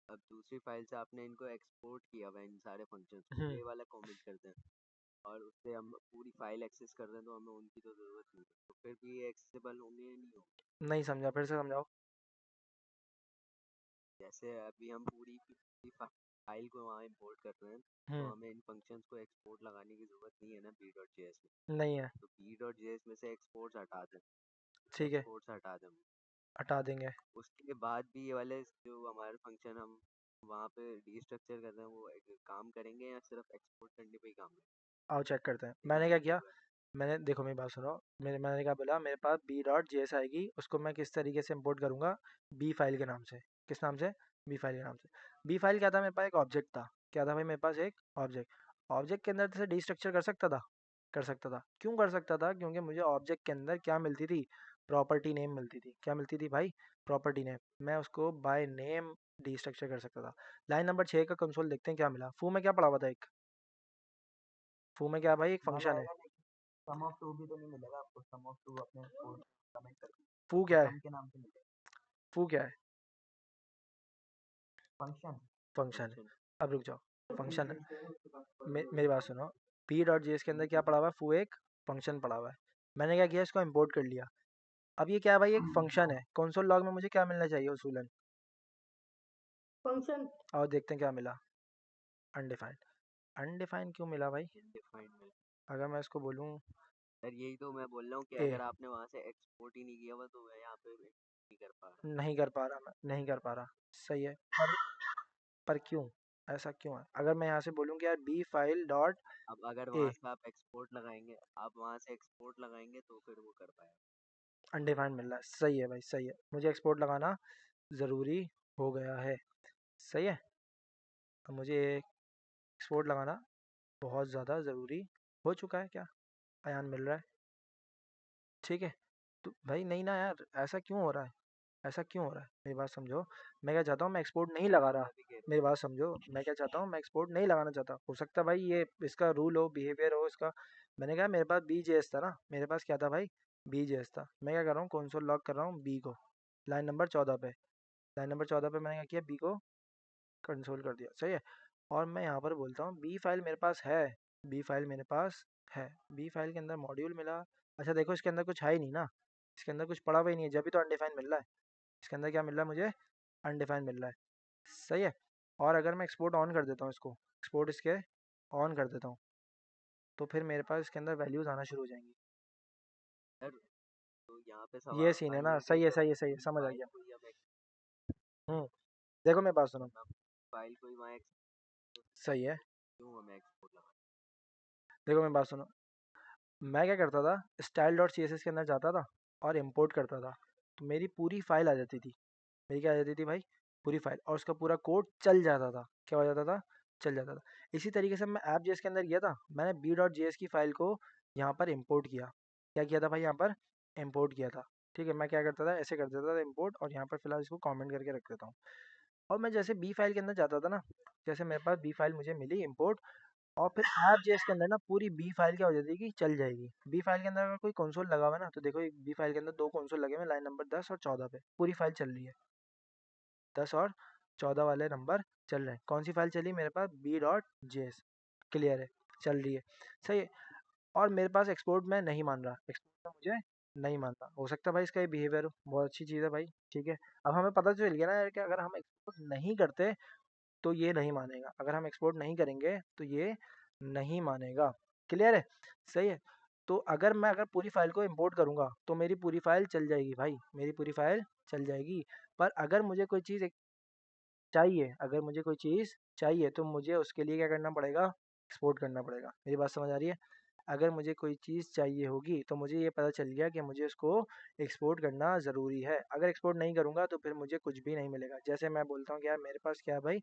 अब दूसरी फाइल से आपने इनको एक्सपोर्ट किया हुआ है इन सारे फंक्शंस को, हम्म। ये वाला कमेंट कर दें और उससे हम पूरी फाइल एक्सेस कर दें तो हमें उनकी तो ज़रूरत नहीं है, तो फिर भी ये एक्सेसिबल होंगे या नहीं होंगे। नहीं समझा, फिर से समझाओ। जैसे अभी हम पूरी की पूरी फाइल को वहाँ इंपोर्ट कर रहे हैं, तो हम्म। हमें इन फंक्शंस को एक्सपोर्ट लगाने की ज़रूरत नहीं है ना बी डॉट जे एस में। नहीं है। तो बी डॉट जे एस में से एक्सपोर्ट्स हटा दें, ठीक है, एक्सपोर्ट्स हटा दें। हटा देंगे। उसके बाद भी ये वाले जो हमारे फंक्शन हम वहाँ पे डीस्ट्रक्चर कर रहे हैं वो काम करेंगे या सिर्फ एक्सपोर्ट करने पे ही काम करेंगे। आओ चेक करते हैं, एक मैंने क्या आंसर किया। तो है। मैंने, देखो मेरी बात सुनो, मैंने क्या बोला, मेरे पास बी डॉट जे एस आएगी, उसको मैं किस तरीके से इंपोर्ट करूँगा, बी फाइल के नाम से। किस नाम से, बी फाइल के नाम से। बी फाइल क्या था, मेरे पास एक ऑब्जेक्ट था। क्या था भाई मेरे पास, एक ऑब्जेक्ट। ऑब्जेक्ट के अंदर से डी स्ट्रक्चर कर सकता था, कर सकता था। क्यों कर सकता था, क्योंकि मुझे ऑब्जेक्ट के अंदर क्या मिलती थी, प्रॉपर्टी नेम मिलती थी। क्या मिलती थी भाई, प्रॉपर्टी नेम। मैं उसको बाय नेम डी स्ट्रक्चर कर सकता था। लाइन नंबर 6 का कंसोल देखते हैं क्या मिला। फू में क्या पड़ा हुआ था, एक फू में क्या भाई, एक मिल फंक्शन है। जाएगा, लेकिन सम ऑफ टू भी तो नहीं मिलेगा आपको। सम ऑफ टू अपने कोड कमेंट करके फू आपको क्या है, सम के नाम से मिलेगा। फू क्या है, फंक्शन। फंक्शन है। फंक्शन। अब रुक जाओ, फंक्शन है। मेरी बात सुनो, पी डॉट जी एस के अंदर क्या पड़ा हुआ है, फू एक फंक्शन पड़ा हुआ है। मैंने क्या किया, इसको इंपोर्ट कर लिया। अब ये क्या है भाई, एक फंक्शन है। कंसोल लॉग में मुझे क्या मिलना चाहिए उसूलन, फंक्शन। और देखते हैं क्या मिला, अनडिफाइंड। अनडिफाइंड क्यों मिला भाई, डिफाइंड में। अगर मैं इसको बोलूँ सर यही तो मैं बोल रहा हूँ कि ए, अगर आपने वहाँ से एक्सपोर्ट ही नहीं किया हुआ तो मैं यहाँ पे नहीं कर पा रहा। नहीं कर पा रहा, मैं नहीं कर पा रहा, सही है। पर क्यों, ऐसा क्यों है, अगर मैं यहाँ से बोलूँ कि यार बी फाइल डॉट अब अगर ए, वहाँ से आप एक्सपोर्ट लगाएंगे, आप वहाँ से एक्सपोर्ट लगाएंगे तो फिर वो कर पाएगा। अनडिफाइंड मिल रहा है, सही है भाई, सही है। मुझे एक्सपोर्ट लगाना ज़रूरी हो गया है, सही है। अब मुझे एक्सपोर्ट लगाना बहुत ज़्यादा ज़रूरी हो चुका है, क्या अयान मिल रहा है, ठीक है। तो भाई नहीं ना यार, ऐसा क्यों हो रहा है, ऐसा क्यों हो रहा है, मेरी बात समझो। मैं क्या चाहता हूँ, मैं एक्सपोर्ट नहीं वही लगा तो रहा। मैं भी कह रहा मेरी बात समझो, मैं क्या चाहता हूँ, मैं एक्सपोर्ट नहीं लगाना चाहता। हो सकता है भाई ये इसका रूल हो, बिहेवियर हो इसका। मैंने कहा मेरे पास बी जे एस था ना, मेरे पास क्या था भाई, बी जे एस था। मैं क्या कर रहा हूँ, कंसोल लॉग कर रहा हूँ बी को, लाइन नंबर 14 पे। लाइन नंबर 14 पे मैंने क्या किया, बी को कंसोल कर दिया, सही है। और मैं यहाँ पर बोलता हूँ बी फाइल मेरे पास है, बी फाइल मेरे पास है। बी फाइल के अंदर मॉड्यूल मिला। अच्छा देखो, इसके अंदर कुछ है ही नहीं ना, इसके अंदर कुछ पड़ा हुआ ही नहीं है, जब भी तो अनडिफाइंड मिल रहा है। इसके अंदर क्या मिल रहा है मुझे, अनडिफाइंड मिल रहा है, सही है। और अगर मैं एक्सपोर्ट ऑन कर देता हूँ इसको, एक्सपोर्ट इसके ऑन कर देता हूँ, तो फिर मेरे पास इसके अंदर वैल्यूज़ आना शुरू हो जाएंगी। सर, तो यहाँ पे ये सीन है सवाल ना, है कि सही है, जब सही है, सही है, बी समझ आ फाइल गया। को ही हम हम्म, देखो मेरी बात सुनो, जब हम फाइल को ही वहाँ सही है। क्यों हमें एक्सपोर्ट लगा। देखो मेरी बात सुनो, मैं क्या करता था, style dot C S S के अंदर जाता था और इम्पोर्ट करता था, तो मेरी पूरी फाइल आ जाती थी। मेरी क्या आ जाती थी भाई, पूरी फाइल, और उसका पूरा कोड चल जाता था। क्या हो जाता था, चल जाता था। इसी तरीके से मैं ऐप जेएस के अंदर गया था, मैंने बी डॉट जे एस की फाइल को यहाँ पर इम्पोर्ट किया। क्या किया था भाई, यहाँ पर इम्पोर्ट किया था। ठीक है, मैं क्या करता था, ऐसे कर देता था इम्पोर्ट, और यहाँ पर फिलहाल इसको कमेंट करके रख देता हूँ। और मैं जैसे बी फाइल के अंदर जाता था ना, जैसे मेरे पास बी फाइल मुझे मिली इंपोर्ट, और फिर ऐप जेएस के अंदर ना पूरी बी फाइल क्या हो जाती है कि चल जाएगी। बी फाइल के अंदर अगर कोई कंसोल लगा हुआ है ना, तो देखो बी फाइल के अंदर दो कंसोल लगे हुए हैं, लाइन नंबर 10 और 14 पे पूरी फाइल चल रही है। 10 और 14 वाले नंबर चल रहे हैं। कौन सी फाइल चली मेरे पास? b.js। क्लियर है, चल रही है, सही है। और मेरे पास एक्सपोर्ट में नहीं मान रहा, एक्सपोर्ट में मुझे नहीं मानता। हो सकता है भाई इसका ये बिहेवियर हो, बहुत अच्छी चीज़ है भाई, ठीक है। अब हमें पता चल गया ना यार कि अगर हम एक्सपोर्ट नहीं करते तो ये नहीं मानेगा, अगर हम एक्सपोर्ट नहीं करेंगे तो ये नहीं मानेगा। क्लियर है, सही है। तो अगर पूरी फाइल को इंपोर्ट करूंगा तो मेरी पूरी फाइल चल जाएगी भाई, मेरी पूरी फाइल चल जाएगी। पर अगर मुझे कोई चीज़ चाहिए, अगर मुझे कोई चीज़ चाहिए तो मुझे उसके लिए क्या करना पड़ेगा? एक्सपोर्ट करना पड़ेगा। मेरी बात समझ आ रही है? अगर मुझे कोई चीज़ चाहिए होगी तो मुझे ये पता चल गया कि मुझे उसको एक्सपोर्ट करना ज़रूरी है। अगर एक्सपोर्ट नहीं करूँगा तो फिर मुझे कुछ भी नहीं मिलेगा। जैसे मैं बोलता हूँ कि यार मेरे पास क्या है भाई,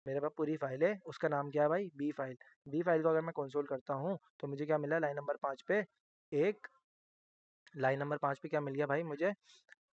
मेरे पास पूरी फाइल है, उसका नाम क्या है भाई? B file. बी फाइल को अगर मैं कंसोल करता हूँ तो मुझे क्या मिला? लाइन नंबर 5 पे एक, लाइन नंबर 5 पे क्या मिल गया भाई मुझे?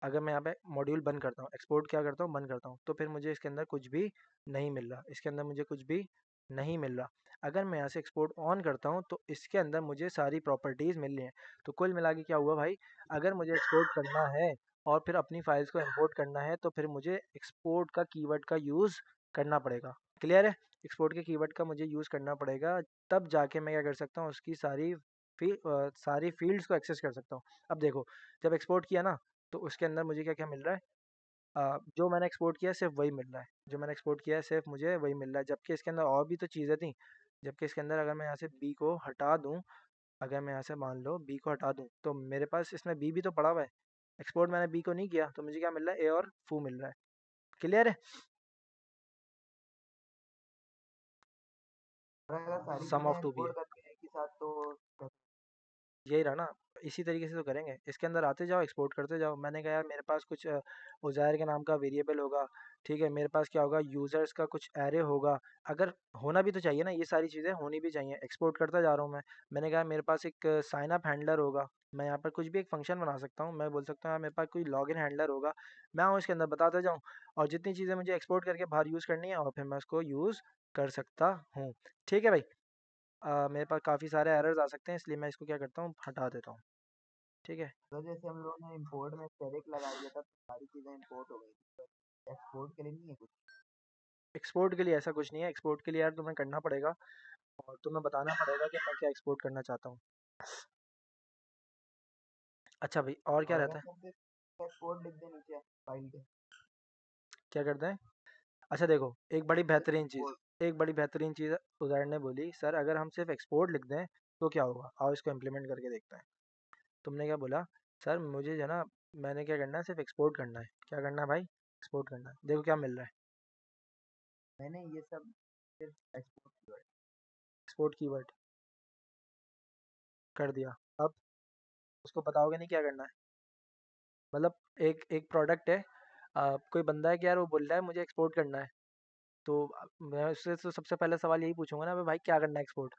अगर मैं यहाँ पे मॉड्यूल बंद करता हूँ, एक्सपोर्ट क्या करता हूँ, बंद करता हूँ, तो फिर मुझे इसके अंदर कुछ भी नहीं मिल रहा, इसके अंदर मुझे कुछ भी नहीं मिल रहा। अगर मैं यहाँ से एक्सपोर्ट ऑन करता हूँ तो इसके अंदर मुझे सारी प्रॉपर्टीज़ मिल रही हैं। तो कुल मिला के क्या हुआ भाई, अगर मुझे एक्सपोर्ट करना है और फिर अपनी फाइल्स को इंपोर्ट करना है तो फिर मुझे एक्सपोर्ट का कीवर्ड का यूज़ करना पड़ेगा। क्लियर है? एक्सपोर्ट के कीवर्ड का मुझे यूज़ करना पड़ेगा, तब जाके मैं क्या कर सकता हूँ, उसकी सारी फील्ड्स को एक्सेस कर सकता हूँ। अब देखो, जब एक्सपोर्ट किया ना तो उसके अंदर मुझे क्या क्या मिल रहा है? जो मैंने एक्सपोर्ट किया है सिर्फ वही मिल रहा है, जो मैंने एक्सपोर्ट किया है सिर्फ मुझे वही मिल रहा है, जबकि इसके अंदर और भी तो चीज़ें थी। जबकि इसके अंदर अगर मैं यहाँ से बी को हटा दूँ, अगर मैं यहाँ से मान लो बी को हटा दूँ तो मेरे पास इसमें बी भी तो पड़ा हुआ है। एक्सपोर्ट मैंने बी को नहीं किया तो मुझे क्या मिल रहा है? ए और फू मिल रहा है। क्लियर है? और अगर सारी सम चीजें ऑफ टू भी है, एक्सपोर्ट करनी है एक ही साथ तो यही रहा ना। इसी तरीके से तो करेंगे, इसके अंदर आते जाओ एक्सपोर्ट करते जाओ। मैंने कहा यार मेरे पास कुछ उज़ैर के नाम का वेरिएबल होगा, ठीक है, मेरे पास क्या होगा, यूज़र्स का कुछ एरे होगा। अगर होना भी तो चाहिए ना, ये सारी चीज़ें होनी भी चाहिए, एक्सपोर्ट करता जा रहा हूँ मैं। मैंने कहा मेरे पास एक साइन अप हैंडलर होगा, मैं यहाँ पर कुछ भी एक फंक्शन बना सकता हूँ। मैं बोल सकता हूँ यार मेरे पास कोई लॉगिन हैंडलर होगा, मैं हूँ इसके अंदर बताता जाऊँ, और जितनी चीज़ें मुझे एक्सपोर्ट करके बाहर यूज़ करनी है और फिर मैं उसको यूज़ कर सकता हूँ। ठीक है भाई। मेरे पास काफ़ी सारे एरर्स आ सकते हैं, इसलिए मैं इसको क्या करता हूँ, हटा देता हूँ। ठीक है। तो जैसे हम लोगों ने इंपोर्ट में स्टेरिक लगा दिया था तो सारी चीजें इंपोर्ट हो गई थी, तो एक्सपोर्ट के लिए नहीं है कुछ? एक्सपोर्ट के लिए ऐसा कुछ नहीं है, एक्सपोर्ट के लिए यार तुम्हें करना पड़ेगा, और तुम्हें बताना पड़ेगा कि मैं क्या एक्सपोर्ट करना चाहता हूँ। अच्छा भाई, और क्या और अगर रहता है? सब एक्सपोर्ट लिख दे नीचे फाइल के, क्या करते हैं? अच्छा देखो, एक बड़ी जैसे बेहतरीन एक्सपोर्ट चीज़, एक बड़ी बेहतरीन चीज़ उदाहरण ने बोली, सर अगर हम सिर्फ एक्सपोर्ट लिख दें तो क्या होगा, आओ इसको इम्प्लीमेंट करके देखते हैं। तुमने क्या बोला? सर मुझे जो है ना, मैंने क्या करना है, सिर्फ एक्सपोर्ट करना है। क्या करना है भाई? एक्सपोर्ट करना है। देखो क्या मिल रहा है, मैंने ये सब सिर्फ एक्सपोर्ट किया। एक्सपोर्ट कीवर्ड कर दिया। अब उसको बताओगे नहीं क्या करना है? मतलब एक एक प्रोडक्ट है, कोई बंदा है कि यार वो बोल रहा है मुझे एक्सपोर्ट करना है, तो मैं उससे तो सबसे पहले सवाल यही पूछूंगा ना, भाई क्या करना है एक्सपोर्ट?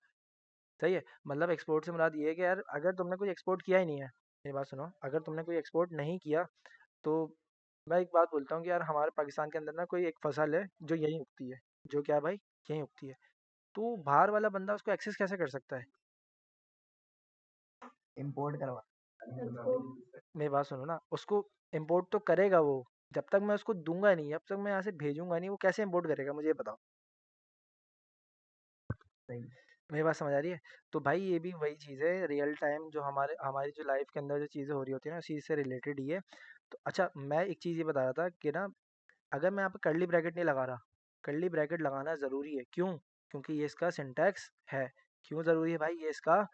सही है। मतलब एक्सपोर्ट से मुराद ये है कि यार अगर तुमने कोई एक्सपोर्ट किया ही नहीं है, मेरी बात सुनो, अगर तुमने कोई एक्सपोर्ट नहीं किया तो मैं एक बात बोलता हूँ कि यार हमारे पाकिस्तान के अंदर ना कोई एक फसल है जो यहीं उगती है, जो क्या है भाई, यहीं उगती है। तो बाहर वाला बंदा उसको एक्सेस कैसे कर सकता है? इंपोर्ट करवा एक्सपोर्ट मेरी बात सुनो ना, उसको इम्पोर्ट तो करेगा वो, जब तक मैं उसको दूंगा नहीं, जब तक मैं यहाँ से भेजूंगा नहीं, वो कैसे इम्पोर्ट करेगा मुझे ये बताओ। सही। मेरी बात समझ आ रही है? तो भाई ये भी वही चीज़ है, रियल टाइम जो हमारे हमारी जो लाइफ के अंदर जो चीज़ें हो रही होती है ना, उसी से रिलेटेड ही है। तो अच्छा मैं एक चीज़ ये बता रहा था कि ना, अगर मैं यहाँ पे कर्ली ब्रैकेट नहीं लगा रहा, कर्ली ब्रैकेट लगाना ज़रूरी है, क्यों? क्योंकि ये इसका सिंटैक्स है। क्यों ज़रूरी है भाई? ये इसका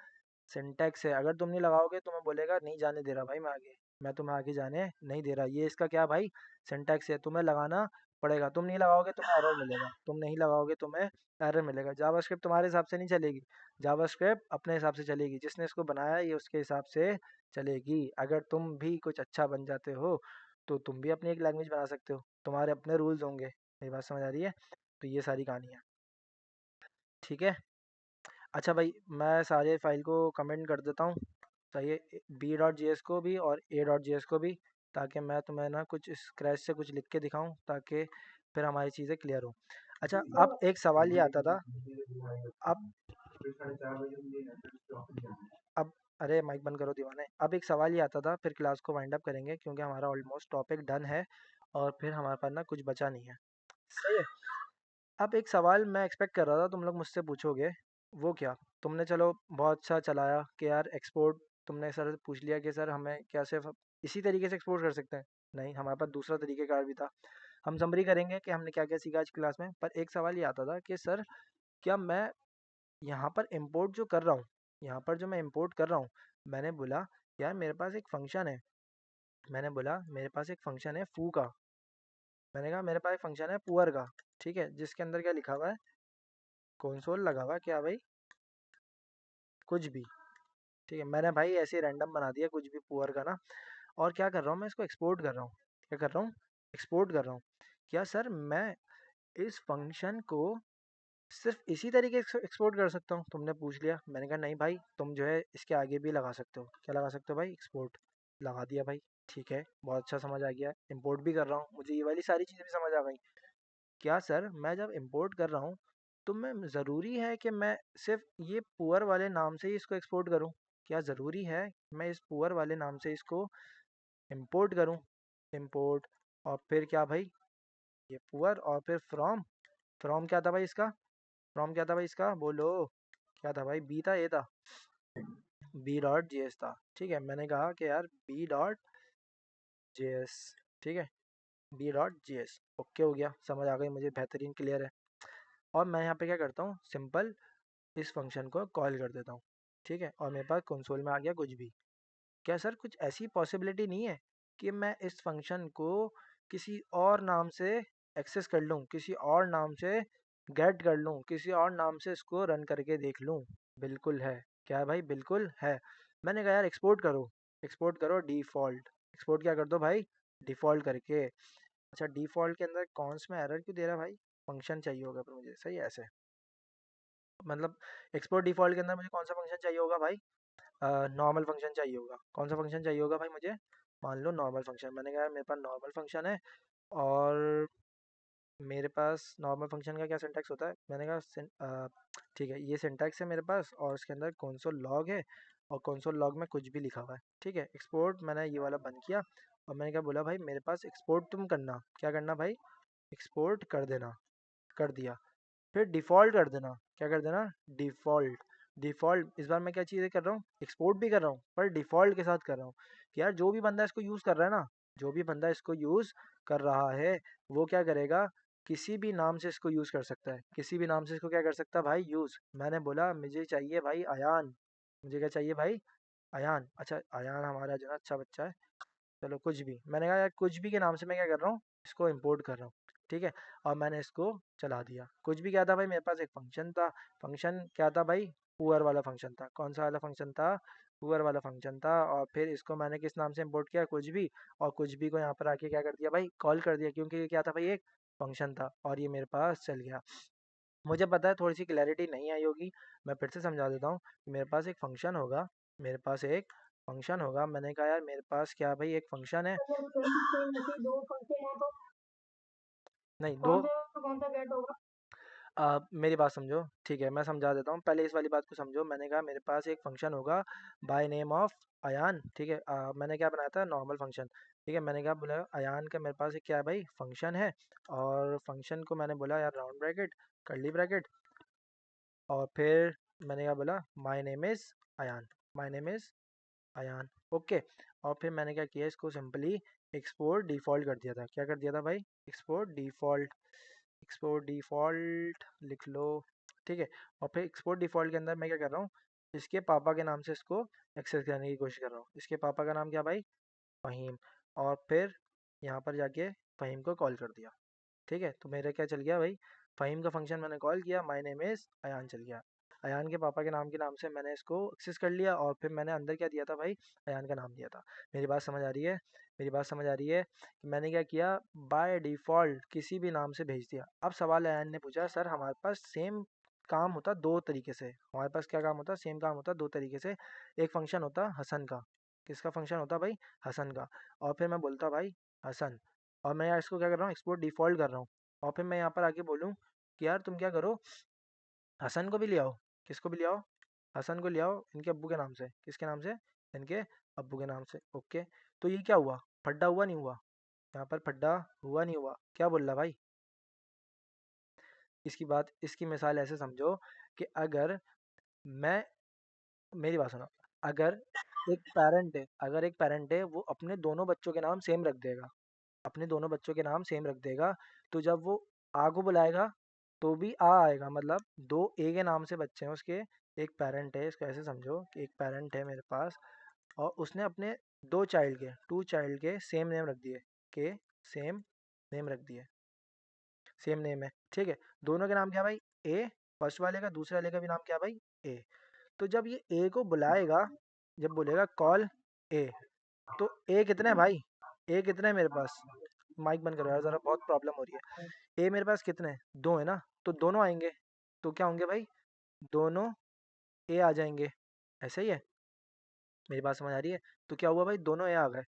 सिंटैक्स है। अगर तुम नहीं लगाओगे तो मैं बोलेगा नहीं जाने दे रहा भाई, मैं आगे, मैं तुम्हें आगे जाने नहीं दे रहा। ये इसका क्या भाई, सिंटैक्स है, तुम्हें लगाना पड़ेगा। तुम नहीं लगाओगे तुम्हें एरर मिलेगा, तुम नहीं लगाओगे तुम्हें एरर मिलेगा। जावास्क्रिप्ट तुम्हारे हिसाब से नहीं चलेगी, जावास्क्रिप्ट अपने हिसाब से चलेगी, जिसने इसको बनाया ये उसके हिसाब से चलेगी। अगर तुम भी कुछ अच्छा बन जाते हो तो तुम भी अपनी एक लैंग्वेज बना सकते हो, तुम्हारे अपने रूल्स होंगे। मेरी बात समझ आ रही है? तो ये सारी कहानी है। ठीक है। अच्छा भाई, मैं सारे फाइल को कमेंट कर देता हूँ, चाहिए बी डॉट जी एस को भी और ए डॉट जी एस को भी, ताकि मैं तुम्हें ना कुछ स्क्रैच से कुछ लिख के दिखाऊं, ताकि फिर हमारी चीज़ें क्लियर हो। अच्छा, अब एक सवाल ये आता था, अब अब अरे माइक बंद करो दीवाने। अब एक सवाल ये आता था, फिर क्लास को वाइंड अप करेंगे क्योंकि हमारा ऑलमोस्ट टॉपिक डन है और फिर हमारे पास ना कुछ बचा नहीं है। सही है। अब एक सवाल मैं एक्सपेक्ट कर रहा था तुम लोग मुझसे पूछोगे, वो क्या? तुमने चलो बहुत अच्छा चलाया कि यार एक्सपोर्ट, तुमने सर से पूछ लिया कि सर हमें क्या सिर्फ इसी तरीके से एक्सपोर्ट कर सकते हैं? नहीं, हमारे पास दूसरा तरीक़ेकार भी था। हम समरी करेंगे कि हमने क्या क्या सीखा आज क्लास में। पर एक सवाल ये आता था कि सर क्या मैं यहाँ पर इम्पोर्ट जो कर रहा हूँ, यहाँ पर जो मैं इम्पोर्ट कर रहा हूँ, मैंने बोला यार मेरे पास एक फंक्शन है, मैंने बोला मेरे पास एक फंक्शन है फू का, मैंने कहा मेरे पास एक फंक्शन है पुअर का, ठीक है, जिसके अंदर क्या लिखा हुआ है, कंसोल लगा हुआ है, क्या भाई, कुछ भी, ठीक है, मैंने भाई ऐसे रैंडम बना दिया कुछ भी पुअर का ना। और क्या कर रहा हूँ मैं, इसको एक्सपोर्ट कर रहा हूँ, क्या कर रहा हूँ, एक्सपोर्ट कर रहा हूँ। क्या सर मैं इस फंक्शन को सिर्फ इसी तरीके से एक्सपोर्ट कर सकता हूँ? तुमने पूछ लिया, मैंने कहा नहीं भाई, तुम जो है इसके आगे भी लगा सकते हो। क्या लगा सकते हो भाई? एक्सपोर्ट। लगा दिया भाई, ठीक है, बहुत अच्छा समझ आ गया। इंपोर्ट भी कर रहा हूँ, मुझे ये वाली सारी चीज़ें भी समझ आ गई। क्या सर मैं जब इंपोर्ट कर रहा हूँ तो मैं ज़रूरी है कि मैं सिर्फ ये पुअर वाले नाम से ही इसको एक्सपोर्ट करूँ? क्या ज़रूरी है मैं इस पुअर वाले नाम से इसको इंपोर्ट करूँ? इंपोर्ट, और फिर क्या भाई, ये पुअर, और फिर फ्रॉम, फ्रॉम क्या था भाई इसका, फ्रॉम क्या था भाई इसका, बोलो क्या था भाई, बी था, ए था, बी डॉट जी एस था, ठीक है। मैंने कहा कि यार बी डॉट जे एस, ठीक है, बी डॉट जी एस, ओके हो गया, समझ आ गई मुझे, बेहतरीन, क्लियर है। और मैं यहाँ पे क्या करता हूँ, सिंपल इस फंक्शन को कॉल कर देता हूँ, ठीक है, और मेरे पास कंसोल में आ गया कुछ भी। क्या सर कुछ ऐसी पॉसिबिलिटी नहीं है कि मैं इस फंक्शन को किसी और नाम से एक्सेस कर लूँ, किसी और नाम से गेट कर लूँ, किसी और नाम से इसको रन करके देख लूँ? बिल्कुल है। क्या है भाई? बिल्कुल है। मैंने कहा यार एक्सपोर्ट करो, एक्सपोर्ट करो डिफ़ॉल्ट, एक्सपोर्ट क्या कर दो भाई, डिफ़ॉल्ट करके। अच्छा, डिफ़ॉल्ट के अंदर कॉन्स में एरर क्यों दे रहा है भाई? फंक्शन चाहिए होगा फिर मुझे, सही है ऐसे, मतलब एक्सपोर्ट डिफ़ॉल्ट के अंदर मुझे कौन सा फंक्शन चाहिए होगा भाई? नॉर्मल फंक्शन चाहिए होगा। कौन सा फंक्शन चाहिए होगा भाई मुझे? मान लो नॉर्मल फंक्शन। मैंने कहा यार मेरे पास नॉर्मल फंक्शन है, और मेरे पास नॉर्मल फंक्शन का क्या सिंटैक्स होता है? मैंने कहा ठीक है, ये सिंटैक्स है मेरे पास, और उसके अंदर कंसोल लॉग है, और कंसोल लॉग में कुछ भी लिखा हुआ है, ठीक है। एक्सपोर्ट मैंने ये वाला बंद किया, और मैंने क्या बोला भाई, मेरे पास एक्सपोर्ट तुम करना, क्या करना भाई, एक्सपोर्ट कर देना, कर दिया। फिर डिफ़ॉल्ट कर देना, क्या कर देना, डिफ़ॉल्ट। डिफ़ॉल्ट इस बार मैं क्या चीज़ें कर रहा हूँ, एक्सपोर्ट भी कर रहा हूँ पर डिफ़ॉल्ट के साथ कर रहा हूँ, कि यार जो भी बंदा इसको यूज़ कर रहा है ना, जो भी बंदा इसको यूज़ कर रहा है, वो क्या करेगा, किसी भी नाम से इसको यूज़ कर सकता है, किसी भी नाम से इसको क्या कर सकता है भाई, यूज़। मैंने बोला मुझे चाहिए भाई अयान, मुझे क्या चाहिए भाई, अयान। अच्छा, अयान हमारा जो है अच्छा बच्चा है, चलो कुछ भी, मैंने कहा यार कुछ भी के नाम से मैं क्या कर रहा हूँ, इसको इंपोर्ट कर रहा हूँ, ठीक है। और मैंने इसको चला दिया। कुछ भी क्या था भाई, मेरे पास एक फंक्शन था, फंक्शन क्या था भाई, पुअर वाला फंक्शन था। कौन सा वाला फंक्शन था? पुअर वाला फंक्शन था। और फिर इसको मैंने किस नाम से इंपोर्ट किया, कुछ भी, और कुछ भी को यहाँ पर आके क्या कर दिया भाई, कॉल कर दिया, क्योंकि ये क्या था भाई, एक फंक्शन था, और ये मेरे पास चल गया। मुझे पता है थोड़ी सी क्लैरिटी नहीं आई होगी, मैं फिर से समझा देता हूँ। मेरे पास एक फंक्शन होगा, मेरे पास एक फंक्शन होगा, मैंने कहा यार मेरे पास क्या भाई, एक फंक्शन है, अगर सेम ऐसे दो फंक्शन है तो नहीं दो, कौन सा कौन सा गेट होगा? मेरी बात समझो, ठीक है, मैं समझा देता हूँ, पहले इस वाली बात को समझो। मैंने कहा मेरे पास एक फंक्शन होगा बाय नेम ऑफ अयान, ठीक है। मैंने क्या बनाया था, नॉर्मल फंक्शन, ठीक है। मैंने कहा बोला अयान का मेरे पास एक क्या है भाई, फंक्शन है, और फंक्शन को मैंने बोला यार राउंड ब्रैकेट, कर्ली ब्रैकेट, और फिर मैंने क्या बोला, my name is Ayan, my name is Ayan, okay. और फिर मैंने क्या किया, इसको सिंपली एक्सपोर्ट डिफ़ॉल्ट कर दिया था। क्या कर दिया था भाई, एक्सपोर्ट डिफ़ॉल्ट, एक्सपोर्ट डिफ़ॉल्ट लिख लो, ठीक है। और फिर एक्सपोर्ट डिफ़ॉल्ट के अंदर मैं क्या कर रहा हूँ, इसके पापा के नाम से इसको एक्सेस करने की कोशिश कर रहा हूँ। इसके पापा का नाम क्या भाई, फ़हीम, और फिर यहाँ पर जाके फ़हीम को कॉल कर दिया, ठीक है। तो मेरा क्या चल गया भाई, फ़हीम का फंक्शन मैंने कॉल किया, माय नेम इज़ अयान चल गया। अयान के पापा के नाम से मैंने इसको एक्सेस कर लिया, और फिर मैंने अंदर क्या दिया था भाई, अयान का नाम दिया था। मेरी बात समझ आ रही है? मेरी बात समझ आ रही है कि मैंने क्या किया, बाय डिफ़ॉल्ट किसी भी नाम से भेज दिया। अब सवाल अयान ने पूछा, सर हमारे पास सेम काम होता दो तरीके से, हमारे पास क्या काम होता, सेम काम होता दो तरीके से। एक फंक्शन होता हसन का, किसका फंक्शन होता भाई, हसन का। और फिर मैं बोलता भाई हसन, और मैं यार इसको क्या कर रहा हूँ, एक्सपोर्ट डिफ़ॉल्ट कर रहा हूँ, और फिर मैं यहाँ पर आके बोलूँ कि यार तुम क्या करो, हसन को भी ले आओ। किसको भी ले आओ? हसन को ले आओ इनके अब्बू के नाम से। किसके नाम से? इनके अब्बू के नाम से। ओके, तो ये क्या हुआ? फड्डा हुआ नहीं हुआ? यहाँ पर फड्डा हुआ नहीं हुआ? क्या बोल रहा भाई? इसकी बात, इसकी मिसाल ऐसे समझो कि अगर मैं, मेरी बात सुनो, अगर एक पेरेंट है वो अपने दोनों बच्चों के नाम सेम रख देगा, अपने दोनों बच्चों के नाम सेम रख देगा, तो जब वो आ को बुलाएगा तो भी आ आएगा, मतलब दो ए के नाम से बच्चे हैं उसके। एक पेरेंट है, इसको ऐसे समझो कि एक पेरेंट है मेरे पास और उसने अपने टू चाइल्ड के सेम नेम रख दिए, के सेम नेम रख दिए, सेम नेम है, ठीक है। दोनों के नाम क्या भाई? ए। फर्स्ट वाले का, दूसरे वाले का भी नाम क्या भाई? ए। तो जब ये ए को बुलाएगा, जब बोलेगा कॉल ए, तो ए कितने हैं भाई? ए कितने हैं मेरे पास? माइक बंद करो यार ज़रा, बहुत प्रॉब्लम हो रही है। ए मेरे पास कितने हैं? दो है ना, तो दोनों आएंगे। तो क्या होंगे भाई? दोनों ए आ जाएंगे। ऐसा ही है? मेरी बात समझ आ रही है? तो क्या हुआ भाई? दोनों ए आ गए।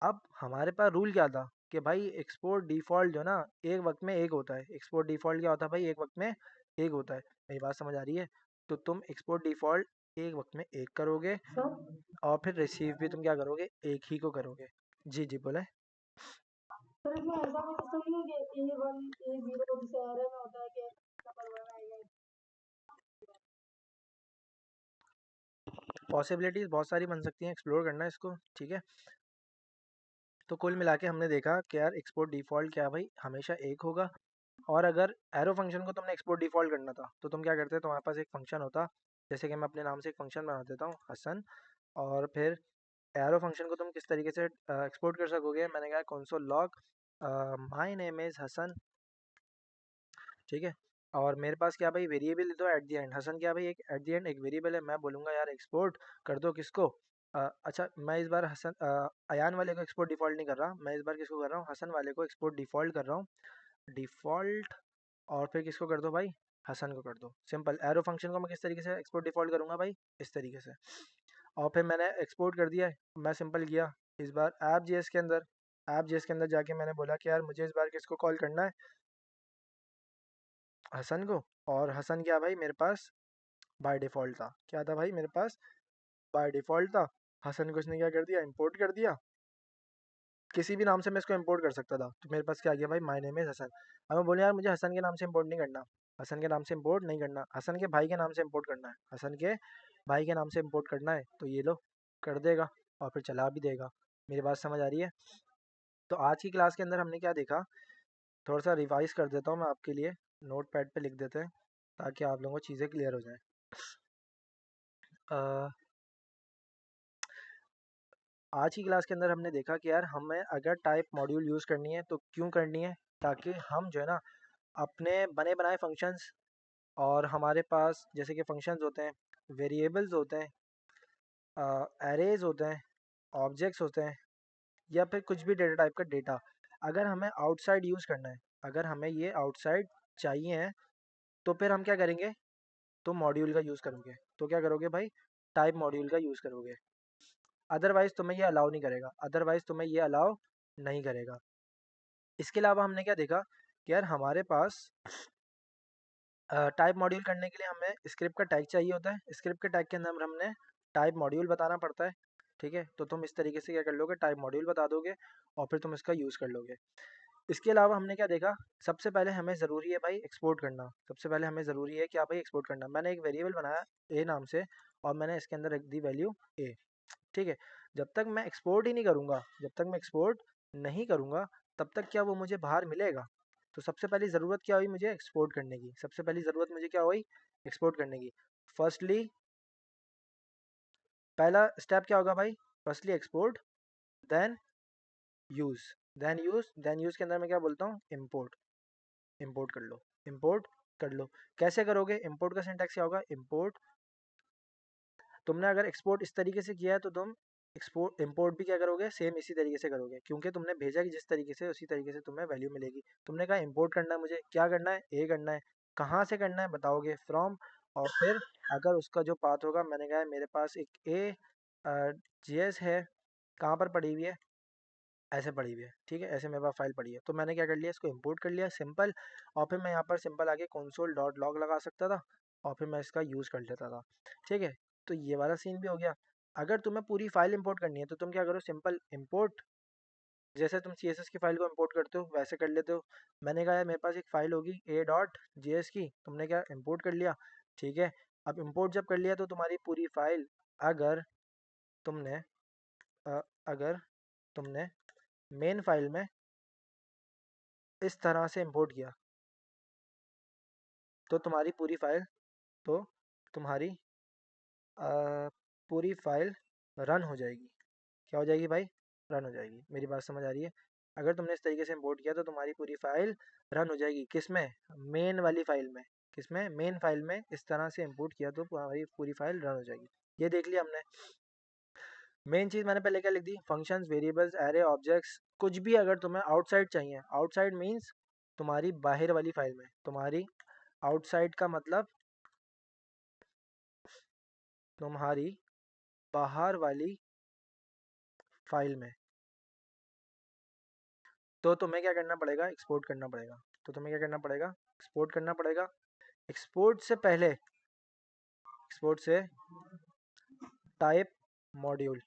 अब हमारे पास रूल क्या था कि भाई एक्सपोर्ट डिफ़ॉल्ट जो ना एक वक्त में एक होता है। एक्सपोर्ट डिफ़ॉल्ट क्या होता है भाई? एक वक्त में एक होता है। मेरी बात समझ आ रही है? तो तुम एक्सपोर्ट डिफ़ॉल्ट एक वक्त में एक करोगे सर और फिर रिसीव भी तुम क्या करोगे? एक ही को करोगे। जी जी बोले। सर इसमें ऐसा कुछ तो नहीं है कि A1 A0 जैसे एरर में होता है कि नंबर 1 आएगा। पॉसिबिलिटीज़ बहुत सारी बन सकती हैं, एक्सप्लोर करना है इसको, ठीक है। तो कुल मिला के हमने देखा कि यार एक्सपोर्ट डिफ़ॉल्ट क्या भाई? हमेशा एक होगा। और अगर एरो फंक्शन को तुमने एक्सपोर्ट डिफ़ॉल्ट करना था तो तुम क्या करते? तुम्हारे पास एक फंक्शन होता, जैसे कि मैं अपने नाम से एक फंक्शन बना देता हूँ हसन, और फिर एरो फंक्शन को तुम किस तरीके से एक्सपोर्ट कर सकोगे? मैंने कहा console log my name is Hasan, ठीक है। और मेरे पास क्या भाई? वेरिएबल तो एट द एंड, हसन क्या भाई? एक एट द एंड एक वेरिएबल है। मैं बोलूँगा यार एक्सपोर्ट कर दो किसको? अच्छा मैं इस बार अयान वाले को एक्सपोर्ट डिफ़ॉल्ट नहीं कर रहा, मैं इस बार किसको कर रहा हूँ? हसन वाले को एक्सपोर्ट डिफ़ॉल्ट कर रहा हूँ। डिफ़ॉल्ट, और फिर किसको कर दो भाई? हसन को कर दो। सिंपल। एरो फंक्शन को मैं किस तरीके से एक्सपोर्ट डिफ़ॉल्ट करूँगा भाई? इस तरीके से। और फिर मैंने एक्सपोर्ट कर दिया है। मैं सिंपल किया इस बार ऐप जेएस के अंदर जाके मैंने बोला कि यार मुझे इस बार किसको कॉल करना है? हसन को। और हसन क्या भाई मेरे पास बाय डिफ़ॉल्ट था? क्या था भाई मेरे पास? बाय डिफ़ॉल्ट था। हसन को इसने क्या कर दिया? इंपोर्ट कर दिया। किसी भी नाम से मैं इसको इंपोर्ट कर सकता था, तो मेरे पास क्या आ गया भाई? My name is Hasan. अब मैं बोलूँ यार मुझे हसन के नाम से इंपोर्ट नहीं करना, हसन के नाम से इंपोर्ट नहीं करना, हसन के भाई के नाम से इंपोर्ट करना है, हसन के भाई के नाम से इंपोर्ट करना है, तो ये लो कर देगा और फिर चला भी देगा। मेरी बात समझ आ रही है? तो आज की क्लास के अंदर हमने क्या देखा? थोड़ा सा रिवाइज कर देता हूँ मैं आपके लिए, नोट पैड पर लिख देते हैं ताकि आप लोगों को चीज़ें क्लियर हो जाएँ। आज की क्लास के अंदर हमने देखा कि यार हमें अगर टाइप मॉड्यूल यूज़ करनी है तो क्यों करनी है? ताकि हम जो है ना अपने बने बनाए फंक्शंस, और हमारे पास जैसे कि फंक्शंस होते हैं, वेरिएबल्स होते हैं, एरेज होते हैं, ऑब्जेक्ट्स होते हैं, या फिर कुछ भी डेटा टाइप का डेटा, अगर हमें आउटसाइड यूज़ करना है, अगर हमें ये आउटसाइड चाहिए है, तो फिर हम क्या करेंगे? तो मॉड्यूल का यूज़ करोगे। तो क्या करोगे भाई? टाइप मॉड्यूल का यूज़ करोगे। अदरवाइज़ तुम्हें ये अलाउ नहीं करेगा, अदरवाइज़ तुम्हें ये अलाउ नहीं करेगा। इसके अलावा हमने क्या देखा कि यार हमारे पास टाइप मॉड्यूल करने के लिए हमें स्क्रिप्ट का टैग चाहिए होता है। स्क्रिप्ट के टैग के अंदर हमने टाइप मॉड्यूल बताना पड़ता है, ठीक है। तो तुम इस तरीके से क्या कर लोगे? टाइप मॉड्यूल बता दोगे और फिर तुम इसका यूज़ कर लोगे। इसके अलावा हमने क्या देखा? सबसे पहले हमें ज़रूरी है भाई एक्सपोर्ट करना। सबसे पहले हमें ज़रूरी है क्या भाई? एक्सपोर्ट करना। मैंने एक वेरिएबल बनाया ए नाम से और मैंने इसके अंदर रख दी वैल्यू ए, ठीक है। जब तक मैं एक्सपोर्ट ही नहीं करूँगा, जब तक मैं एक्सपोर्ट नहीं करूँगा, तब तक क्या वो मुझे बाहर मिलेगा? तो सबसे पहली ज़रूरत क्या हुई मुझे? एक्सपोर्ट करने की। सबसे पहली ज़रूरत मुझे क्या हुई? एक्सपोर्ट करने की। फर्स्टली पहला स्टेप क्या होगा भाई? Firstly export, then use, then use के अंदर मैं क्या बोलता हूँ? इम्पोर्ट। इम्पोर्ट कर लो, इम्पोर्ट कर लो। कैसे करोगे? इम्पोर्ट का सिंटैक्स क्या होगा? इम्पोर्ट, तुमने अगर एक्सपोर्ट इस तरीके से किया है तो तुम एक्सपोर्ट इम्पोर्ट भी क्या करोगे? सेम इसी तरीके से करोगे, क्योंकि तुमने भेजा कि जिस तरीके से उसी तरीके से तुम्हें वैल्यू मिलेगी। तुमने कहा इम्पोर्ट करना है मुझे, क्या करना है? ए करना है। कहाँ से करना है बताओगे? फ्रॉम, और फिर अगर उसका जो पाथ होगा, मैंने कहा है मेरे पास एक ए जीएस है, कहाँ पर पड़ी हुई है? ऐसे पड़ी हुई है, ठीक है, ऐसे मेरे पास फाइल पड़ी है, तो मैंने क्या कर लिया, इसको इंपोर्ट कर लिया सिंपल, और फिर मैं यहाँ पर सिंपल आके console डॉट लॉग लगा सकता था, और फिर मैं इसका यूज़ कर लेता था, ठीक है। तो ये वाला सीन भी हो गया। अगर तुम्हें पूरी फाइल इंपोर्ट करनी है तो तुम क्या करो, सिंपल इंपोर्ट, जैसे तुम CSS की फाइल को इंपोर्ट करते हो वैसे कर लेते हो। मैंने कहा यार मेरे पास एक फाइल होगी a.js की, तुमने क्या इंपोर्ट कर लिया, ठीक है। अब इंपोर्ट जब कर लिया तो तुम्हारी पूरी फाइल, अगर तुमने अगर तुमने मेन फाइल में इस तरह से इंपोर्ट किया तो तुम्हारी पूरी फाइल, तो तुम्हारी अ, पूरी फाइल रन हो जाएगी। क्या हो जाएगी भाई, रन हो जाएगी। मेरी बात समझ आ रही है? अगर तुमने इस तरीके से इंपोर्ट किया तो तुम्हारी पूरी फाइल रन हो जाएगी, किस में, मेन वाली फाइल में, किस में, मेन फाइल में इस तरह से इंपोर्ट किया तो तुम्हारी पूरी फाइल रन हो जाएगी। ये देख लिया हमने। मेन चीज़ मैंने पहले क्या लिख दी, फंक्शंस, वेरिएबल्स, एरे, ऑब्जेक्ट्स, कुछ भी अगर तुम्हें आउटसाइड चाहिए, आउटसाइड मीन्स तुम्हारी बाहर वाली फाइल में, तुम्हारी आउटसाइड का मतलब तुम्हारी बाहर वाली फाइल में, तो तुम्हें क्या करना पड़ेगा, एक्सपोर्ट करना पड़ेगा। तो तुम्हें क्या करना पड़ेगा, एक्सपोर्ट करना पड़ेगा। एक्सपोर्ट से पहले, एक्सपोर्ट से टाइप मॉड्यूल,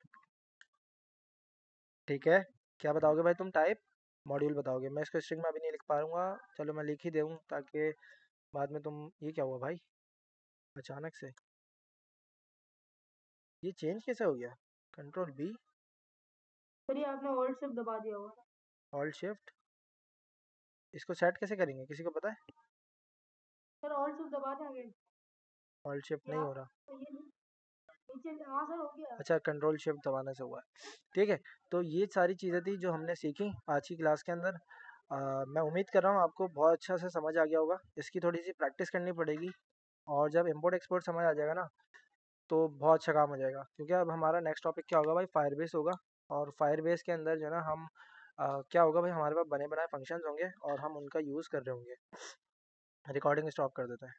ठीक है। क्या बताओगे भाई तुम, टाइप मॉड्यूल बताओगे। मैं इसको स्ट्रिंग में अभी नहीं लिख पाऊंगा, चलो मैं लिख ही दूँ ताकि बाद में तुम, ये क्या हुआ भाई अचानक से, ये चेंज कैसे हो गया, कंट्रोल बी, फिर ये आपने ऑल्ट शिफ्ट दबा दिया होगा। ऑल्ट शिफ्ट, इसको सेट कैसे करेंगे, किसी को पता है? सर ऑल्ट शिफ्ट दबा देंगे ऑल्ट शिफ्ट नहीं या हो रहा। ये नीचे, हाँ सर हो गया। अच्छा, कंट्रोल शिफ्ट दबाने से हुआ है, ठीक है। तो ये सारी चीज़ें थी जो हमने सीखी आज की क्लास के अंदर। मैं उम्मीद कर रहा हूँ आपको बहुत अच्छा से समझ आ गया होगा। इसकी थोड़ी सी प्रैक्टिस करनी पड़ेगी, और जब इम्पोर्ट एक्सपोर्ट समझ आ जाएगा ना तो बहुत अच्छा काम हो जाएगा, क्योंकि अब हमारा नेक्स्ट टॉपिक क्या होगा भाई, फायरबेस होगा। और फायरबेस के अंदर जो है ना हम क्या होगा भाई, हमारे पास बने बनाए फंक्शंस होंगे और हम उनका यूज़ कर रहे होंगे। रिकॉर्डिंग स्टॉप कर देते हैं।